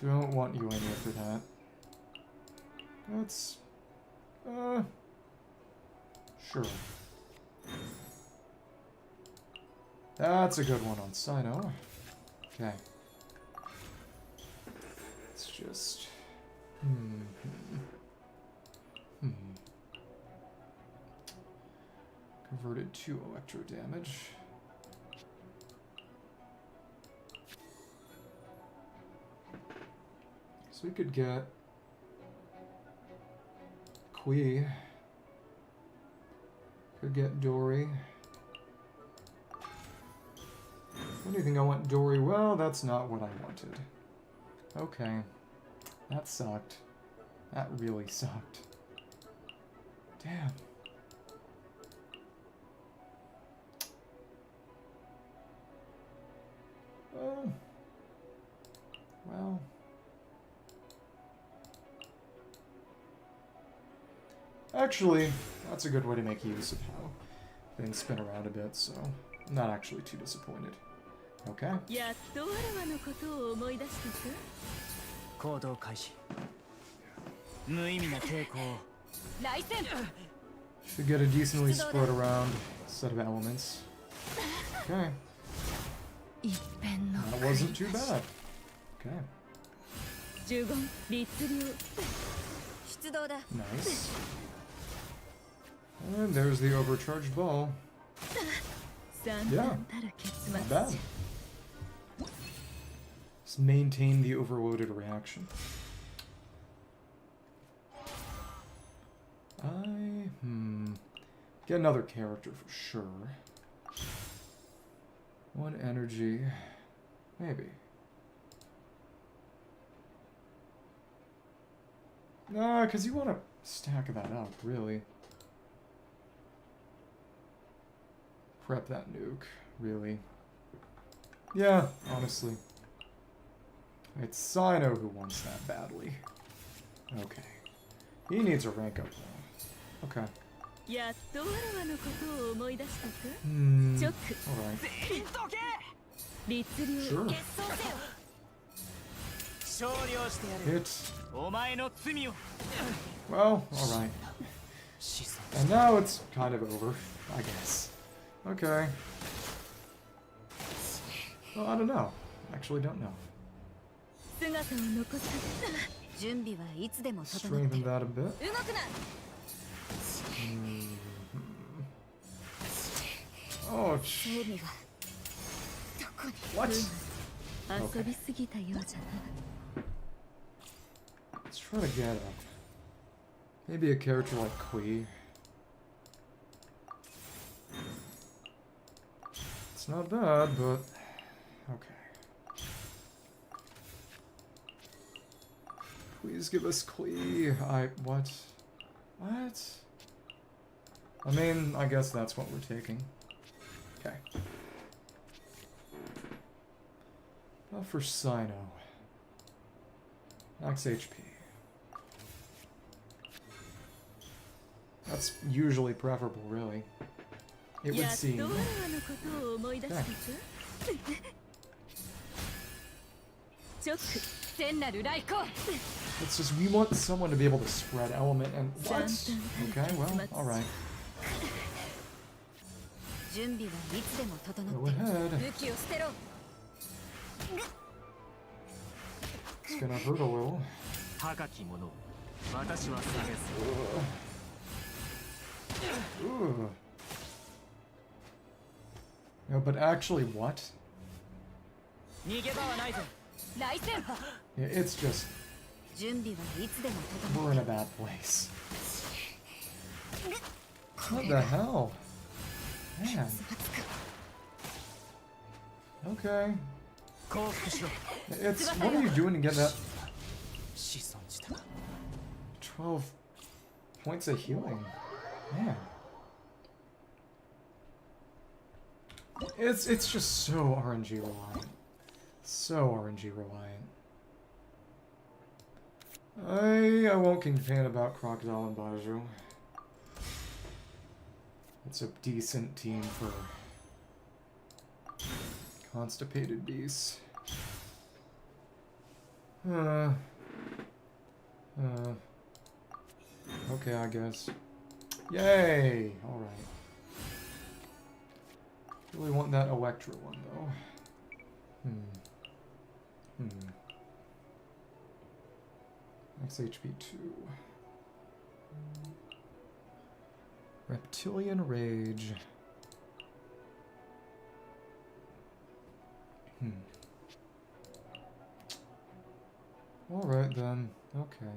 Don't want you in here for that. That's... Sure. That's a good one on Sino. Okay. It's just... Converted to electro damage. So we could get Kui. Could get Dory. What do you think I want Dory? Well, that's not what I wanted. Okay. That sucked. That really sucked. Damn. Oh. Well. Actually, that's a good way to make use of how things spin around a bit, so I'm not actually too disappointed. Okay. Should get a decently spread around set of elements. Okay. That wasn't too bad. Okay. Nice. And there's the overcharged ball. Yeah, not bad. Just maintain the overloaded reaction. Get another character for sure. One energy, maybe. Nah, because you want to stack that up, really. Prep that nuke, really. Yeah, honestly. It's Sino who wants that badly. Okay. He needs a rank up though. Okay. Alright. Sure. Hit. Well, alright. And now it's kind of over, I guess. Okay. Well, I don't know. Actually don't know. Strengthen that a bit. Oh, What? Okay. Let's try to get up. Maybe a character like Kui. It's not bad, but okay. Please give us Kui. What? What? I mean, I guess that's what we're taking. Okay. Now for Sino. Max HP. That's usually preferable, really. It would seem. Okay. It's just, we want someone to be able to spread element and what? Okay, well, alright. Go ahead. It's gonna hurt a little. Ooh. No, but actually, what? Yeah, it's just... we're in a bad place. What the hell? Man. Okay. It's... what are you doing to get that... 12 points of healing? Man. It's just so RNG reliant. So RNG reliant. I won't complain about Crocodile and Baju. It's a decent team for constipated beasts. Okay, I guess. Yay! Alright. Really want that Electra one, though. Max HP 2. Reptilian Rage. Alright then. Okay.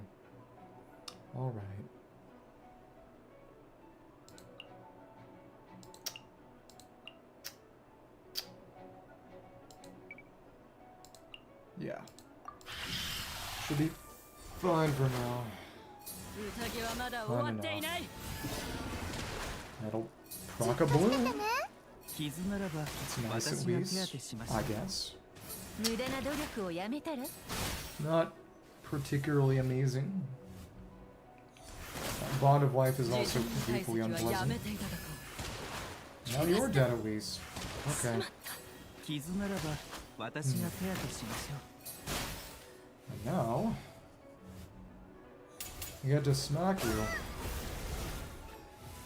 Alright. Yeah. Should be fine for now. Fine enough. That'll proc a balloon. It's nice at least, I guess. Not particularly amazing. Bond of Life is also deeply unpleasant. Now you're dead at least. Okay. And now, I get to smack you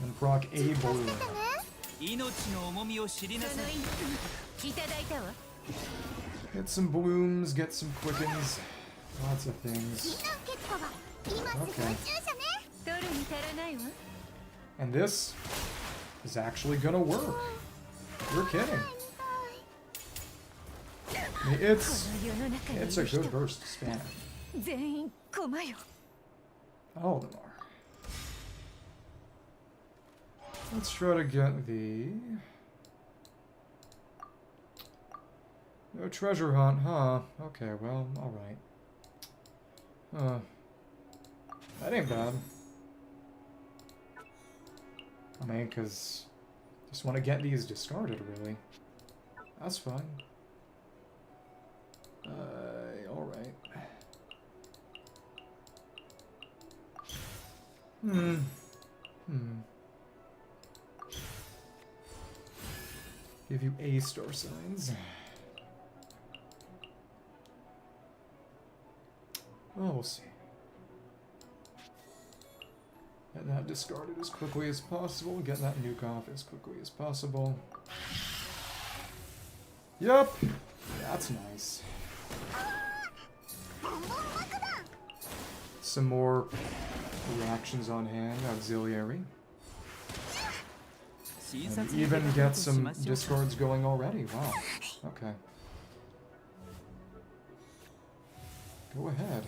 and proc a balloon. Get some blooms, get some quickens, lots of things. Okay. And this is actually gonna work. You're kidding. I mean, it's a good burst span. All of them are. Let's try to get the... no treasure hunt, huh? Okay, well, alright. That ain't bad. I mean, cause... just want to get these discarded, really. That's fine. Alright. Give you A star signs. Well, we'll see. Get that discarded as quickly as possible. Get that nuke off as quickly as possible. Yep! That's nice. Some more reactions on hand. Auxiliary. And even get some discards going already. Wow. Okay. Go ahead.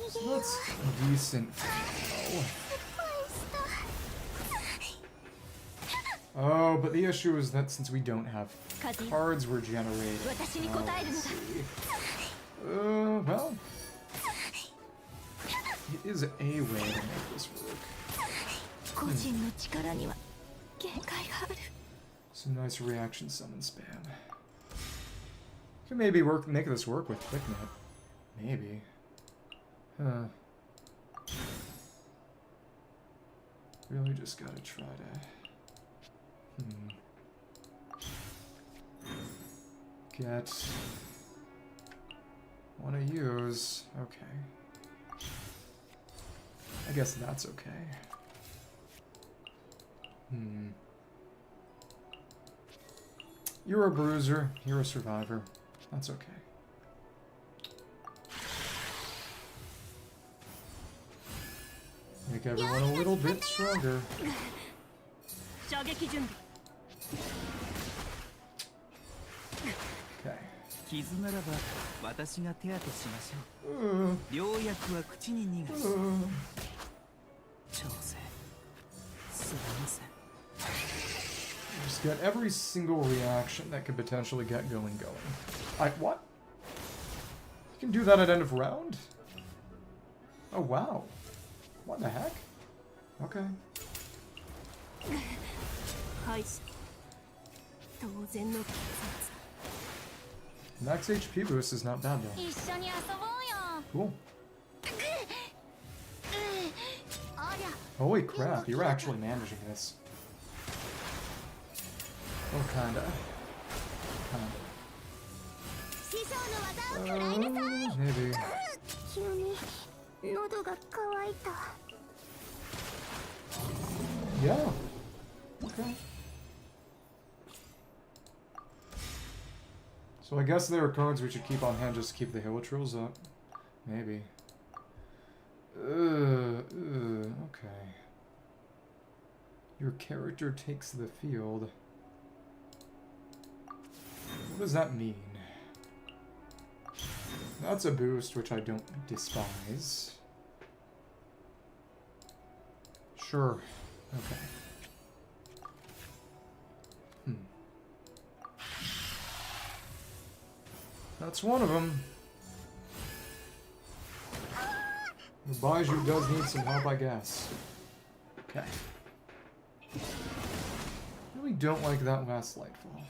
So that's decent. Oh, but the issue is that since we don't have cards we're generating. Well. It is a way to make this work. Some nice reaction summon spam. Could maybe make this work with QuickNet. Maybe. Huh. Really just gotta try to... Get... Wanna use... Okay. I guess that's okay. You're a bruiser. You're a survivor. That's okay. Make everyone a little bit stronger. Okay. Just get every single reaction that could potentially get going. What? You can do that at end of round? Oh, wow. What the heck? Okay. Max HP boost is not bad though. Cool. Holy crap, you're actually managing this. Oh, kinda. Maybe. Yeah. Okay. So I guess there are cards we should keep on hand just to keep the Hilitrills up. Maybe. Okay. Your character takes the field. What does that mean? That's a boost, which I don't despise. Sure. Okay. That's one of them. The Baiju does need some help, I guess. Okay. Really don't like that last Lightfall.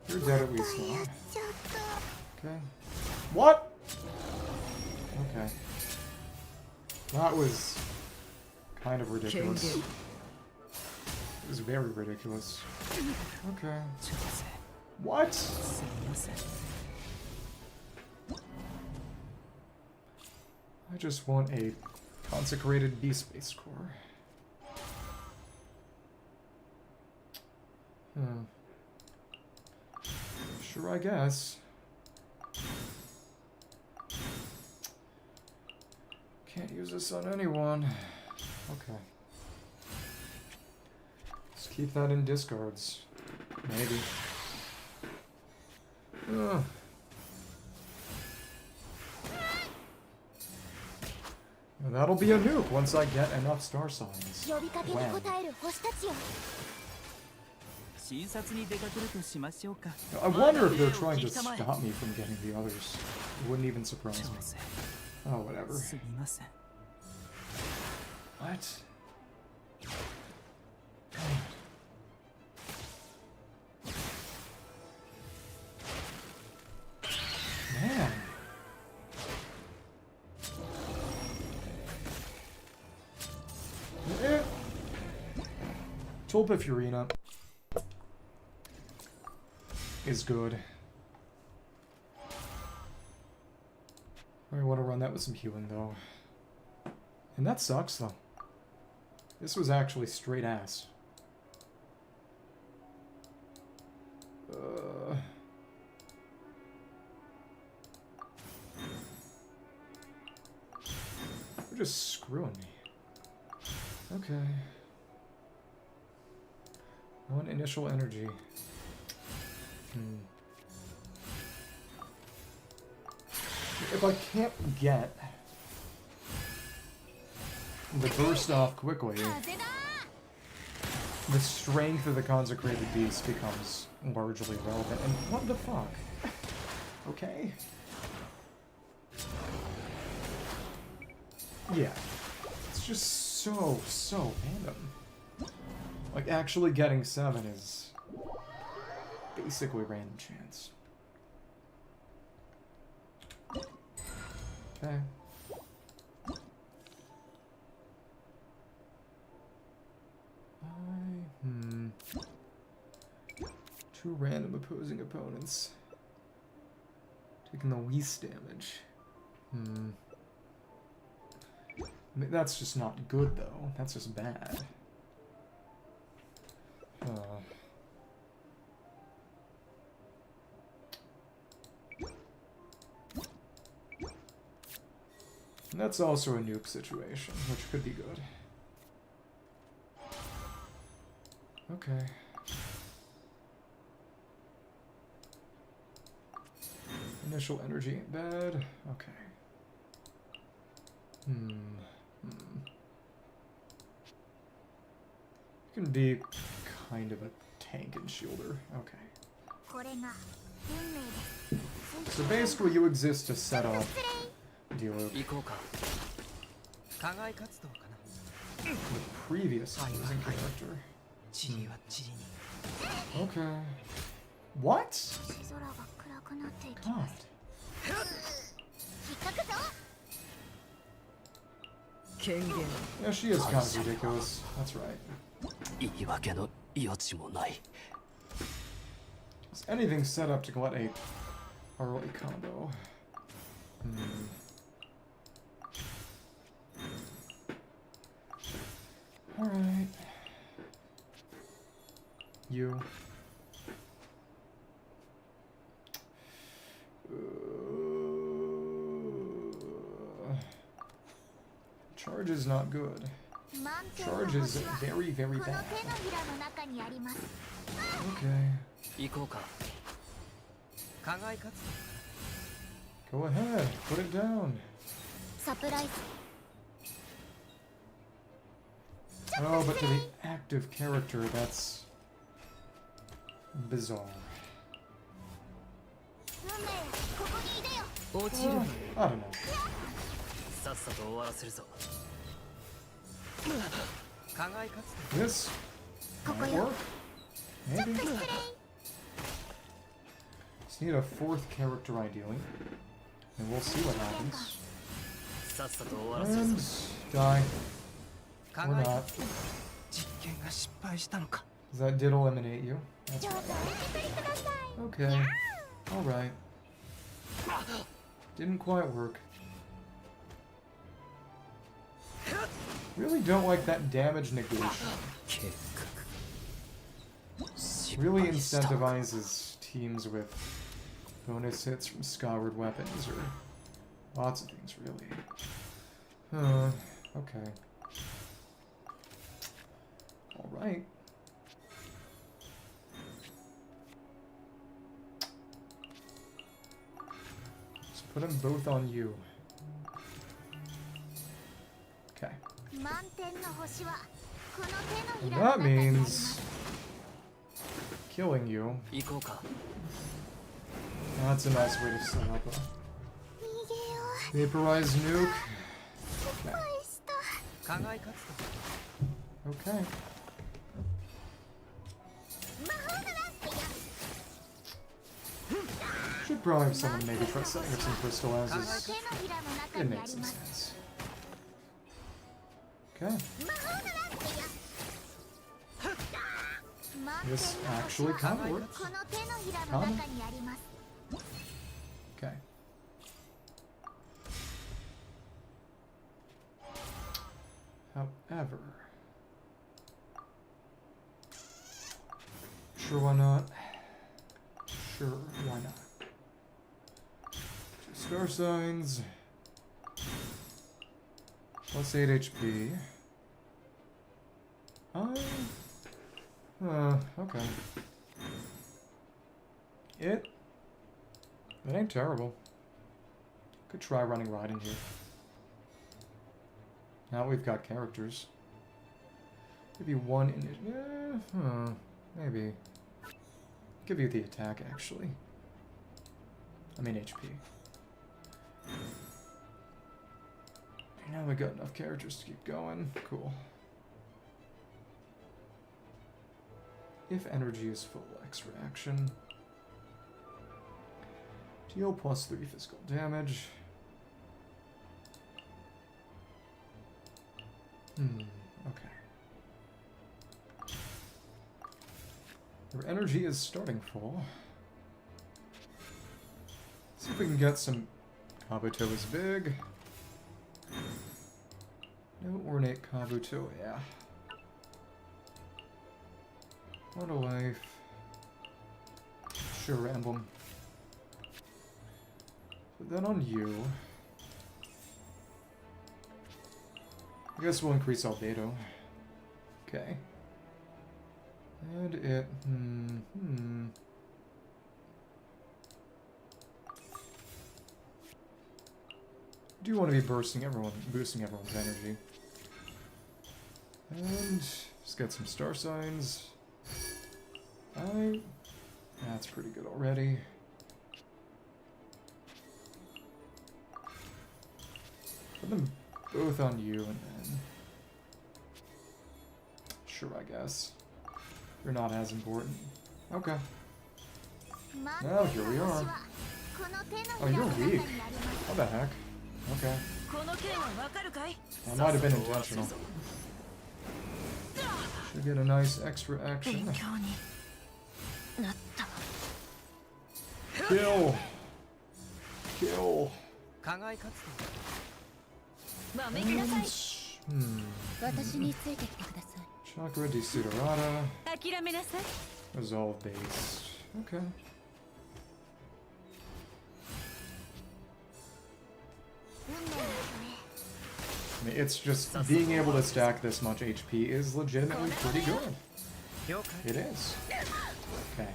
You're dead at least now. Okay. What? Okay. That was kind of ridiculous. It was very ridiculous. Okay. What? I just want a consecrated B-Space core. Sure, I guess. Can't use this on anyone. Okay. Let's keep that in discards. Maybe. And that'll be a nuke once I get enough star signs. When? I wonder if they're trying to stop me from getting the others. It wouldn't even surprise me. Oh, whatever. What? Man. Tulpa Furina is good. I want to run that with some healing though. And that sucks though. This was actually straight ass. They're just screwing me. Okay. One initial energy. If I can't get the burst off quickly, the strength of the consecrated beast becomes largely relevant. And what the fuck? Okay. Yeah. It's just so random. Like, actually getting 7 is basically random chance. Okay. Two random opposing opponents. Taking the least damage. I mean, that's just not good, though. That's just bad. And that's also a nuke situation, which could be good. Okay. Initial energy ain't bad. Okay. You can be kind of a tank and shielder. Okay. So basically you exist to set up dealer the previous opposing character. Okay. What? God. Yeah, she is kind of ridiculous. That's right. Is anything set up to get a early combo? Alright. You. Charge is not good. Charge is very, very bad. Okay. Go ahead, put it down. Oh, but to the active character, that's bizarre. I don't know. This might work. Maybe. Just need a 4th character ideally. And we'll see what happens. And die. Or not. That did eliminate you. That's right. Okay. Alright. Didn't quite work. Really don't like that damage negation. Really incentivizes teams with bonus hits from skyward weapons or lots of things, really. Okay. Alright. Let's put them both on you. Okay. And that means killing you. That's a nice way to set up a vaporized nuke. Okay. Okay. Should probably have someone maybe try setting up some crystallizes. It makes some sense. Okay. This actually kind of works. Kinda. Okay. However, sure, why not? Sure, why not? 2 star signs. Plus 8 HP. Okay. It ain't terrible. Could try running riding here. Now we've got characters. Give you one maybe. Give you the attack, actually. I mean HP. Now we got enough characters to keep going. Cool. If energy is full, extra action. Deal +3 physical damage. Okay. Your energy is starting full. See if we can get some... Kabuto is big. No ornate Kabuto, yeah. What a life. Sure, emblem. But then on you... I guess we'll increase albedo. Okay. And it... Do want to be boosting everyone's energy. And just get some star signs. That's pretty good already. Put them both on you and then... Sure, I guess. You're not as important. Okay. Now here we are. Oh, you're weak. What the heck? Okay. That might have been intentional. Should get a nice extra action. Kill! Kill! Chakra Desiderata. Resolve based. Okay. I mean, it's just being able to stack this much HP is legitimately pretty good. It is. Okay.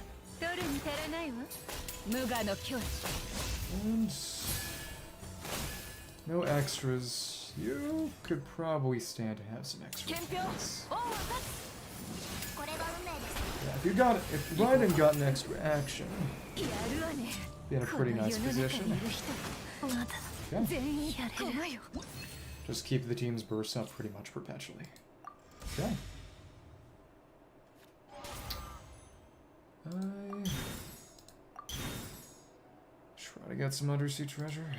And no extras. You could probably stand to have some extra points. Yeah, if Raiden got an extra action, be in a pretty nice position. Okay. Just keep the team's bursts up pretty much perpetually. Okay. Try to get some undersea treasure.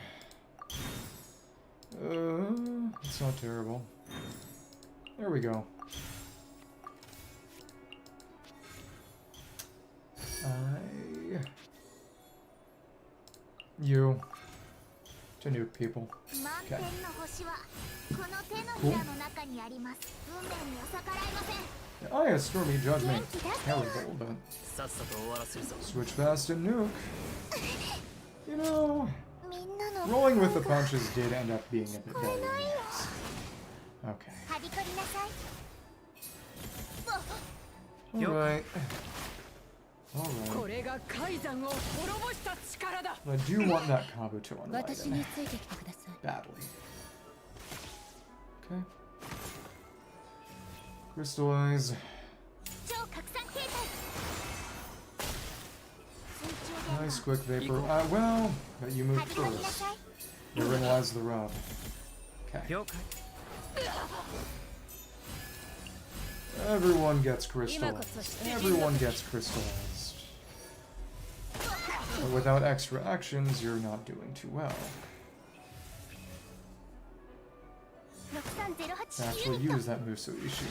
It's not terrible. There we go. You to nuke people. Okay. Cool. I have Stormy Judgment. Terrible, but switch fast and nuke. You know, rolling with the punches did end up being a bit better than this. Okay. Alright. Alright. I do want that Kabuto on Raiden. Badly. Okay. Crystallize. Nice quick vapor. Well, but you moved first. Therein lies the rub. Okay. Everyone gets crystallized. Everyone gets crystallized. But without extra actions, you're not doing too well. Actually use that Musoishi.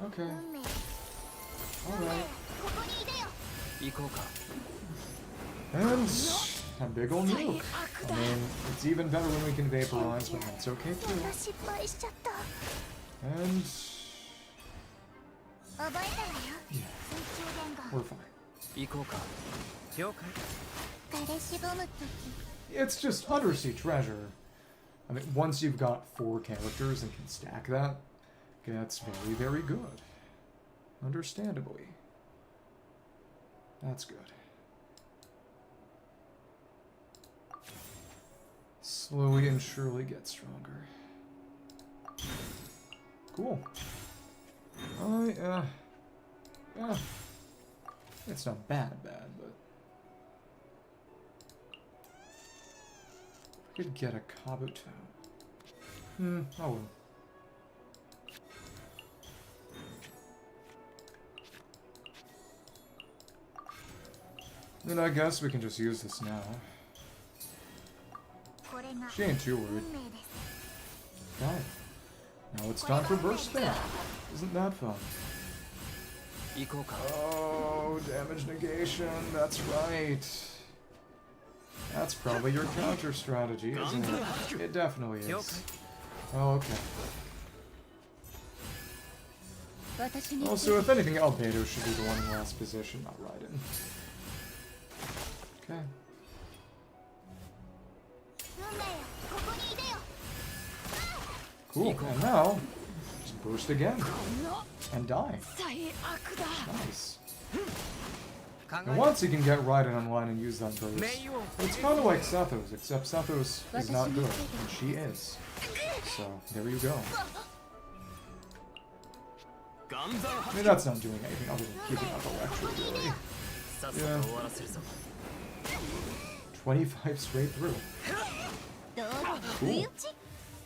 Okay. Alright. And a big ol' nuke. I mean, it's even better when we can vaporize, but that's okay too. And... yeah. We're fine. It's just undersea treasure. I mean, once you've got 4 characters and can stack that, gets very, very good. Understandably. That's good. Slowly and surely get stronger. Cool. Yeah. It's not bad, but... I could get a Kabuto. Oh well. Then I guess we can just use this now. She ain't too worried. Okay. Now it's time for Burst Spam. Isn't that fun? Oh, damage negation. That's right. That's probably your counter strategy, isn't it? It definitely is. Oh, okay. Also, if anything, Albedo should be the one in last position, not Raiden. Okay. Cool, and now, just burst again. And die. Nice. And once you can get Raiden online and use that burst, it's kind of like Sethos, except Sethos is not good, and she is. So, there you go. I mean, that's not doing anything other than keeping up Electro, really. Yeah. 25 straight through. Cool.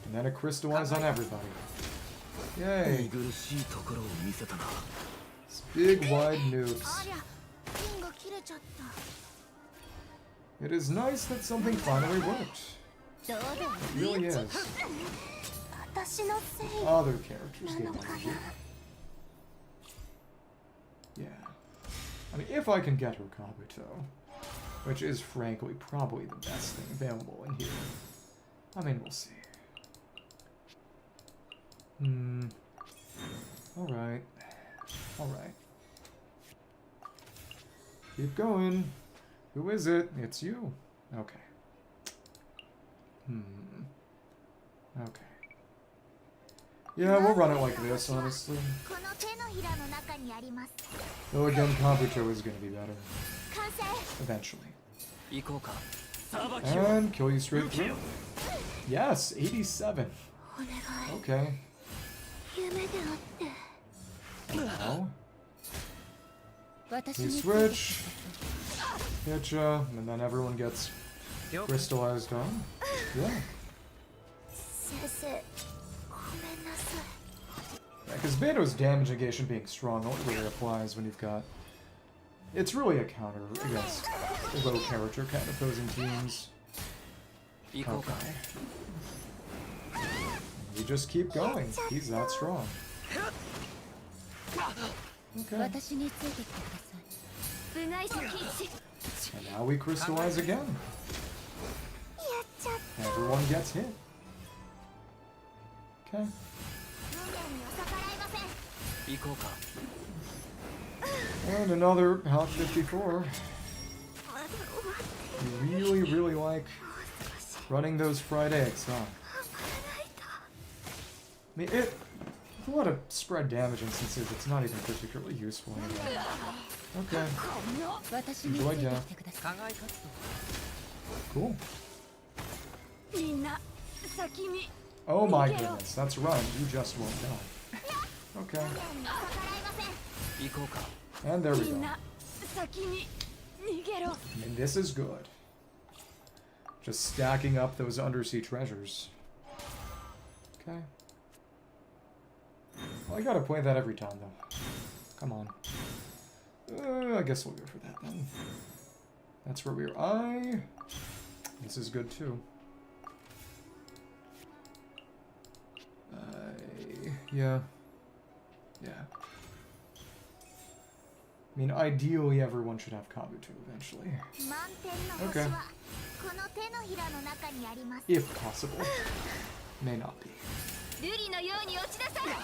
And then a crystallize on everybody. Yay. It's big, wide noobs. It is nice that something finally worked. It really is. Other characters get energy. Yeah. I mean, if I can get her Kabuto, which is frankly probably the best thing available in here. I mean, we'll see. Alright. Alright. Keep going. Who is it? It's you. Okay. Okay. Yeah, we'll run it like this, honestly. Though again, Kabuto is gonna be better. Eventually. And kill you straight through. Yes, 87. Okay. Now. You switch. Hit ya, and then everyone gets crystallized on. Yeah. Yeah, because Beto's damage negation being strong only really applies when you've got... It's really a counter against low character kind of opposing teams. Okay. We just keep going. He's that strong. Okay. And now we crystallize again. Everyone gets hit. Okay. And another health 54. You really, really like running those fried eggs, huh? I mean, if you want to spread damage instances, it's not even particularly useful anyway. Okay. Enjoy death. Cool. Oh my goodness, that's right. You just won't die. Okay. And there we go. And this is good. Just stacking up those undersea treasures. Okay. Well, I gotta play that every time, though. Come on. I guess we'll go for that, then. That's where we're... This is good, too. Yeah. Yeah. I mean, ideally, everyone should have Kabuto eventually. Okay. If possible. May not be.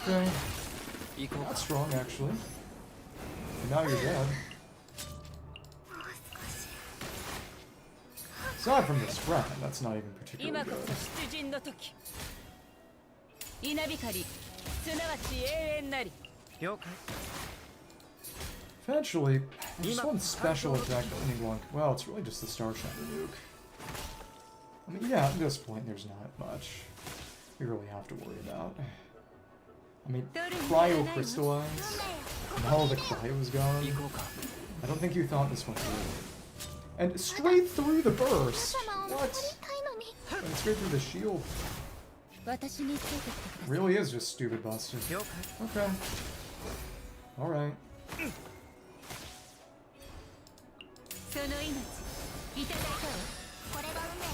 Okay. That's strong, actually. And now you're dead. Aside from the spread, that's not even particularly good. Eventually, there's one special attack ending one. Well, it's really just the Star Shatter nuke. I mean, yeah, at this point, there's not much we really have to worry about. I mean, cryo crystallize. Now the cryo is gone. I don't think you thought this one through. And straight through the burst. What? And straight through the shield. Really is just stupid busted. Okay. Alright.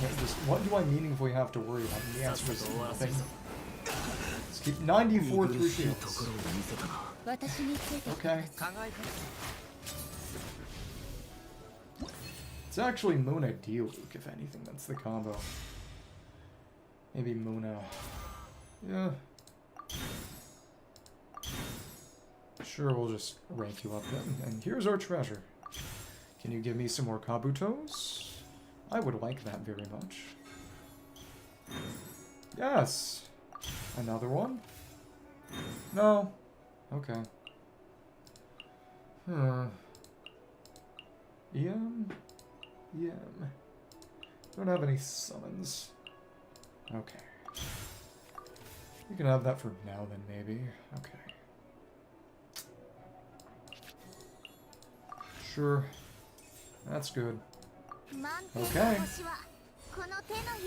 Yeah, just, what do I meaningfully have to worry about? And the answer is nothing. Let's keep 94 through shields. Okay. It's actually Muna Diluc, if anything. That's the combo. Maybe Muna. Yeah. Sure, we'll just rank you up then. And here's our treasure. Can you give me some more Kabutos? I would like that very much. Yes! Another one? No. Okay. EM? EM. Don't have any summons. Okay. You can have that for now then, maybe. Okay. Sure. That's good. Okay.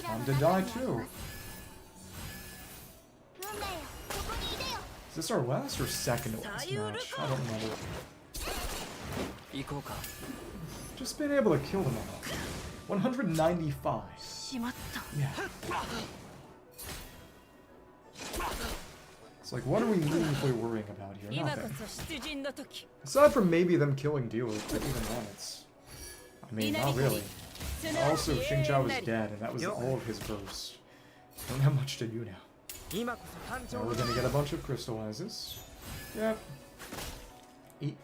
Time to die too. Is this our last or second to last match? I don't remember. Just been able to kill them all. 195. Yeah. It's like, what are we meaningfully worrying about here? Nothing. Aside from maybe them killing Diluc, but even then it's... I mean, not really. Also, Xingqiao was dead, and that was all of his bursts. Don't have much to do now. Now we're gonna get a bunch of crystallizes. Yep. 18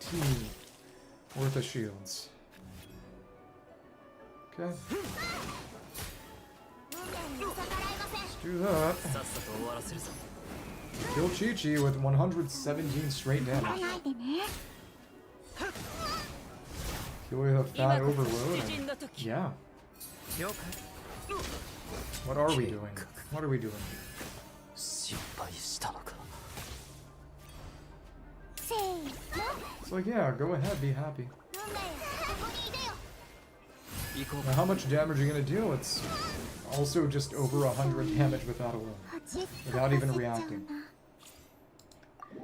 worth of shields. Okay. Let's do that. Kill Chi-Chi with 117 straight damage. Kill with a fat overload. And, yeah. What are we doing? What are we doing? It's like, yeah, go ahead, be happy. Now, how much damage are you gonna deal? It's also just over 100 damage without a wound. Without even reacting.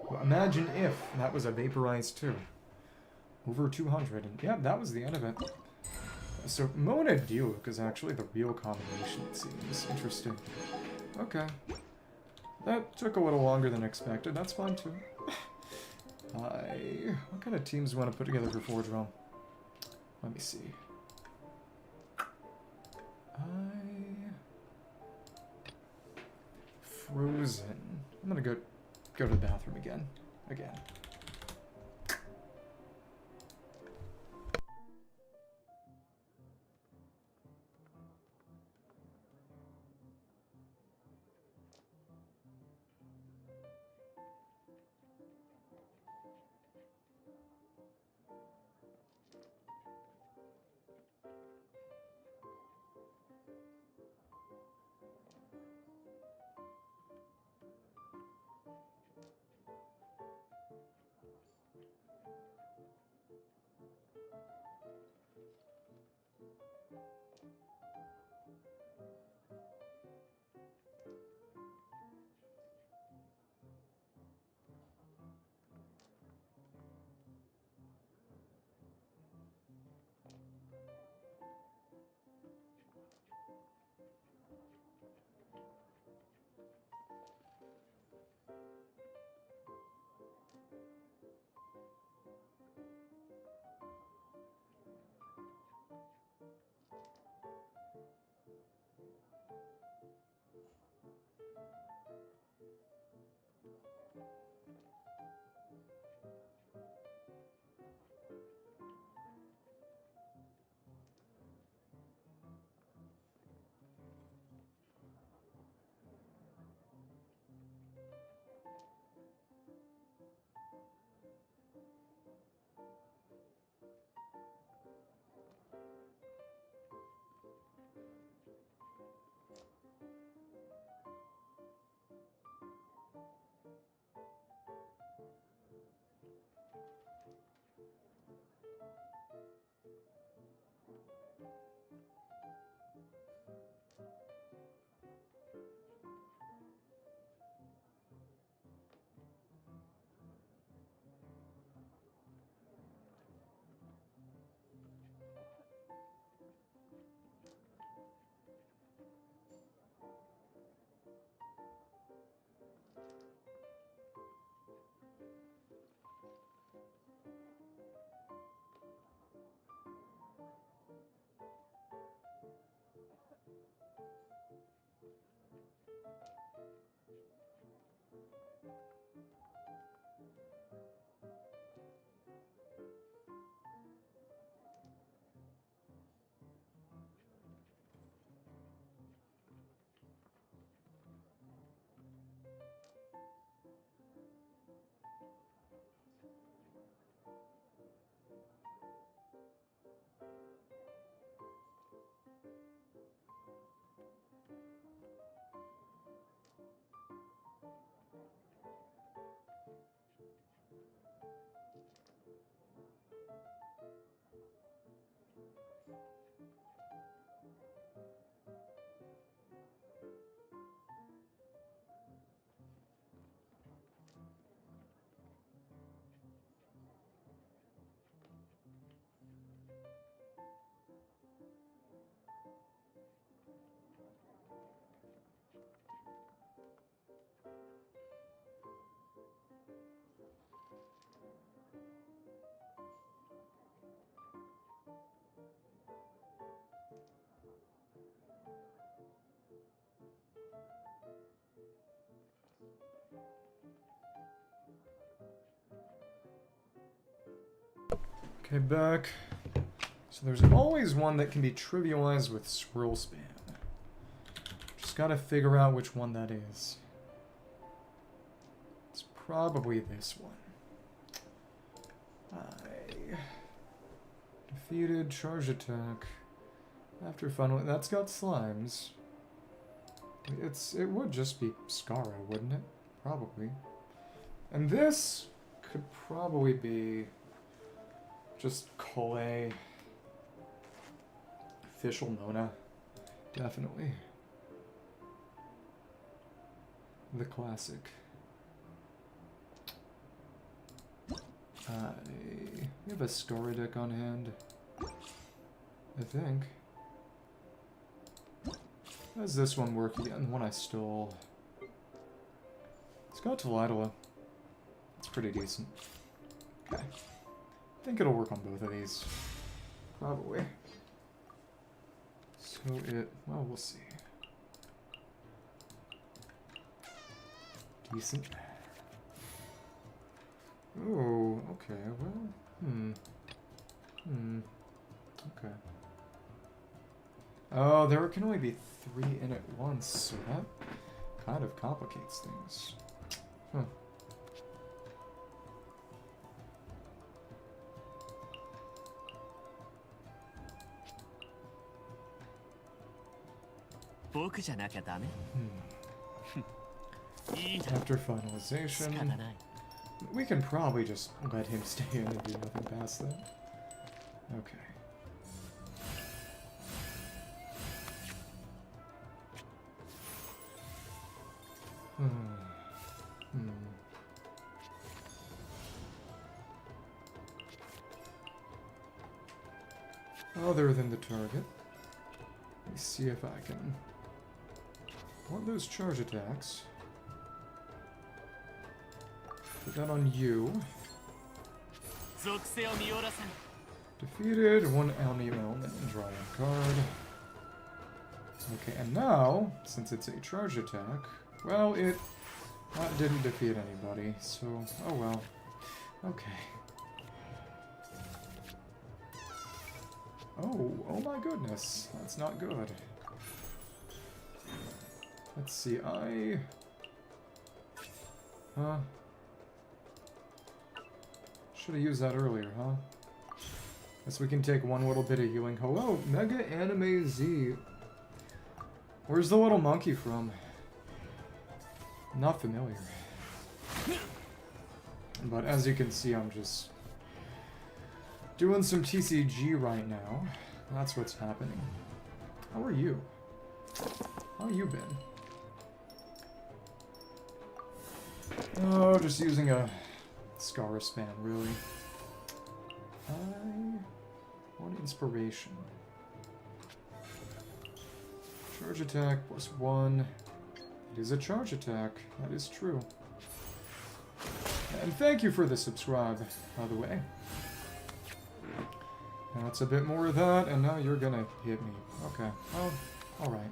Well, imagine if that was a vaporized too. Over 200, and yeah, that was the end of it. So, Mona Diluc is actually the real combination, it seems. Interesting. Okay. That took a little longer than expected. That's fine, too. What kind of teams do you want to put together for Forge Realm? Let me see. Frozen. I'm gonna go to the bathroom again. Okay, back. So there's always one that can be trivialized with swirl span. Just gotta figure out which one that is. It's probably this one. I defeated charge attack. After funneling, that's got slimes. It would just be Scara, wouldn't it? Probably. And this could probably be just Kole. Official Mona. Definitely. The classic. We have a Scara deck on hand. I think. How does this one work again? The one I stole. It's got Talidala. It's pretty decent. Okay. I think it'll work on both of these. Probably. So well, we'll see. Decent. Oh, okay, well, okay. Oh, there can only be 3 in at once, so that kind of complicates things. Huh. After finalization, we can probably just let him stay in and do nothing past that. Okay. Other than the target, let me see if I can. Want those charge attacks? Put that on you. Defeated 1 enemy element and draw a card. Okay, and now, since it's a charge attack, well, that didn't defeat anybody, so, oh well. Okay. Oh my goodness, that's not good. Let's see, should have used that earlier, huh? Guess we can take one little bit of healing. Hello, Mega Anime Z. Where's the little monkey from? Not familiar. But as you can see, I'm just doing some TCG right now. That's what's happening. How are you? How you been? Oh, just using a Scara span, really. I want inspiration. Charge attack +1. It is a charge attack. That is true. And thank you for the subscribe, by the way. That's a bit more of that, and now you're gonna hit me. Okay. Oh, alright.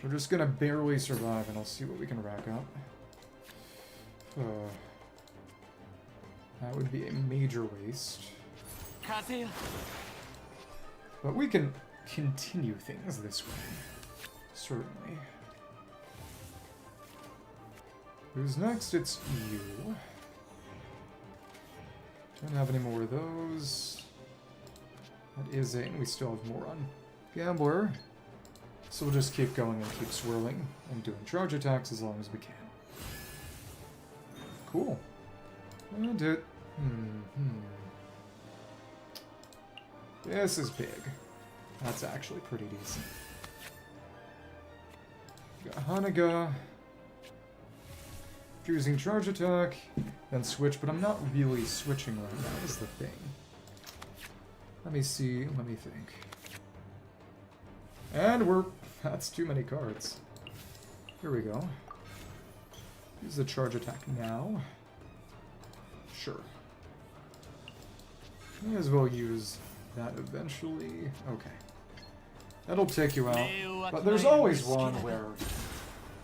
We're just gonna barely survive, and I'll see what we can rack up. That would be a major waste. But we can continue things this way. Certainly. Who's next? It's you. Don't have any more of those. That is it, and we still have more on Gambler. So we'll just keep going and keep swirling and doing charge attacks as long as we can. Cool. And it... This is big. That's actually pretty decent. Got Hanaga. Using charge attack, then switch, but I'm not really switching right now, is the thing. Let me see, let me think. And that's too many cards. Here we go. Use the charge attack now. Sure. May as well use that eventually. Okay. That'll take you out. But there's always one where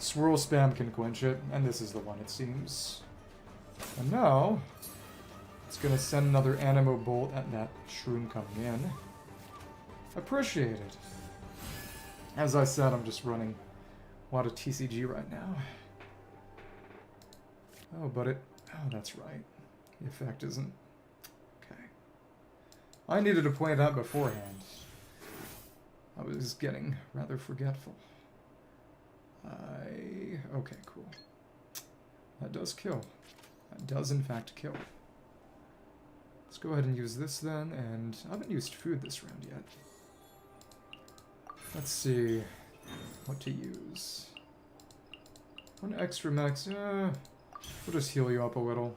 swirl spam can quench it, and this is the one, it seems. And now, it's gonna send another Animo Bolt at that Shroom coming in. Appreciate it. As I said, I'm just running a lot of TCG right now. Oh, but oh, that's right. The effect isn't... Okay. I needed to play that beforehand. I was getting rather forgetful. Okay, cool. That does kill. That does, in fact, kill. Let's go ahead and use this then, and I haven't used food this round yet. Let's see what to use. One extra max, we'll just heal you up a little.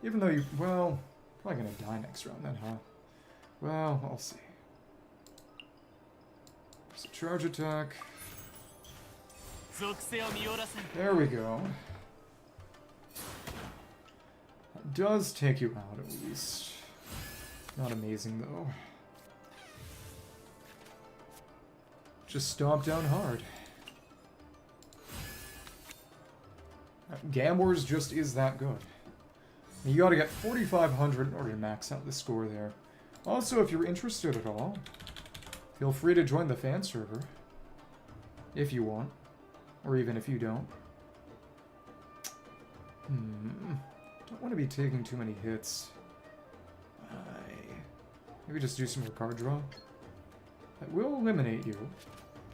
Even though you, well, probably gonna die next round then, huh? Well, I'll see. There's a charge attack. There we go. That does take you out at least. Not amazing though. Just stomp down hard. Gambler's just is that good. You gotta get 4,500 in order to max out the score there. Also, if you're interested at all, feel free to join the fan server. If you want. Or even if you don't. Don't want to be taking too many hits. Maybe just do some more card draw. That will eliminate you,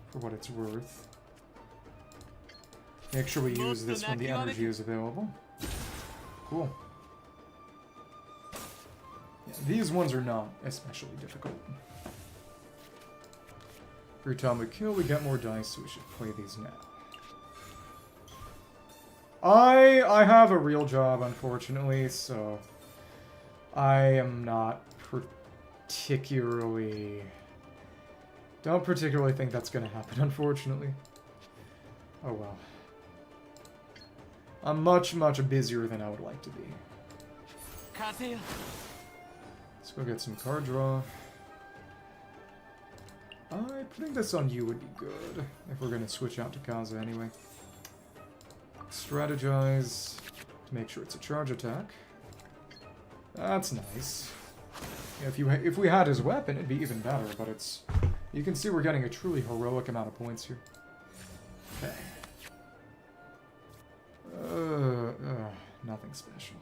for what it's worth. Make sure we use this when the energy is available. Cool. Yeah, these ones are not especially difficult. Every time we kill, we get more dice, so we should play these now. I have a real job, unfortunately, so I am not particularly... Don't particularly think that's going to happen, unfortunately. Oh well. I'm much, much busier than I would like to be. Let's go get some card draw. Putting this on you would be good, if we're going to switch out to Kaza anyway. Strategize to make sure it's a charge attack. That's nice. Yeah, if we had his weapon, it'd be even better, but it's... You can see we're getting a truly heroic amount of points here. Okay. Nothing special.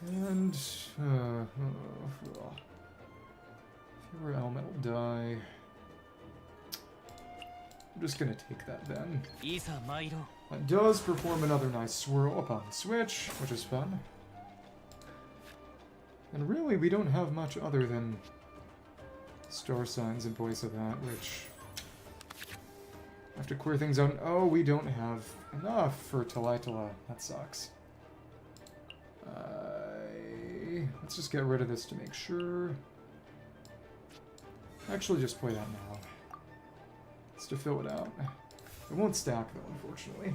And... Fewer elemental die. I'm just gonna take that then. That does perform another nice swirl upon the switch, which is fun. And really, we don't have much other than star signs in place of that, which... I have to clear things out. Oh, we don't have enough for Talaitala. That sucks. Let's just get rid of this to make sure. Actually, just play that now. Just to fill it out. It won't stack, though, unfortunately.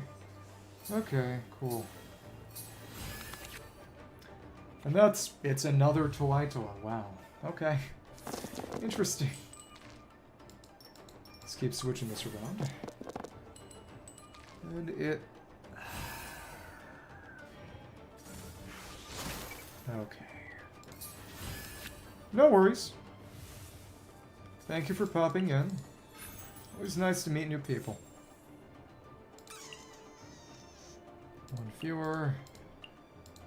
Okay, cool. And it's another Talaitala. Wow. Okay. Interesting. Let's keep switching this around. And it... Okay. No worries. Thank you for popping in. Always nice to meet new people. One fewer.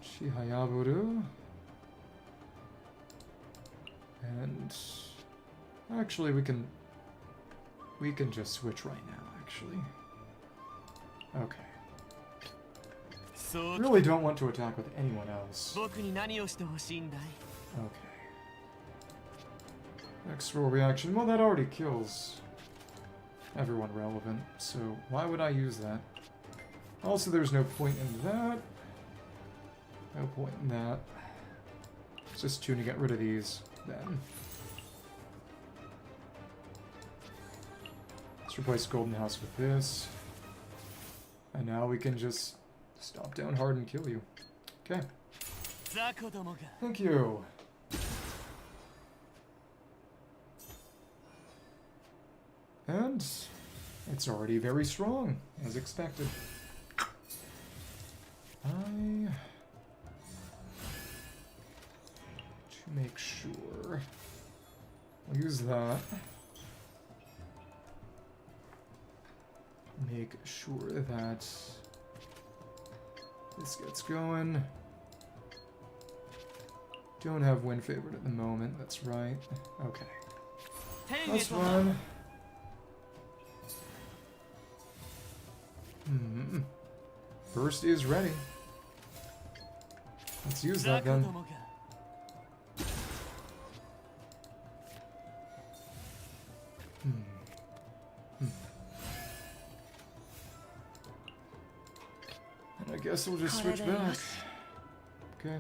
Chihayaburu. And actually, we can just switch right now. Actually, okay. Really don't want to attack with anyone else. Okay. Next roll reaction. Well, that already kills everyone relevant, so why would I use that? Also, there's no point in that. No point in that. It's just tune to get rid of these, then. Let's replace Golden House with this. And now we can just stop down hard and kill you. Okay. Thank you. And it's already very strong, as expected. To make sure, I'll use that. Make sure that this gets going. Don't have wind favorite at the moment, that's right. Okay. That's fine. Burst is ready. Let's use that then. And I guess we'll just switch back. Okay.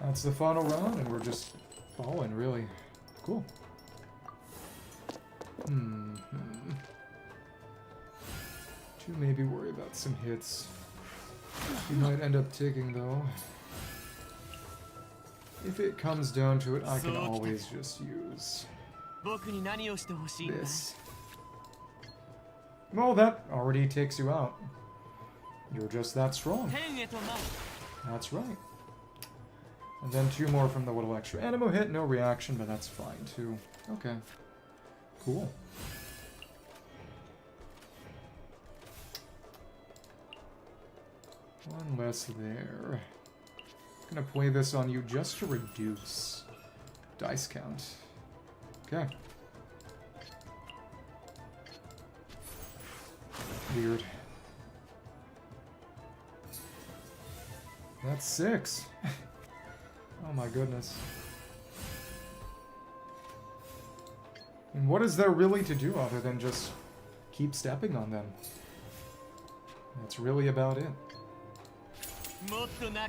That's the final round, and we're just falling, really. Cool. To maybe worry about some hits. You might end up taking, though. If it comes down to it, I can always just use this. Well, that already takes you out. You're just that strong. That's right. And then 2 more from the little extra animo hit. No reaction, but that's fine, too. Okay. Cool. One less there. I'm gonna play this on you just to reduce dice count. Okay. Weird. That's 6. Oh my goodness. And what is there really to do other than just keep stepping on them? That's really about it.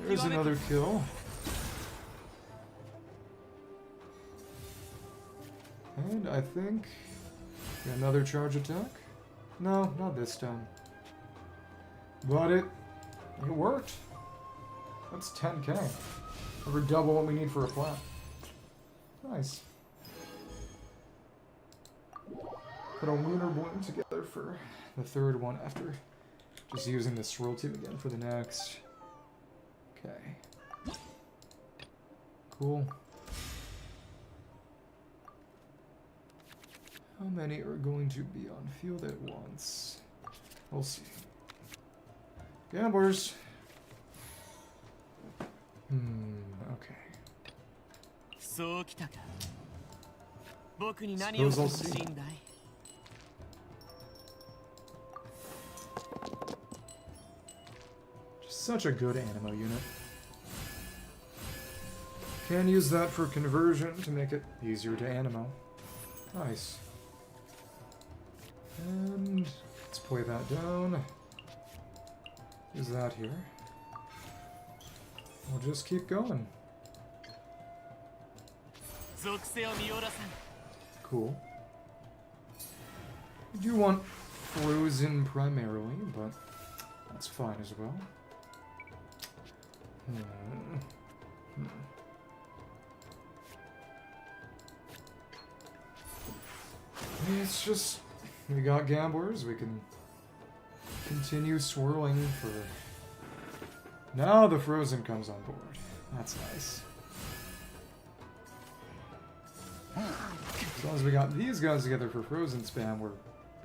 There's another kill. And I think another charge attack? No, not this time. But it worked. That's 10k. Over double what we need for a flat. Nice. Put a lunar bloom together for the 3rd one after just using the swirl tube again for the next. Okay. Cool. How many are going to be on field at once? We'll see. Gamblers. Okay. Suppose I'll see. Just such a good animo unit. Can use that for conversion to make it easier to animo. Nice. And let's play that down. Use that here. We'll just keep going. Cool. I do want frozen primarily, but that's fine as well. It's just, we got gamblers, we can continue swirling for... Now the frozen comes on board. That's nice. As long as we got these guys together for frozen spam, we're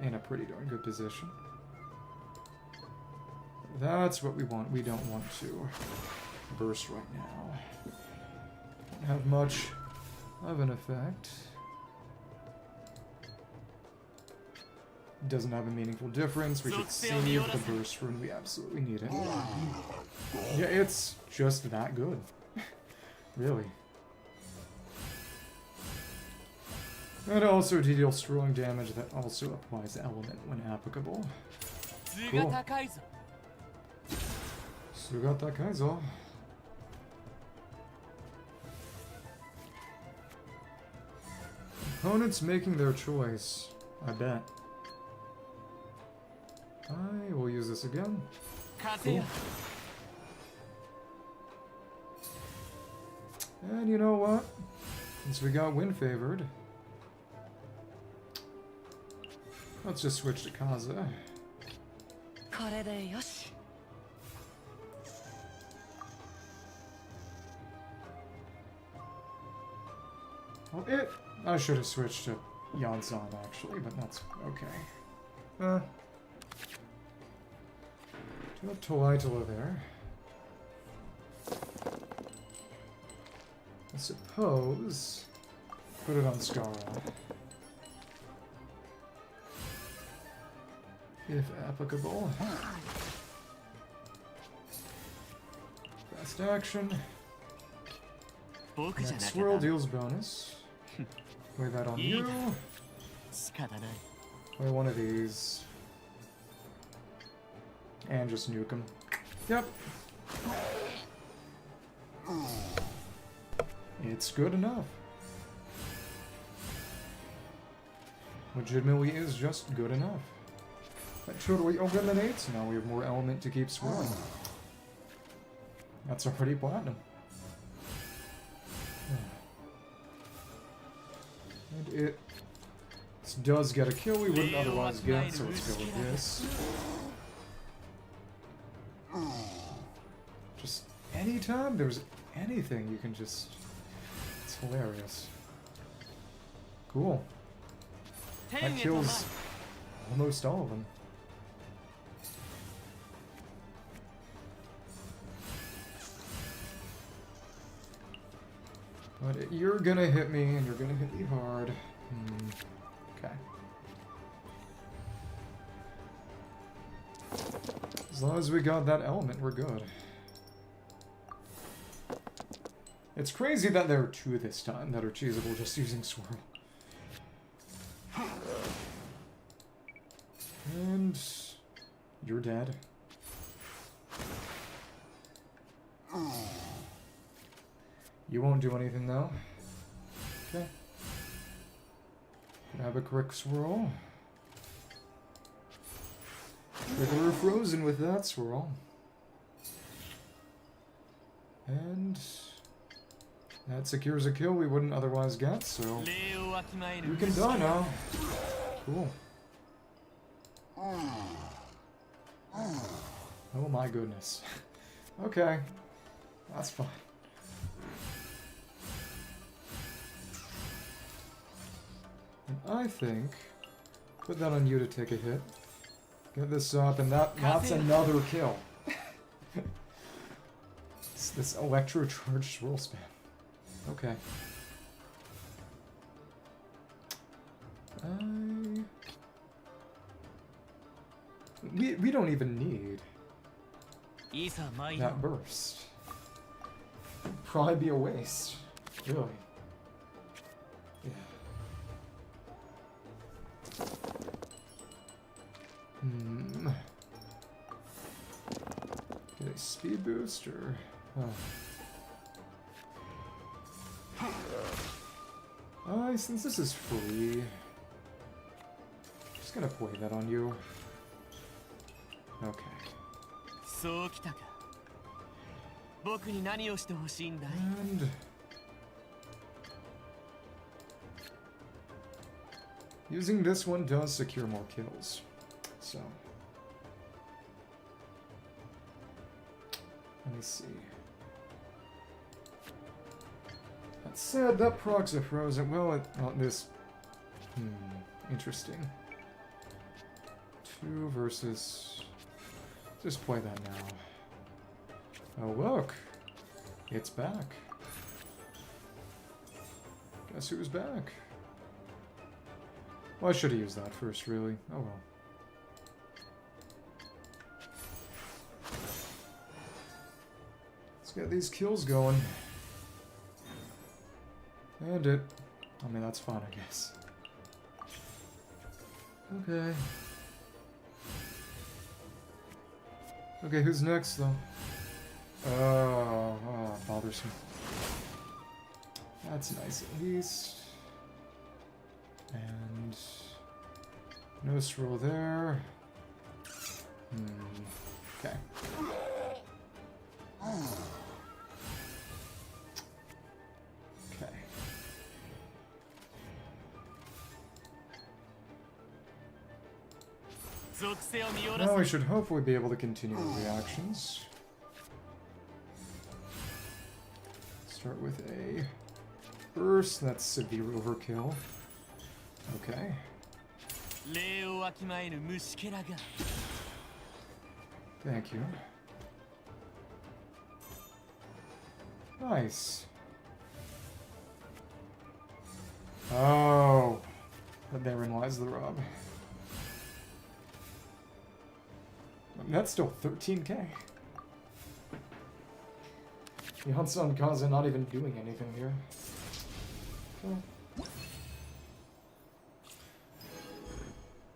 in a pretty darn good position. That's what we want. We don't want to burst right now. Don't have much of an effect. Doesn't have a meaningful difference. We should save the burst rune. We absolutely need it. Yeah, it's just that good. Really. And also to deal strong damage that also applies element when applicable. Cool. Sugata Kaizo. Opponents making their choice. I bet. I will use this again. Cool. And you know what? Since we got wind favored, let's just switch to Kaza. Well, I should have switched to Yansan actually, but that's okay. Do have Toitala there. I suppose put it on Skara. If applicable. Fast action. Next swirl deals bonus. Play that on you. Play one of these. And just nuke him. Yep. It's good enough. Legitimately is just good enough. That totally eliminates. Now we have more element to keep swirling. That's already platinum. And it does get a kill we wouldn't otherwise get, so let's go with this. Just anytime there's anything, you can just... It's hilarious. Cool. That kills almost all of them. But you're gonna hit me, and you're gonna hit me hard. Okay. As long as we got that element, we're good. It's crazy that there are two this time that are cheesable just using Swirl. And you're dead. You won't do anything though. Okay. Grab a quick swirl. Regular frozen with that swirl. And that secures a kill we wouldn't otherwise get, so you can die now. Cool. Oh my goodness. Okay. That's fine. And I think put that on you to take a hit. Get this up, and that's another kill. This electro-charged swirl spam. Okay. We don't even need that burst. It'd probably be a waste. Really. Yeah. Get a speed boost or... since this is free, just gonna play that on you. Okay. And using this one does secure more kills. So let me see. That said, that procs are frozen. Well, this... interesting. 2 versus Just play that now. Oh, look. It's back. Guess who's back? Well, I should have used that first, really. Oh well. Let's get these kills going. And it. I mean, that's fine, I guess. Okay. Okay, who's next, though? Oh, bothersome. That's nice, at least. And... no scroll there. Okay. Okay. Now we should hopefully be able to continue the reactions. Start with a burst, that's severe overkill. Okay. Thank you. Nice. Oh, but therein lies the rub. That's still 13k. Yansan Kaza not even doing anything here. Okay.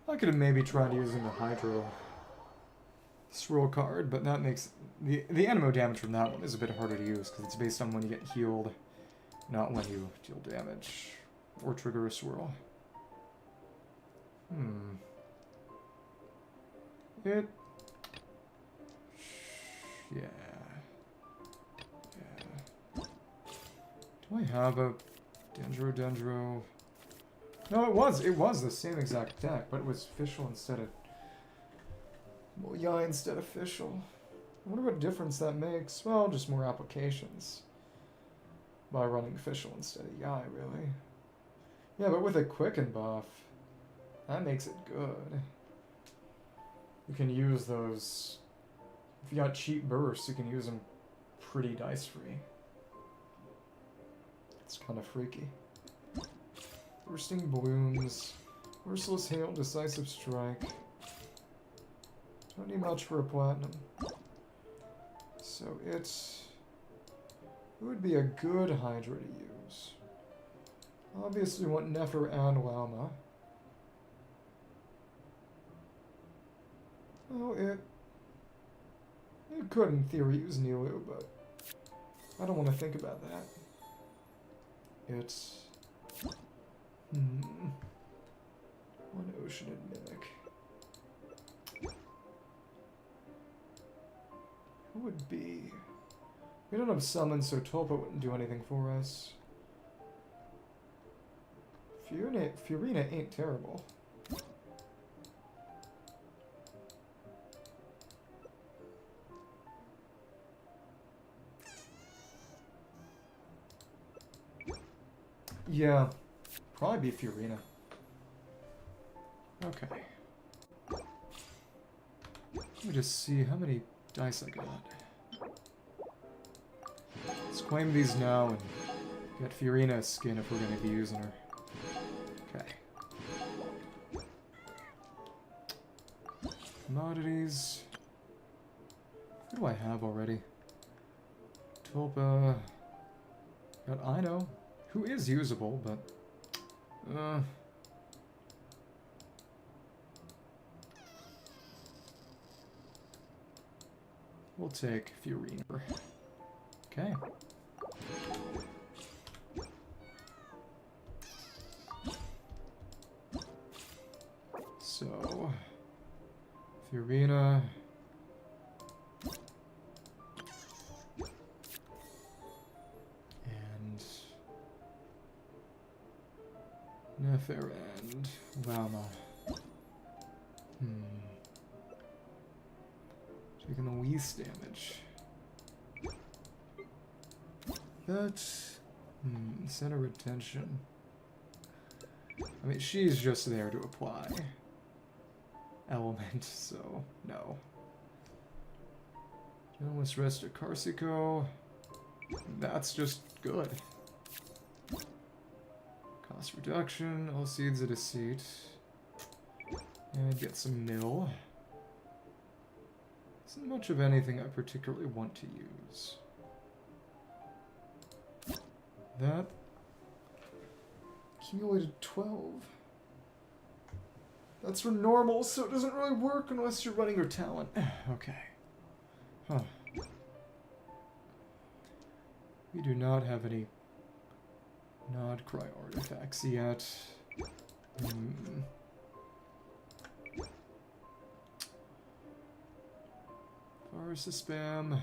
I could have maybe tried using the Hydro Swirl card, but that makes... The animo damage from that one is a bit harder to use, because it's based on when you get healed, not when you deal damage, or trigger a Swirl. It... yeah. Do I have a Dendro? No, it was the same exact deck, but it was official instead of... well, yeah, instead of official. I wonder what difference that makes. Well, just more applications. By running official instead of Yai, really. Yeah, but with a quicken buff, that makes it good. You can use those... if you got cheap bursts, you can use them pretty dice-free. It's kind of freaky. Bursting Blooms, Merciless Hail, Decisive Strike. Don't need much for a platinum. So it would be a good Hydra to use. Obviously want Nefer and Lama. Well, it could in theory use Nilu, but I don't want to think about that. It's... one Ocean and Mimic. Who would be... we don't have summon, so Tulpa wouldn't do anything for us. Furina ain't terrible. Yeah, probably be Furina. Okay. Let me just see how many dice I got. Let's claim these now and get Furina's skin if we're going to be using her. Okay. Commodities. What do I have already? Tulpa. Got Ino, who is usable, but... we'll take Furina. Okay. So, Furina. And Nefer and Lama. Taking the least damage. That's... center retention. I mean, she's just there to apply element, so no. Journalist rest at Carsico. That's just good. Cost reduction, all seeds at a seat. And get some mill. Isn't much of anything I particularly want to use. That accumulated 12. That's for normal, so it doesn't really work unless you're running your talent. Okay. Huh. We do not have any Nod Cry artifacts yet. Farsa spam.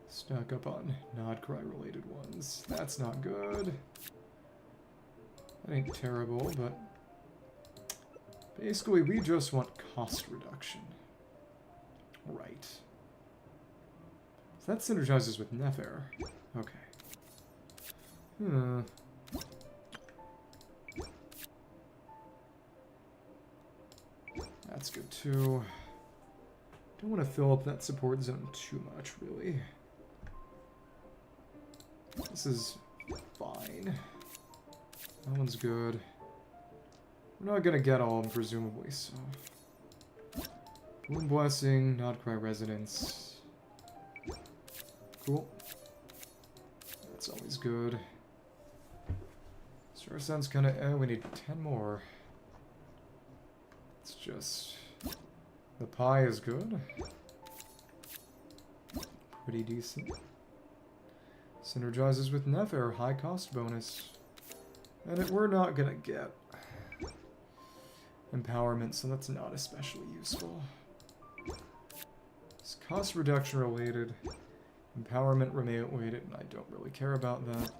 Stack up on Nod Cry related ones. That's not good. That ain't terrible, but basically we just want cost reduction. Right. So that synergizes with Nefer. Okay. That's good too. Don't want to fill up that support zone too much, really. This is fine. That one's good. We're not gonna get all of them, presumably, so... Bloom Blessing, Nod Cry Resonance. Cool. That's always good. Star Sun's kinda... we need 10 more. It's just... The pie is good. Pretty decent. Synergizes with Nefer, high cost bonus. And we're not gonna get empowerment, so that's not especially useful. It's cost reduction related, empowerment related, and I don't really care about that.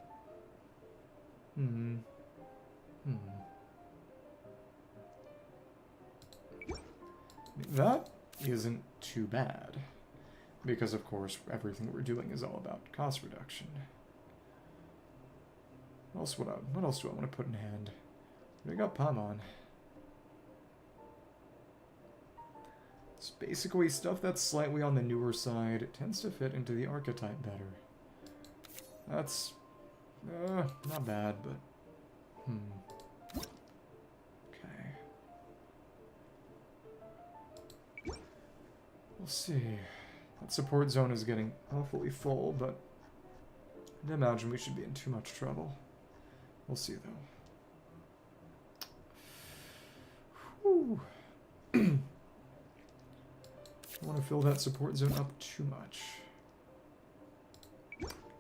That isn't too bad, because of course everything we're doing is all about cost reduction. What else do I want to put in hand? We got Paimon. It's basically stuff that's slightly on the newer side. It tends to fit into the archetype better. That's not bad, but okay. We'll see. That support zone is getting awfully full, but I imagine we should be in too much trouble. We'll see, though. Whew. I don't want to fill that support zone up too much.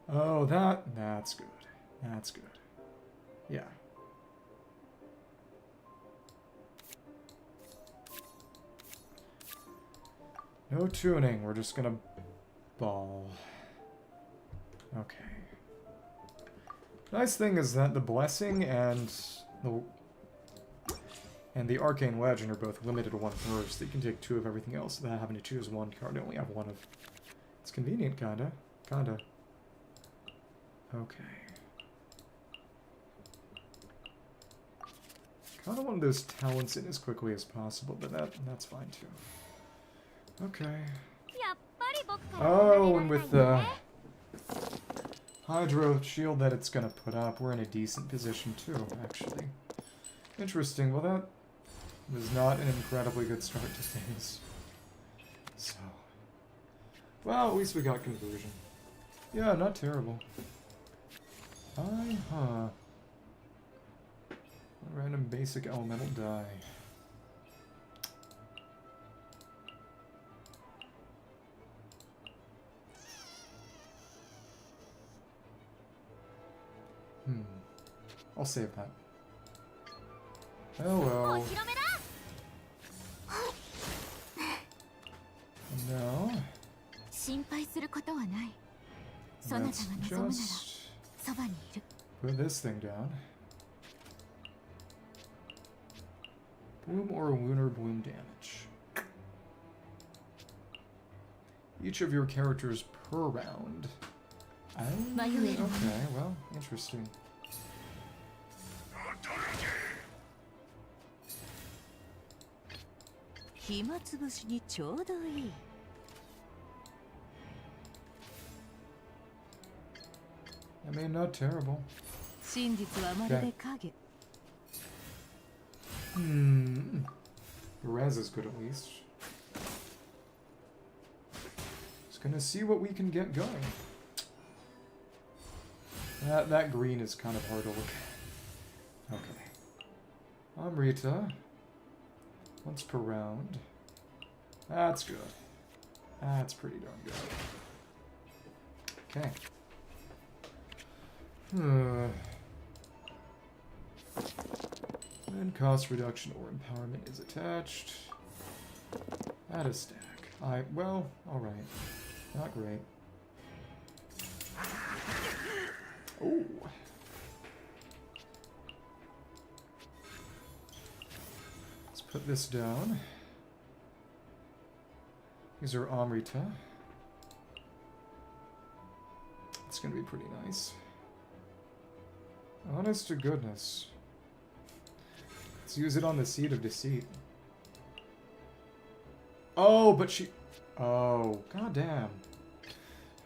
Oh, that's good. That's good. Yeah. No tuning, we're just gonna ball. Okay. Nice thing is that the Blessing and the Arcane Legend are both limited to one first. So you can take 2 of everything else without having to choose one card. You only have 1 of... It's convenient, kinda. Kinda. Okay. Kinda want those talents in as quickly as possible, but that's fine too. Okay. Oh, and with the Hydro Shield that it's gonna put up, we're in a decent position too, actually. Interesting. Well, that was not an incredibly good start to things. So, well, at least we got conversion. Yeah, not terrible. A random basic elemental die. I'll save that. Oh well. No. Let's just put this thing down. Bloom or lunar bloom damage. Each of your characters per round. Oh, okay, well, interesting. 暇つぶしにちょうどいい。I mean, not terrible. 真実はまるで影。The res is good at least. Just gonna see what we can get going. That green is kind of hard to look at. Okay. Amrita. Once per round. That's good. That's pretty darn good. Okay. And cost reduction or empowerment is attached. Add a stack. Well, alright. Not great. Oh. Let's put this down. These are Amrita. It's gonna be pretty nice. Honest to goodness. Let's use it on the Seed of Deceit. Oh, but she... Oh, goddamn.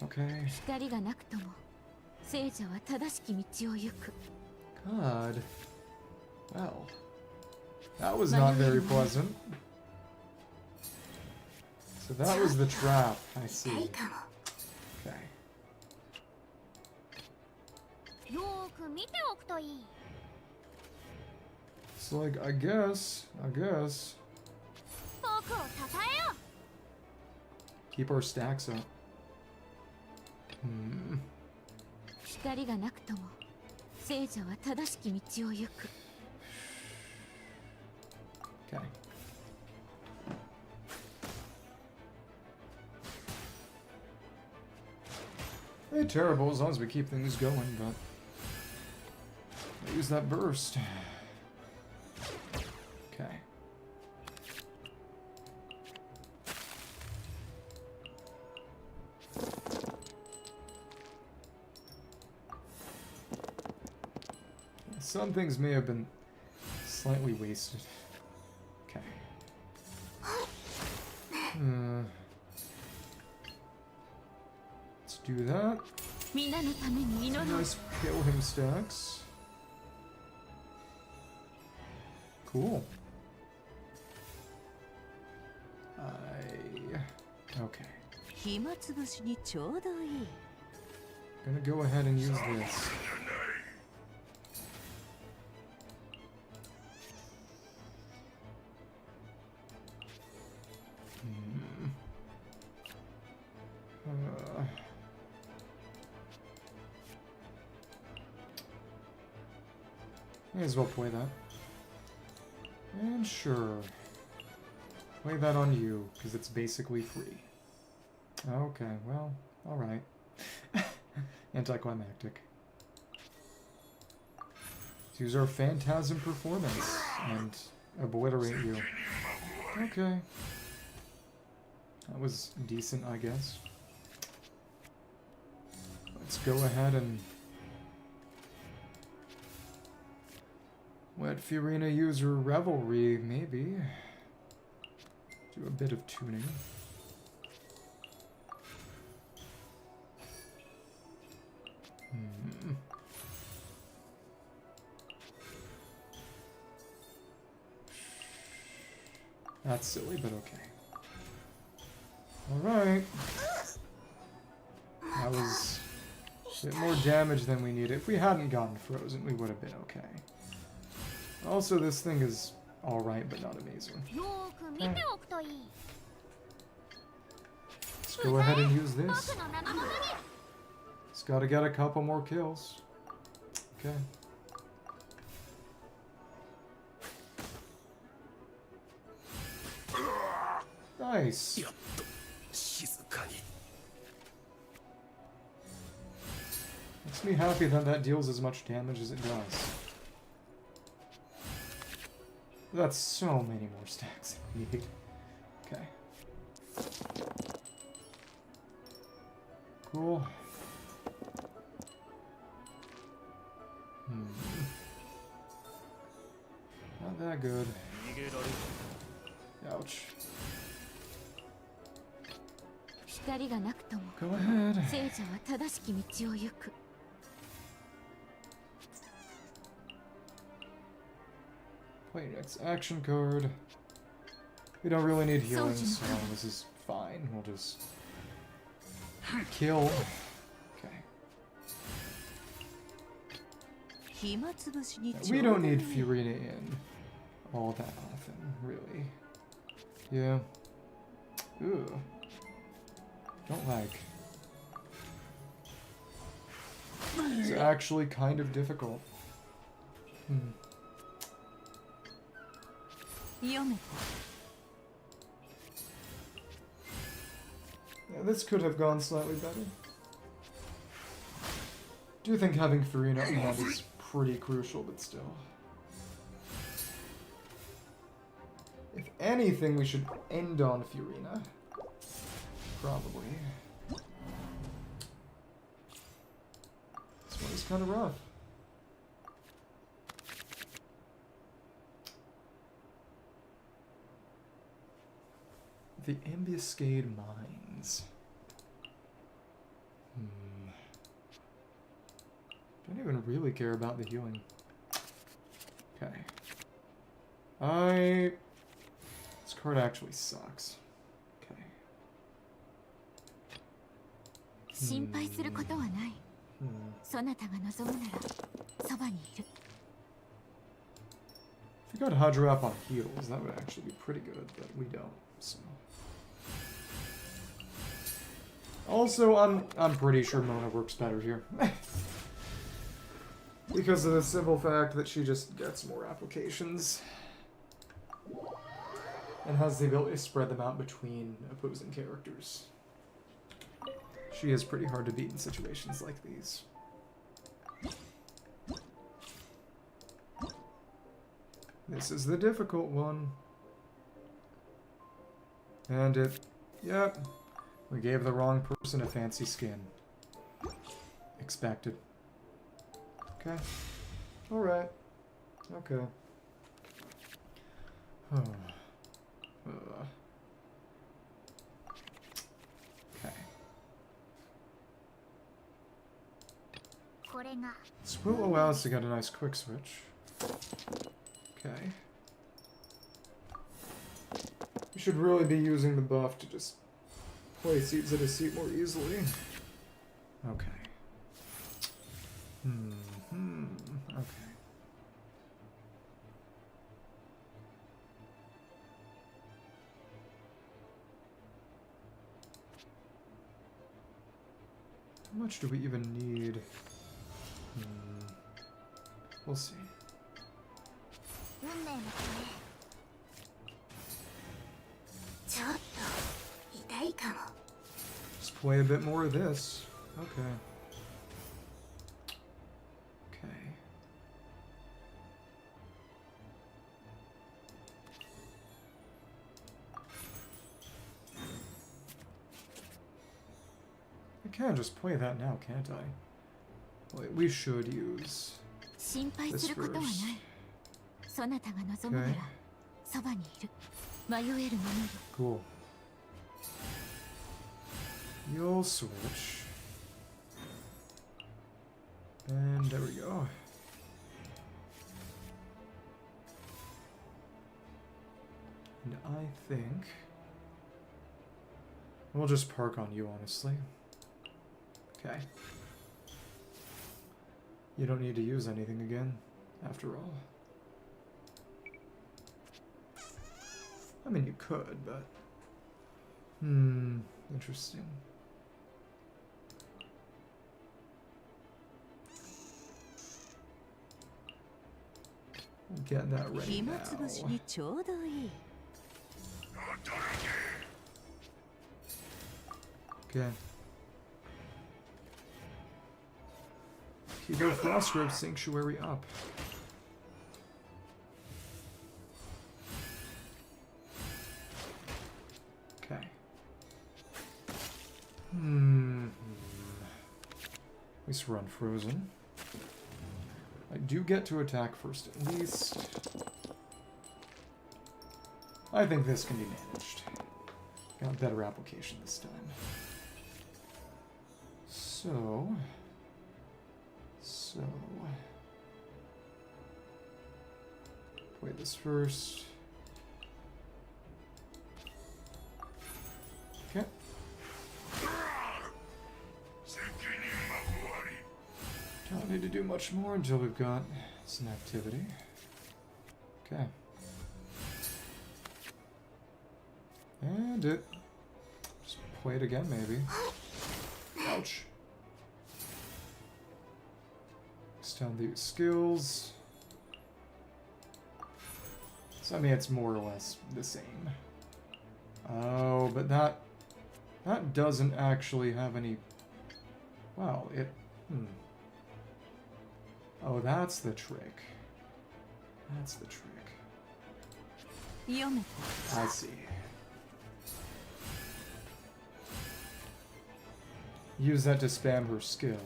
Okay. God. Well. That was not very pleasant. So that was the trap, I see. Okay. It's like, I guess. Keep our stacks up. Okay. Ain't terrible as long as we keep things going, but use that burst. Okay. Some things may have been slightly wasted. Okay. Let's do that. Nice kill him stacks. Cool. Okay. Gonna go ahead and use this. May as well play that. And sure. Play that on you, because it's basically free. Okay, well, alright. Anticlimactic. Let's use our Phantasm Performance and obliterate you. Okay. That was decent, I guess. Let's go ahead and let Fiorina use her Revelry, maybe. Do a bit of tuning. That's silly, but okay. Alright. That was a bit more damage than we needed. If we hadn't gotten frozen, we would have been okay. Also, this thing is alright, but not amazing. Okay. Let's go ahead and use this. Just gotta get a couple more kills. Okay. Nice. Makes me happy that that deals as much damage as it does. That's so many more stacks than we need. Okay. Cool. Not that good. Ouch. 光がなくとも Go ahead. 聖者は正しき道を行く。 Play next action card. We don't really need healing, so this is fine. We'll just kill. Okay. 暇つぶしに We don't need Furina in all that often, really. Yeah. Ooh. Don't like. It's actually kind of difficult. Hmm. 読めた。 Yeah, this could have gone slightly better. Do you think having Furina on hand is pretty crucial, but still. If anything, we should end on Furina. Probably. This one is kind of rough. The Ambuscade Mines. Don't even really care about the healing. Okay. This card actually sucks. Okay. 心配することはない。そなたが望むならそばにいる。 If we got Hydra up on heals, that would actually be pretty good, but we don't, so. Also, I'm pretty sure Mona works better here. Because of the simple fact that she just gets more applications. And has the ability to spread them out between opposing characters. She is pretty hard to beat in situations like these. This is the difficult one. And yep. We gave the wrong person a fancy skin. Expected. Okay. Alright. Okay. Okay. This will allow us to get a nice quick switch. Okay. We should really be using the buff to just place seats at a seat more easily. Okay. Okay. How much do we even need? We'll see. Just play a bit more of this. Okay. Okay. I can just play that now, can't I? Wait, we should use this first. Okay. Cool. You'll switch. And there we go. And I think we'll just park on you, honestly. Okay. You don't need to use anything again, after all. I mean, you could, but... interesting. We'll get that ready now. Okay. Keep our Frostgrove Sanctuary up. Okay. At least we're unfrozen. I do get to attack first, at least. I think this can be managed. Got better application this time. So... Play this first. Okay. Don't need to do much more until we've got some activity. Okay. And it. Just play it again, maybe. Ouch. Extend the skills. So I mean, it's more or less the same. Oh, but that doesn't actually have any. Wow, it. Oh, that's the trick. That's the trick. I see. Use that to spam her skill.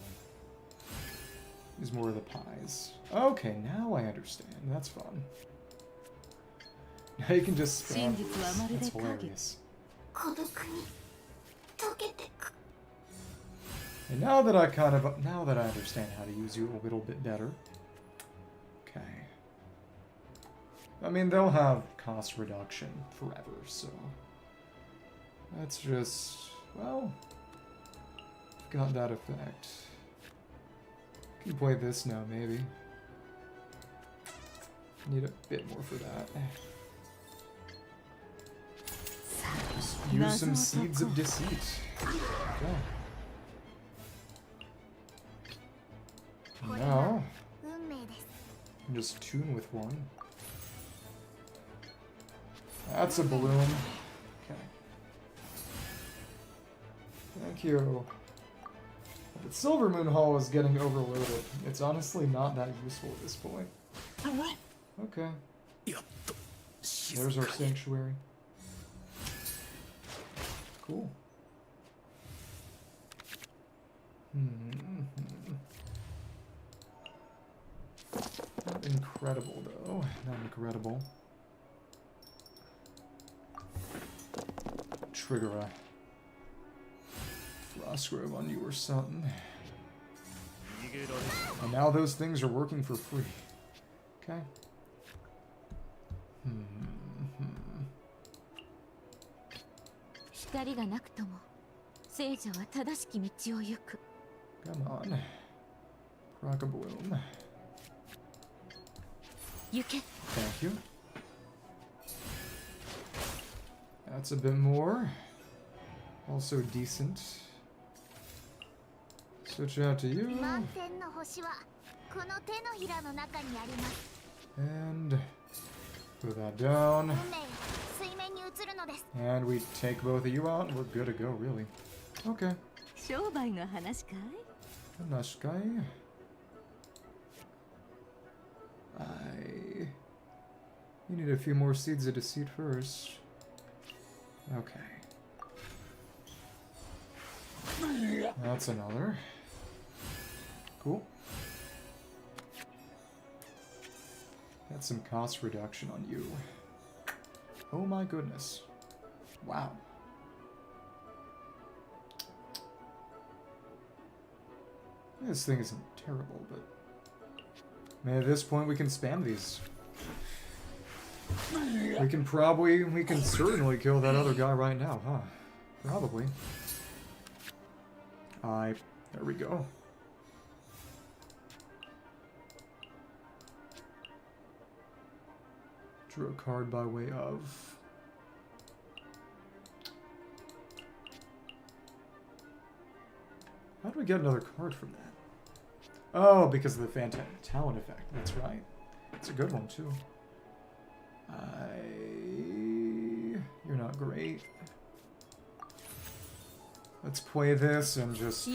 Use more of the pies. Okay, now I understand. That's fun. Now you can just spam. That's hilarious. And now that I understand how to use you a little bit better. Okay. I mean, they'll have cost reduction forever, so that's just, well, got that effect. Can play this now, maybe. Need a bit more for that. Just use some seeds of deceit. Okay. Now, just tune with one. That's a balloon. Okay. Thank you. But Silver Moon Hall is getting overloaded. It's honestly not that useful at this point. Okay. There's our sanctuary. Cool. Not incredible, though. Not incredible. Trigger a frost grove on you or something. And now those things are working for free. Okay. Come on. Rock a balloon. Thank you. That's a bit more. Also decent. Switch out to you. And put that down. And we take both of you out and we're good to go, really. Okay. Hanashkai. You need a few more seeds of deceit first. Okay. That's another. Cool. Got some cost reduction on you. Oh my goodness. Wow. This thing isn't terrible, but... man, at this point we can spam these. We can certainly kill that other guy right now, huh? Probably. There we go. Drew a card by way of... how do we get another card from that? Oh, because of the Phantom Talent effect. That's right. It's a good one, too. You're not great. Let's play this and just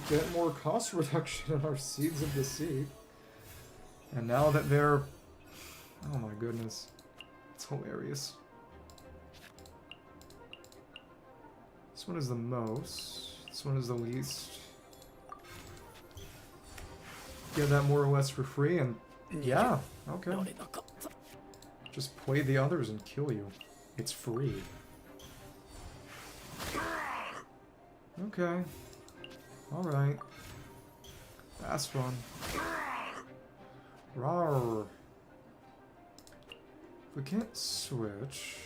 get more cost reduction on our Seeds of Deceit. And now that they're... oh my goodness. It's hilarious. This one is the most. This one is the least. Get that more or less for free and... yeah, okay. Just play the others and kill you. It's free. Okay. Alright. That's fun. Rawr. We can't switch.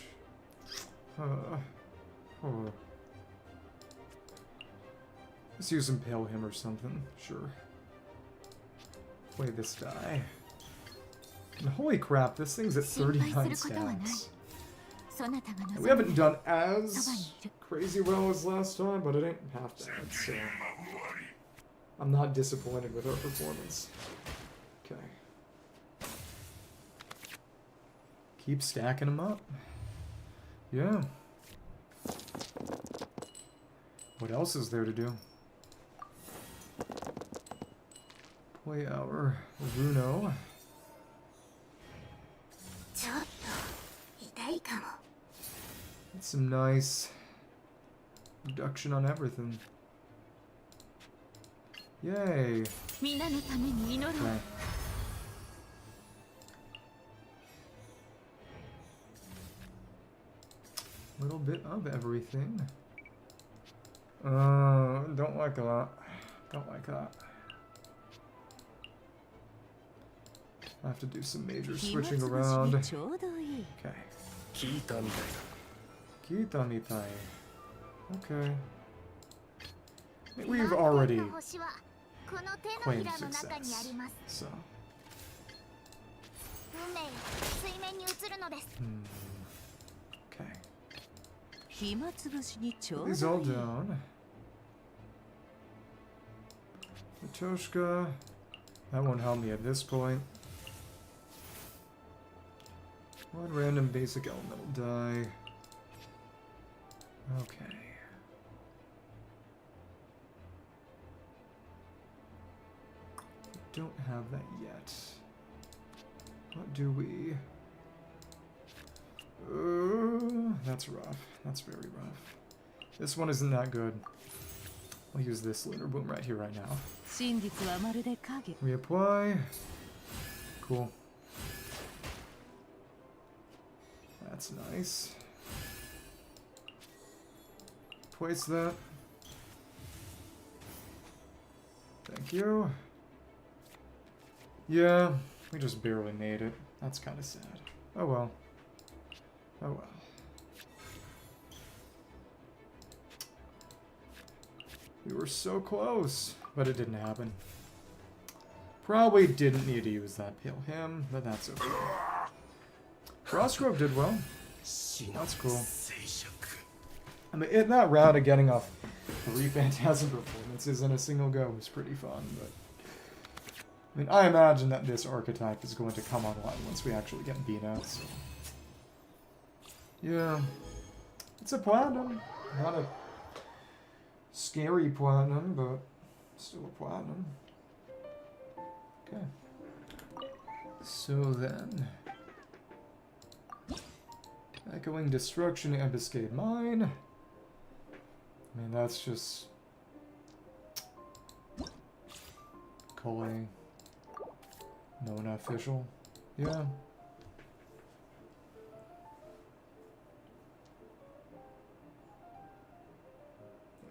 Let's use Impale him or something. Sure. Play this die. And holy crap, this thing's at 39 stacks. And we haven't done as crazy well as last time, but it ain't half bad, so I'm not disappointed with our performance. Okay. Keep stacking them up. Yeah. What else is there to do? Play our Runo. That's some nice reduction on everything. Yay. Okay. Little bit of everything. Don't like that. Don't like that. I have to do some major switching around. Okay. Kita mitai. Okay. We've already claimed success. So. Okay. Put these all down. Matoshka. That won't help me at this point. One random basic elemental die. Okay. Don't have that yet. What do we? That's rough. That's very rough. This one isn't that good. I'll use this Lunar Boom right here, right now. Reapply. Cool. That's nice. Place that. Thank you. Yeah, we just barely made it. That's kind of sad. Oh well. Oh well. We were so close, but it didn't happen. Probably didn't need to use that Pale Him, but that's okay. Frostgrove did well. That's cool. I mean, in that round of getting off 3 Phantasm performances in a single go was pretty fun, but I mean, I imagine that this archetype is going to come online once we actually get Bina, so yeah. It's a platinum. Not a scary platinum, but still a platinum. Okay. So then, Echoing Destruction, Ambuscade Mine. I mean, that's just calling Nona official. Yeah.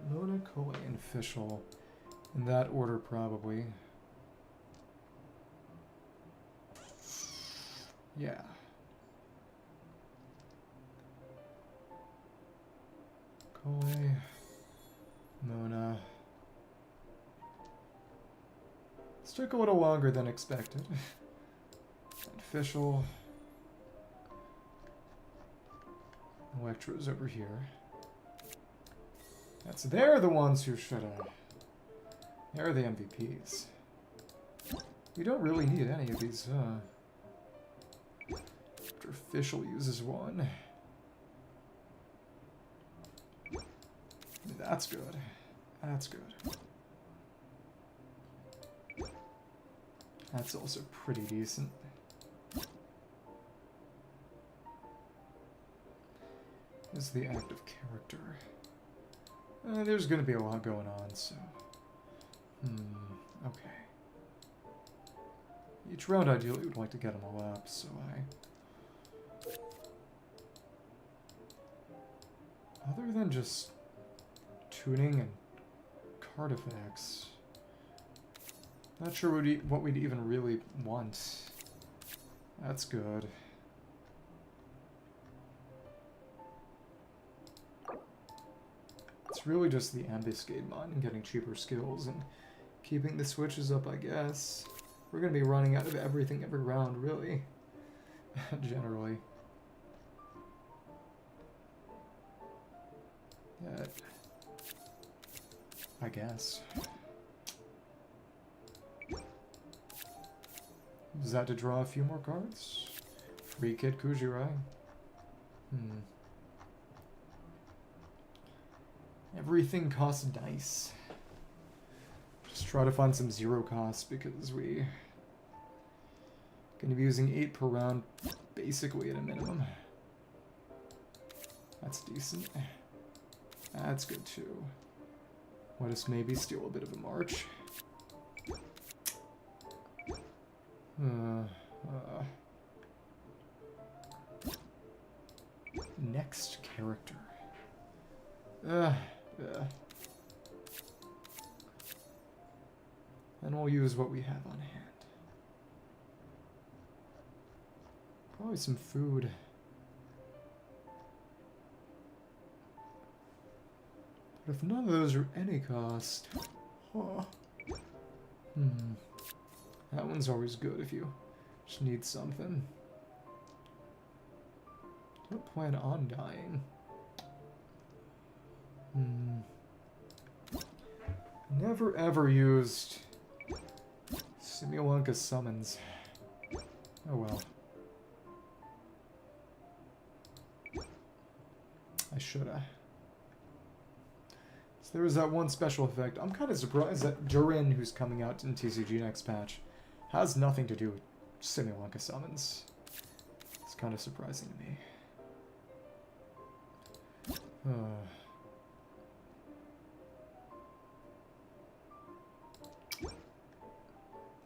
Nona, Kole, and official. In that order, probably. Yeah. Kole, Nona. This took a little longer than expected. Official. Electro's over here. They're the ones who should have. They're the MVPs. We don't really need any of these, After official uses one. That's good. That's good. That's also pretty decent. This is the active character. There's going to be a lot going on, so... okay. Each round, ideally, would like to get them all up, so other than just tuning and card effects, Not sure what we'd even really want. That's good. It's really just the ambuscade mine and getting cheaper skills and keeping the switches up, I guess. We're gonna be running out of everything every round, really. Generally. That, I guess. Is that to draw a few more cards? Free Kid Kujirai? Everything costs dice. Just try to find some zero costs because we gonna be using 8 per round basically at a minimum. That's decent. That's good too. Let us maybe steal a bit of a march. Next character. And we'll use what we have on hand. Probably some food. But if none of those are any cost... Huh. That one's always good if you just need something. Don't plan on dying. Never ever used Simulanka summons. Oh well. I shoulda. So there was that one special effect. I'm kind of surprised that Durin, who's coming out in TCG next patch, has nothing to do with Simulanka summons. It's kind of surprising to me.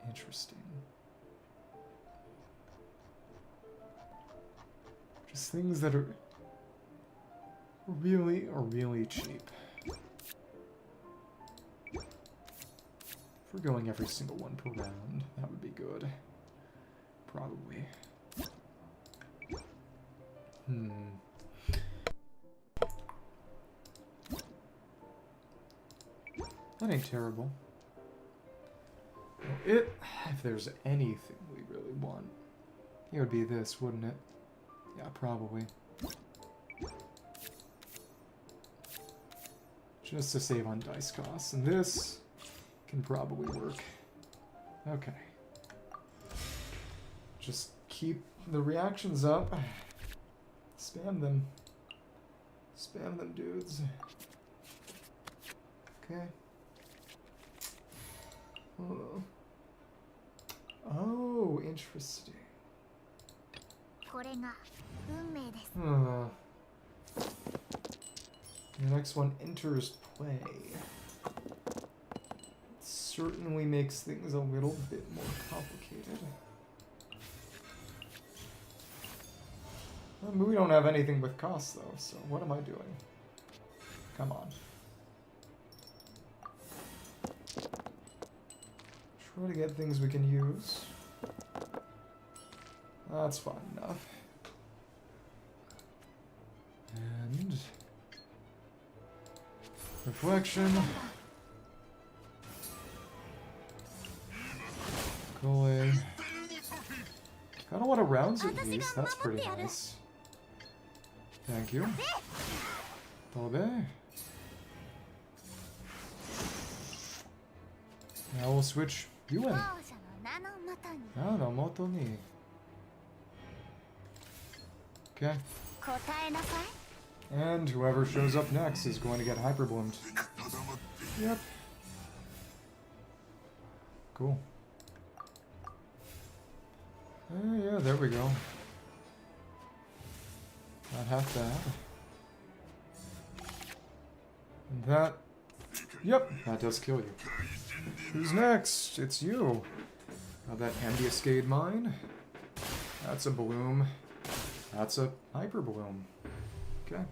Interesting. Just things that are really cheap. If we're going every single one per round, that would be good. Probably. That ain't terrible. If there's anything we really want, it would be this, wouldn't it? Yeah, probably. Just to save on dice costs, and this can probably work. Okay. Just keep the reactions up. Spam them. Spam them, dudes. Okay. Oh, interesting. The next one enters play. It certainly makes things a little bit more complicated. We don't have anything with costs though, so what am I doing? Come on. Try to get things we can use. That's fine enough. And reflection. Go away. Got a lot of rounds at least. That's pretty nice. Thank you. Tobe. Now we'll switch you in. Nano moto ni. Okay. And whoever shows up next is going to get hyperbloomed. Yep. Cool. Yeah, there we go. Not half bad. And that... Yep, that does kill you. Who's next? It's you. That ambuscade mine. That's a bloom. That's a hyper bloom. Okay.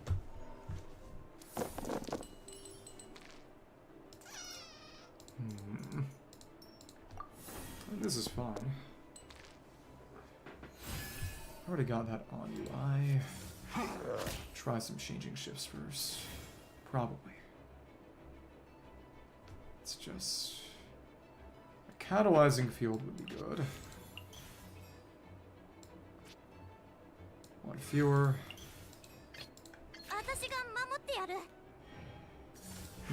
This is fine. Already got that on UI. Try some changing shifts first. Probably. It's just... a catalyzing field would be good. One fewer.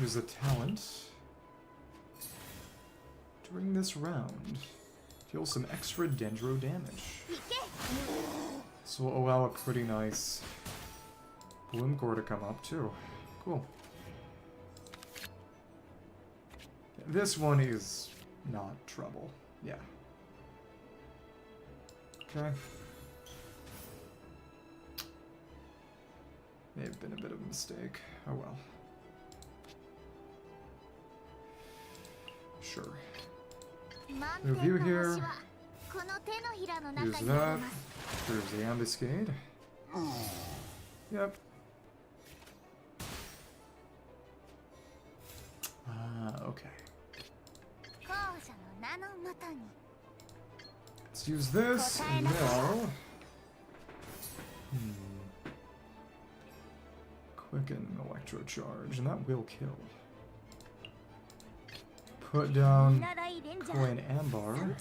Use a talent. During this round, deal some extra dendro damage. This will allow a pretty nice bloom core to come up too. Cool. This one is not trouble. Yeah. Okay. May have been a bit of a mistake. Oh well. Sure. Review here. Use that. Here's the ambuscade. Yep. Okay. Let's use this now. Quicken electrocharge, and that will kill. Put down coin ambar.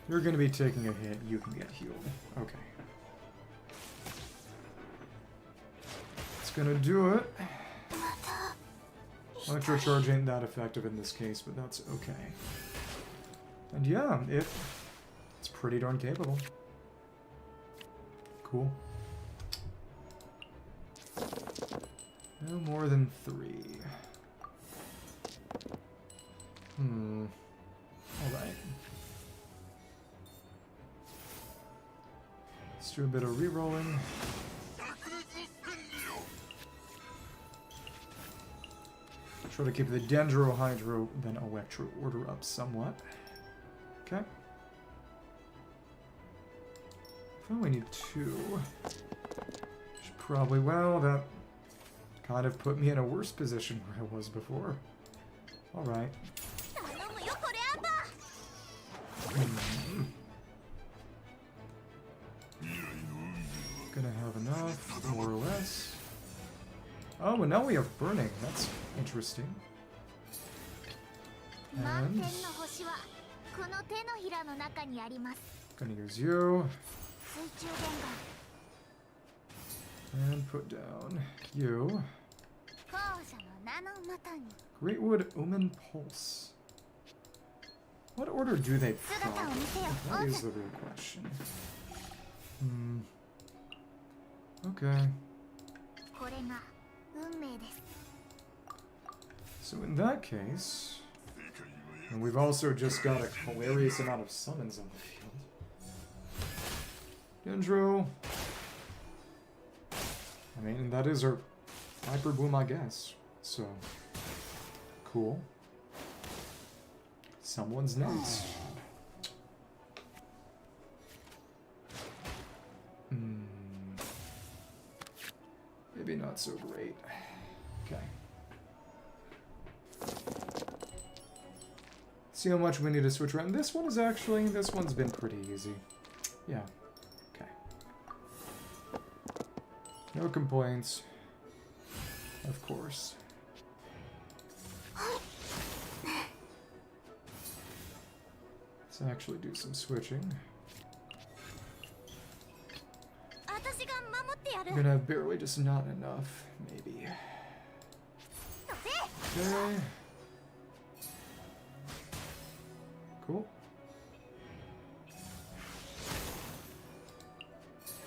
You're gonna be taking a hit, you can get healed. Okay. It's gonna do it. Electrocharge ain't that effective in this case, but that's okay. And yeah, it's pretty darn capable. Cool. No more than 3. Alright. Let's do a bit of re-rolling. Try to keep the Dendro, Hydro, then Electro order up somewhat. Okay. I only need 2. Should probably, well, that kind of put me in a worse position where I was before. Alright. Gonna have enough, more or less. Oh, and now we have burning. That's interesting. And gonna use you. And put down you. Greatwood Omen Pulse. What order do they proc? That is the real question. Okay. So in that case, and we've also just got a hilarious amount of summons on the field. Dendro. I mean, that is our Hyper Boom, I guess. So, cool. Someone's next. Maybe not so great. Okay. See how much we need to switch around. This one's been pretty easy. Yeah. Okay. No complaints. Of course. Let's actually do some switching. I'm gonna have barely just not enough, maybe. Okay. Cool.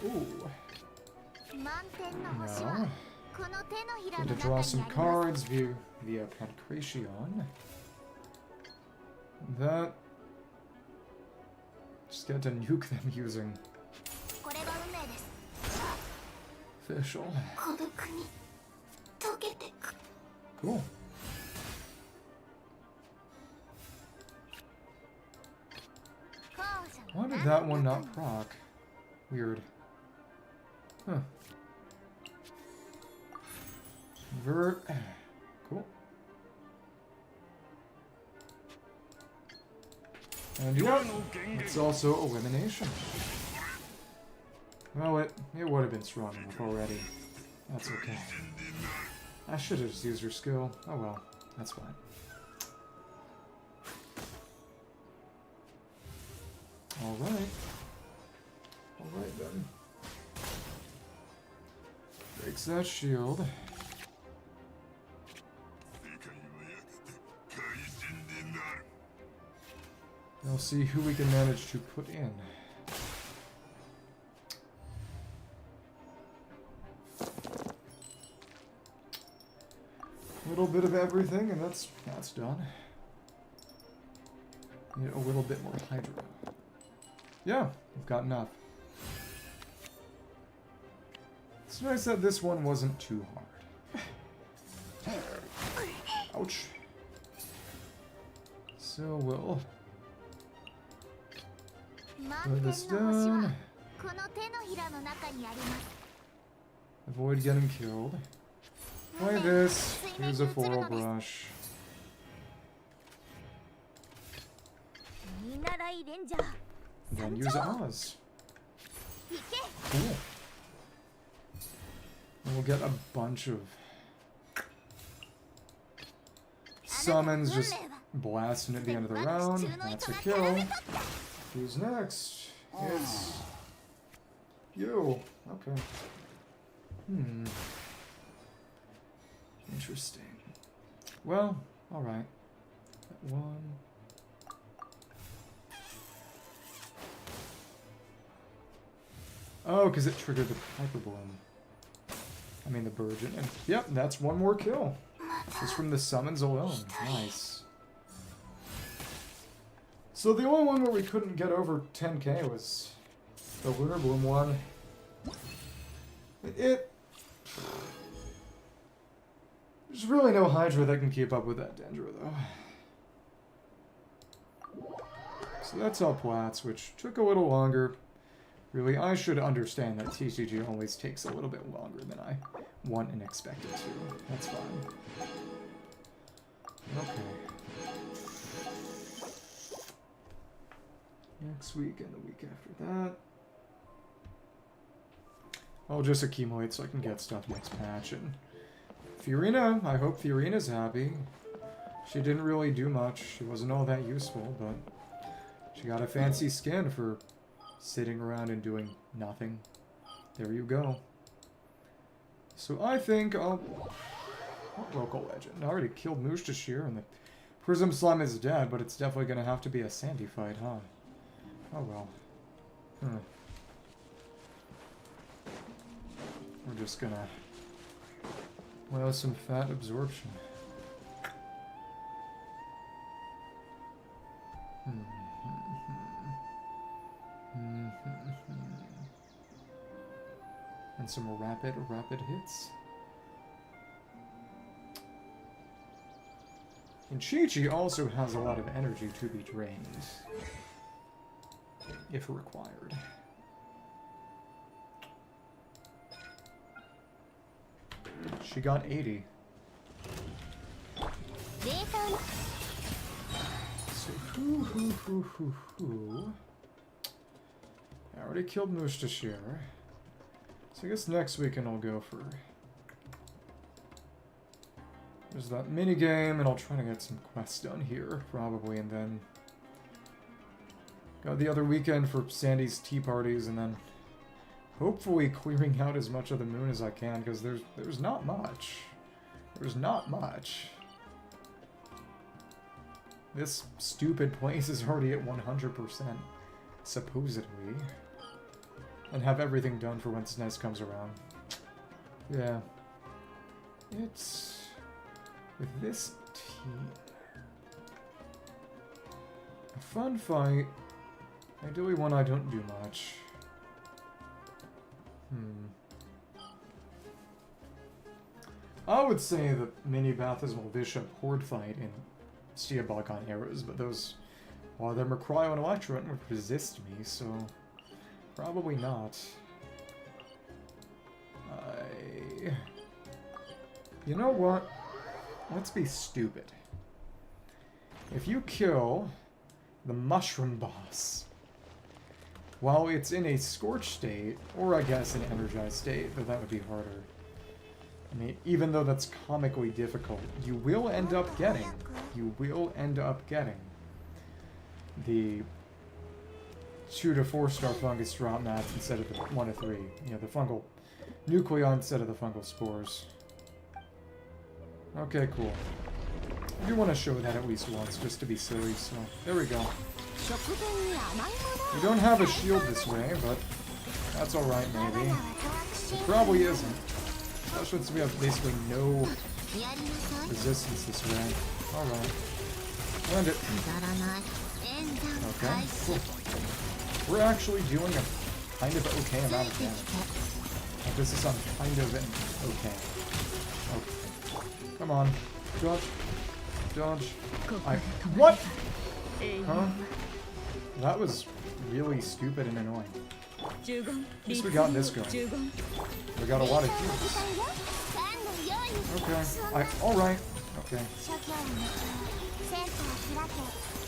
Ooh. Now, going to draw some cards via Pancration. That. Just get to nuke them using official. Cool. Why did that one not proc? Weird. Huh. Vert. Cool. And yep, it's also elimination. Well, it would have been strong enough already. That's okay. I should have just used her skill. Oh well, that's fine. Alright. Alright then. Breaks that shield. We'll see who we can manage to put in. A little bit of everything, and that's done. Need a little bit more Hydra. Yeah, we've got enough. It's nice that this one wasn't too hard. Ouch. So we'll put this down. Avoid getting killed. Play this. Use a floral brush. And then use Oz. Cool. And we'll get a bunch of summons just blasting at the end of the round. That's a kill. Who's next? It's you. Okay. Interesting. Well, alright. That one. Oh, because it triggered the Hyper Bloom. I mean the Burgeon. And yep, that's one more kill. Just from the summons alone. Nice. So the only one where we couldn't get over 10k was the Lunar Bloom one. There's really no Hydra that can keep up with that Dendra, though. So that's all Plats, which took a little longer. Really, I should understand that TCG always takes a little bit longer than I want and expect it to. That's fine. Okay. Next week and the week after that. I'll just accumulate so I can get stuff next patch. And Fiorina, I hope Fiorina's happy. She didn't really do much. She wasn't all that useful, but she got a fancy skin for sitting around and doing nothing. There you go. So I think I'll... What local legend? I already killed Mushtashir and the Prism Slime is dead, but it's definitely going to have to be a Sandy fight, huh? Oh well. We're just gonna... Well, some fat absorption. And some rapid hits. And Chi-Chi also has a lot of energy to be drained, if required. She got 80. So who? I already killed Mushtashir. So I guess next weekend I'll go for... There's that mini game, and I'll try to get some quests done here, probably, and then go the other weekend for Sandy's tea parties, and then hopefully clearing out as much of the moon as I can, because there's not much. There's not much. This stupid place is already at 100%, supposedly. And have everything done for when SNES comes around. Yeah. It's... With this team... A fun fight. Ideally one I don't do much. I would say the mini Baptismal Bishop Horde fight in Diabolicon Arrows, but those... Well, they're Cryo and Electro and would resist me, so... Probably not. You know what? Let's be stupid. If you kill the mushroom boss. While it's in a scorched state, or I guess an energized state, but that would be harder. I mean, even though that's comically difficult, you will end up getting the 2 to 4 star fungus drop mats instead of the 1 to 3. You know, the fungal nuclei instead of the fungal spores. Okay, cool. I do want to show that at least once, just to be silly, so there we go. We don't have a shield this way, but that's alright, maybe. It probably isn't. Especially since we have basically no resistance this way. Alright. Land it. Okay, cool. We're actually doing a kind of okay amount of damage. Emphasis on kind of an okay. Okay. Come on. Dodge. Dodge. What? Huh? That was really stupid and annoying. At least we got this going. We got a lot of heals. Okay. Alright. Okay.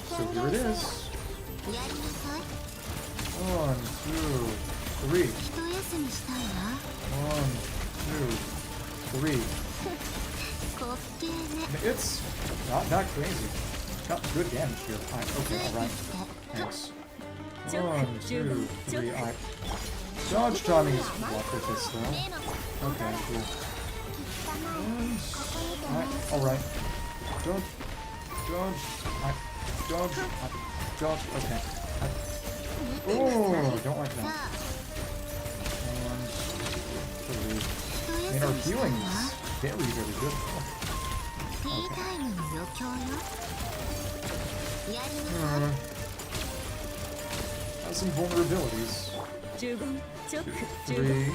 So here it is. 1, 2, 3. 1, 2, 3. It's not that crazy. Got good damage here. Okay, alright. Thanks. 1, 2, 3. Dodge timing is what with this though. Okay, cool. Alright. Dodge. Dodge. Dodge. Dodge. Okay. Oh, don't like that. 1, 2, 3. And our healing is very, very good. Okay. Has some vulnerabilities. 2, 3.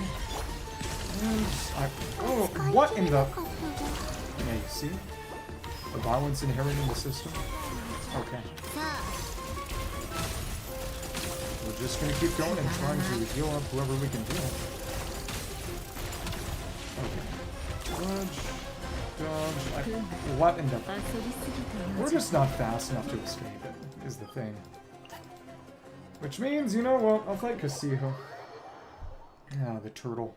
And oh, what in the? Yeah, you see? The violence inherent in the system? Okay. We're just gonna keep going and trying to heal up whoever we can heal. Okay. Dodge. Dodge. What in the? We're just not fast enough to escape it, is the thing. Which means, you know what? I'll fight Casijo. Ah, the turtle.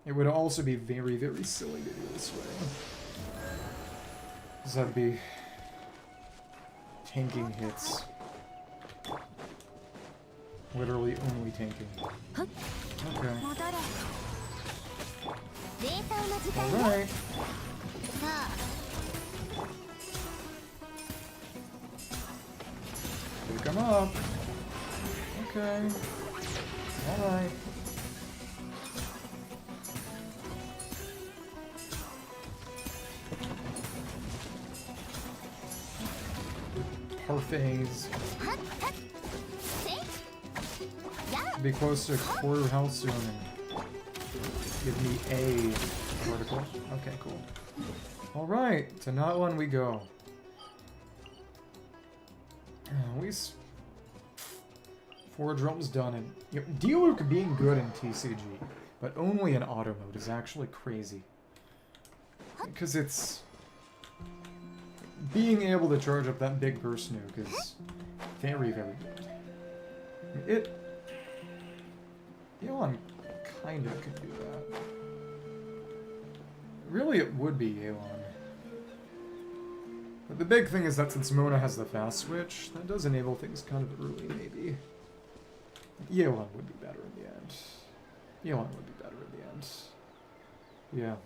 It would also be very, very silly to do this way. Because that'd be tanking hits. Literally only tanking. Okay. Alright. Pick him up. Okay. Alright. Parfaits. Be close to quarter health soon and give me a vertical. Okay, cool. Alright, to not one we go. At least 4 drums done, and you know, D-Luke being good in TCG, but only in auto mode is actually crazy. Because it's being able to charge up that big burst nuke is very, very good. Yelan kinda could do that. Really, it would be Yelan. But the big thing is that since Mona has the fast switch, that does enable things kind of early, maybe. Yelan would be better in the end. Yelan would be better in the end. Yeah.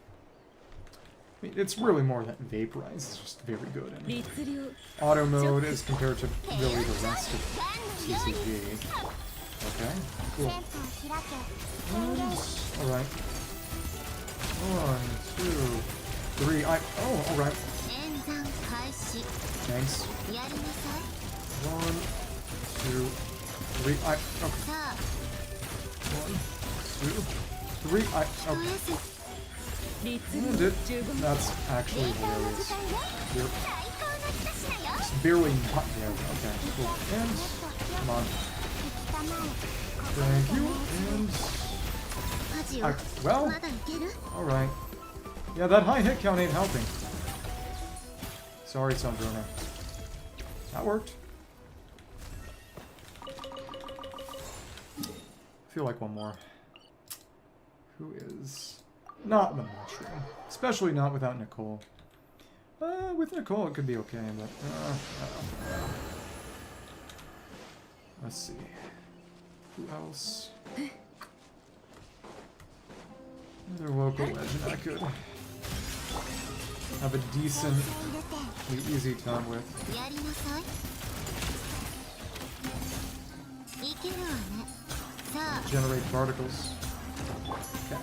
I mean, it's really more that Vaporize is just very good in auto mode as compared to really the rest of TCG. Okay, cool. Alright. 1, 2, 3. Oh, alright. Thanks. 1, 2, 3. Okay. 1, 2, 3. Okay. And it. That's actually hilarious. Yep. It's barely not there. Okay, cool. And come on. Thank you. And well, all right. Yeah, that high hit count ain't helping. Sorry, Sandrona. That worked. I feel like one more. Who is not the mushroom? Especially not without Nicole. With Nicole it could be okay, but let's see. Who else? Another local legend I could have a decently easy time with. Generate particles. Okay.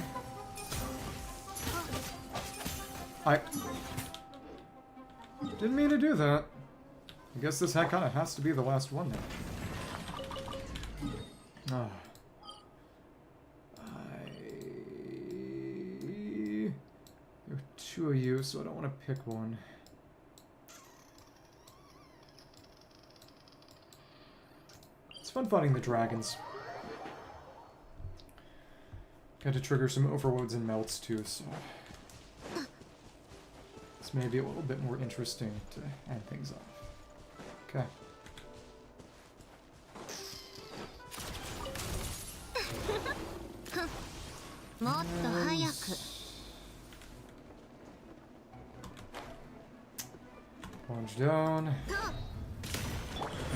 I didn't mean to do that. I guess this kind of has to be the last one now. Ah. There are two of you, so I don't want to pick one. It's fun fighting the dragons. Got to trigger some overloads and melts too, so this may be a little bit more interesting to end things off. Okay. Plunge down.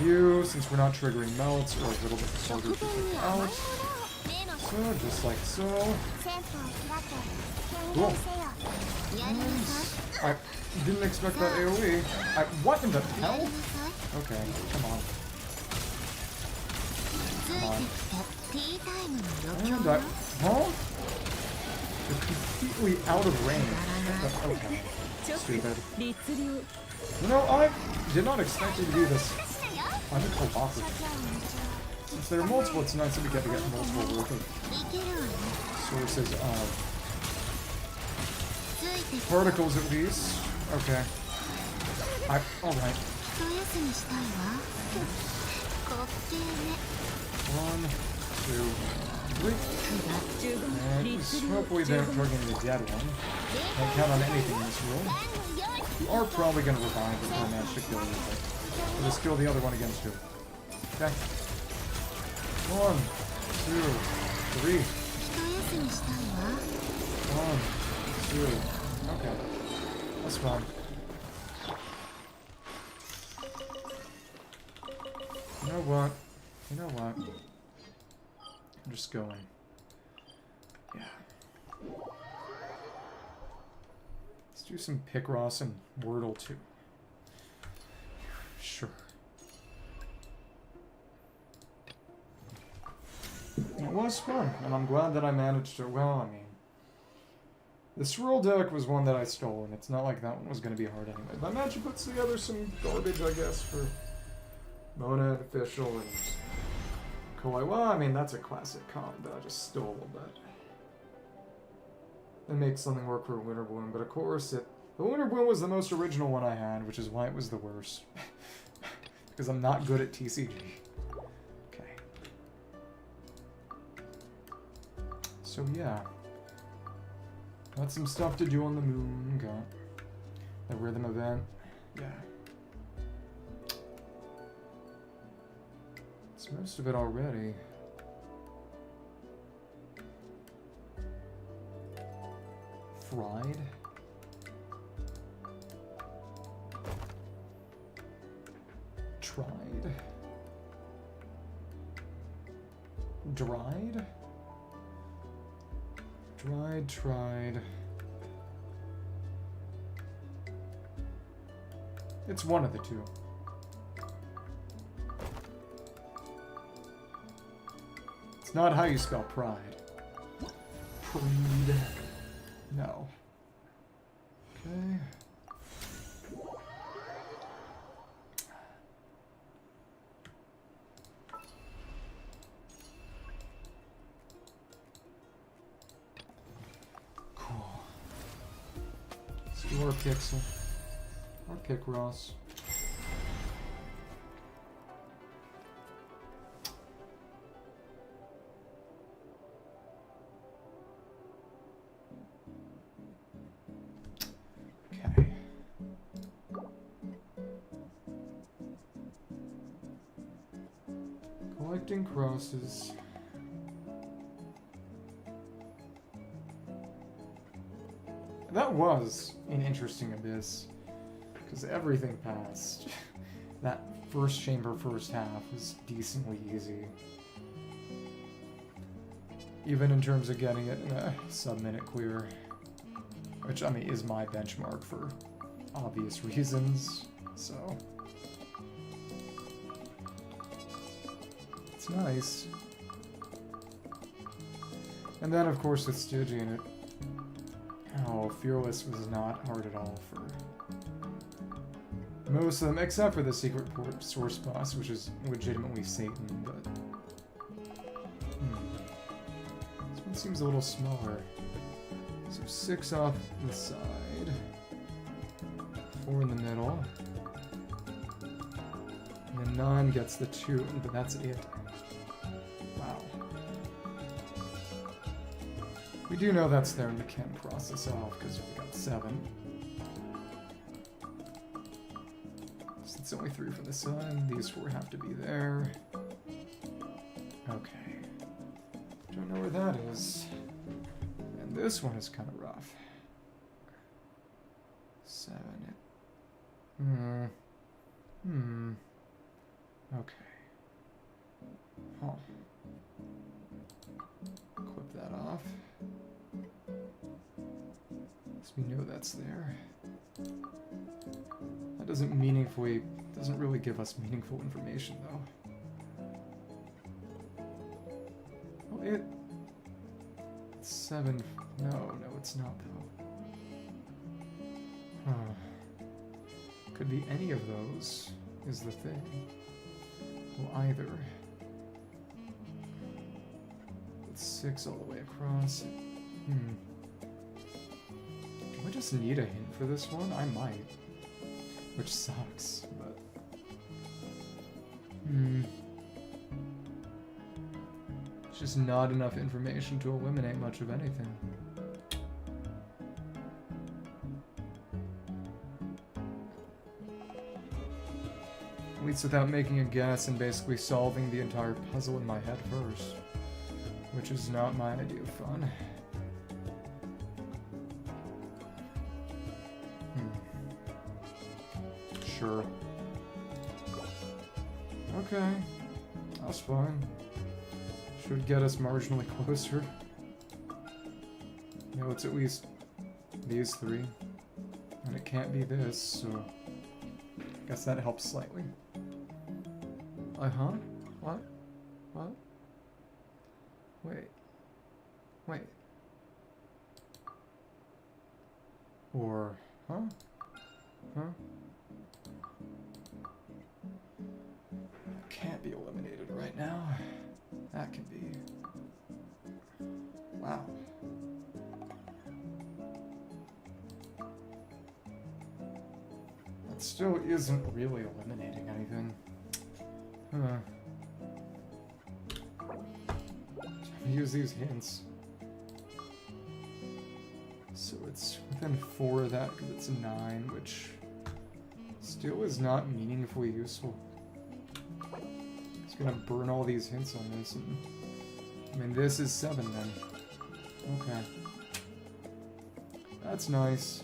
You, since we're not triggering melts, are a little bit harder to pick out. So, just like so. Cool. Nice. I didn't expect that AoE. What in the hell? Okay, come on. Come on. And huh? They're completely out of range. Okay. Stupid. You know, I did not expect it to be this uncooperative. Since there are multiple, it's nice that we get to get multiple worth of sources of particles at least. Okay. Alright. 1, 2, 3. And hopefully they aren't targeting the dead one. Can't count on anything in this room. You are probably going to revive it or manage to kill it, but we'll just kill the other one again too. Okay. 1, 2, 3. 1, 2. Okay. That's fine. You know what? You know what? I'm just going. Yeah. Let's do some Picross and Wordle too. Sure. It was fun, and I'm glad that I managed to, well, I mean, the swirl deck was one that I stole, and it's not like that one was going to be hard anyway. But I managed to put together some garbage, I guess, for Mona and Official and Koi. Well, I mean, that's a classic comp that I just stole, but it makes something work for a Winter Bloom. But of course, the Winter Bloom was the most original one I had, which is why it was the worst. Because I'm not good at TCG. Okay. So yeah. Got some stuff to do on the moon. Got the rhythm event. Yeah. It's most of it already. Fried. Tried. Dried. Dried, tried. It's one of the two. It's not how you spell pride. Pride. No. Okay. Cool. Let's do our Pixel. Our Picross. Collecting crosses. That was an interesting abyss, because everything passed. That first chamber, first half was decently easy. Even in terms of getting it in a sub-minute clear. Which, I mean, is my benchmark for obvious reasons, so... It's nice. And then, of course, with Stygian, Fearless was not hard at all for most of them, except for the secret source boss, which is legitimately Satan, but... This one seems a little smaller. So 6 off the side, 4 in the middle, and then 9 gets the 2, but that's it. Wow. We do know that's there, and we can process off because we got 7. So it's only 3 from the side. These 4 have to be there. Okay. Don't know where that is. And this one is kind of rough. 7. Okay. Huh. Clip that off. So we know that's there. That doesn't really give us meaningful information, though. Well, it's 7. No, it's not, though. Huh. Could be any of those, is the thing. Well, either. It's 6 all the way across. Do I just need a hint for this one? I might. Which sucks, but... It's just not enough information to eliminate much of anything. At least without making a guess and basically solving the entire puzzle in my head first. Which is not my idea of fun. Sure. Okay. That's fine. Should get us marginally closer. You know, it's at least these 3. And it can't be this, so... I guess that helps slightly. Uh-huh? What? What? Wait. Wait. Or... Huh? Huh? Can't be eliminated right now. That can be. Wow. That still isn't really eliminating anything. Huh. Use these hints. So it's within 4 of that because it's 9, which still is not meaningfully useful. It's gonna burn all these hints on this, and I mean this is 7 then. Okay. That's nice.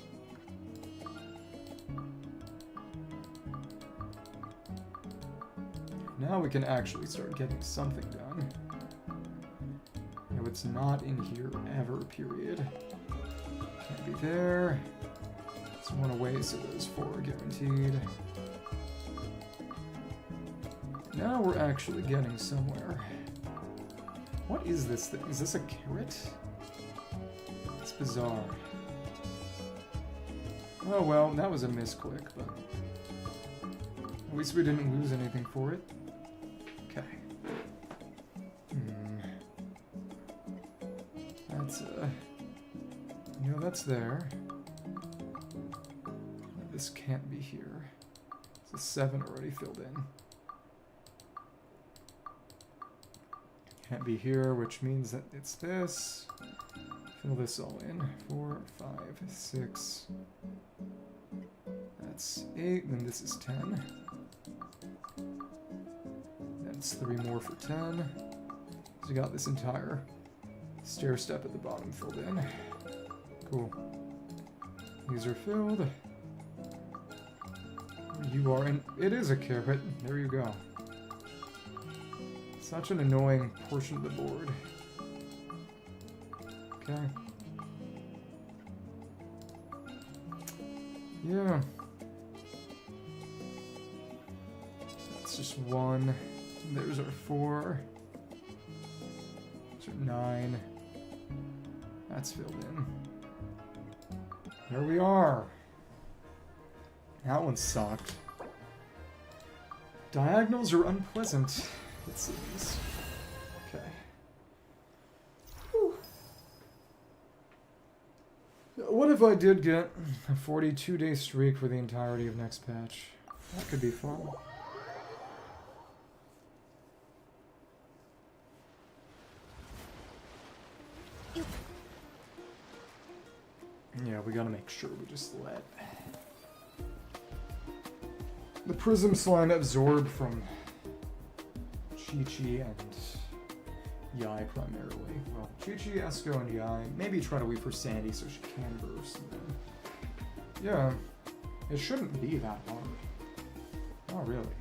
Now we can actually start getting something done. No, it's not in here ever, period. Can't be there. It's 1 away, so those 4 are guaranteed. Now we're actually getting somewhere. What is this thing? Is this a carrot? It's bizarre. Oh well, that was a misclick, but at least we didn't lose anything for it. Okay. That's, you know, that's there. This can't be here. It's a 7 already filled in. Can't be here, which means that it's this. Fill this all in. 4, 5, 6. That's 8, then this is 10. Then That's 3 more for 10. So you got this entire stair step at the bottom filled in. Cool. These are filled. You are in. It is a carrot. There you go. Such an annoying portion of the board. Okay. Yeah. That's just 1. There's our 4. There's our 9. That's filled in. Here we are. That one sucked. Diagonals are unpleasant, it seems. Okay. Whew. What if I did get a 42-day streak for the entirety of next patch? That could be fun. Yeah, we gotta make sure we just let the Prism Slime absorb from Chi-Chi and Yai primarily. Well, Chi-Chi, Esco, and Yai. Maybe try to wait for Sandy so she can burst. And then, yeah, it shouldn't be that hard. Not really.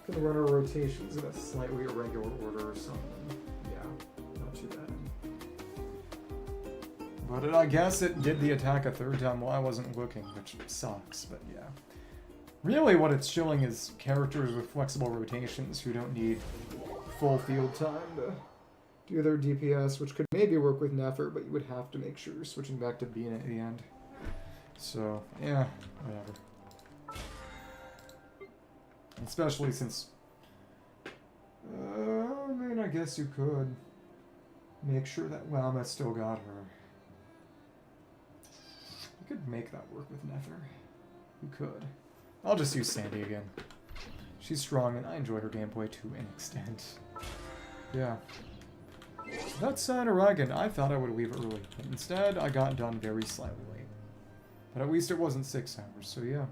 Gonna run our rotations in a slightly irregular order or something. But I guess it did the attack a 3rd time while I wasn't looking, which sucks, but yeah. Really what it's showing is characters with flexible rotations who don't need full field time to do their DPS, which could maybe work with Nefer, but you would have to make sure you're switching back to Bean at the end. So, yeah, whatever. Especially since... I mean, I guess you could make sure that Lama still got her. You could make that work with Nefer. You could. I'll just use Sandy again. She's strong and I enjoy her gameplay to an extent. Yeah. That said, Aragon, I thought I would leave early, but instead I got done very slightly late. But at least it wasn't 6 hours, so yeah.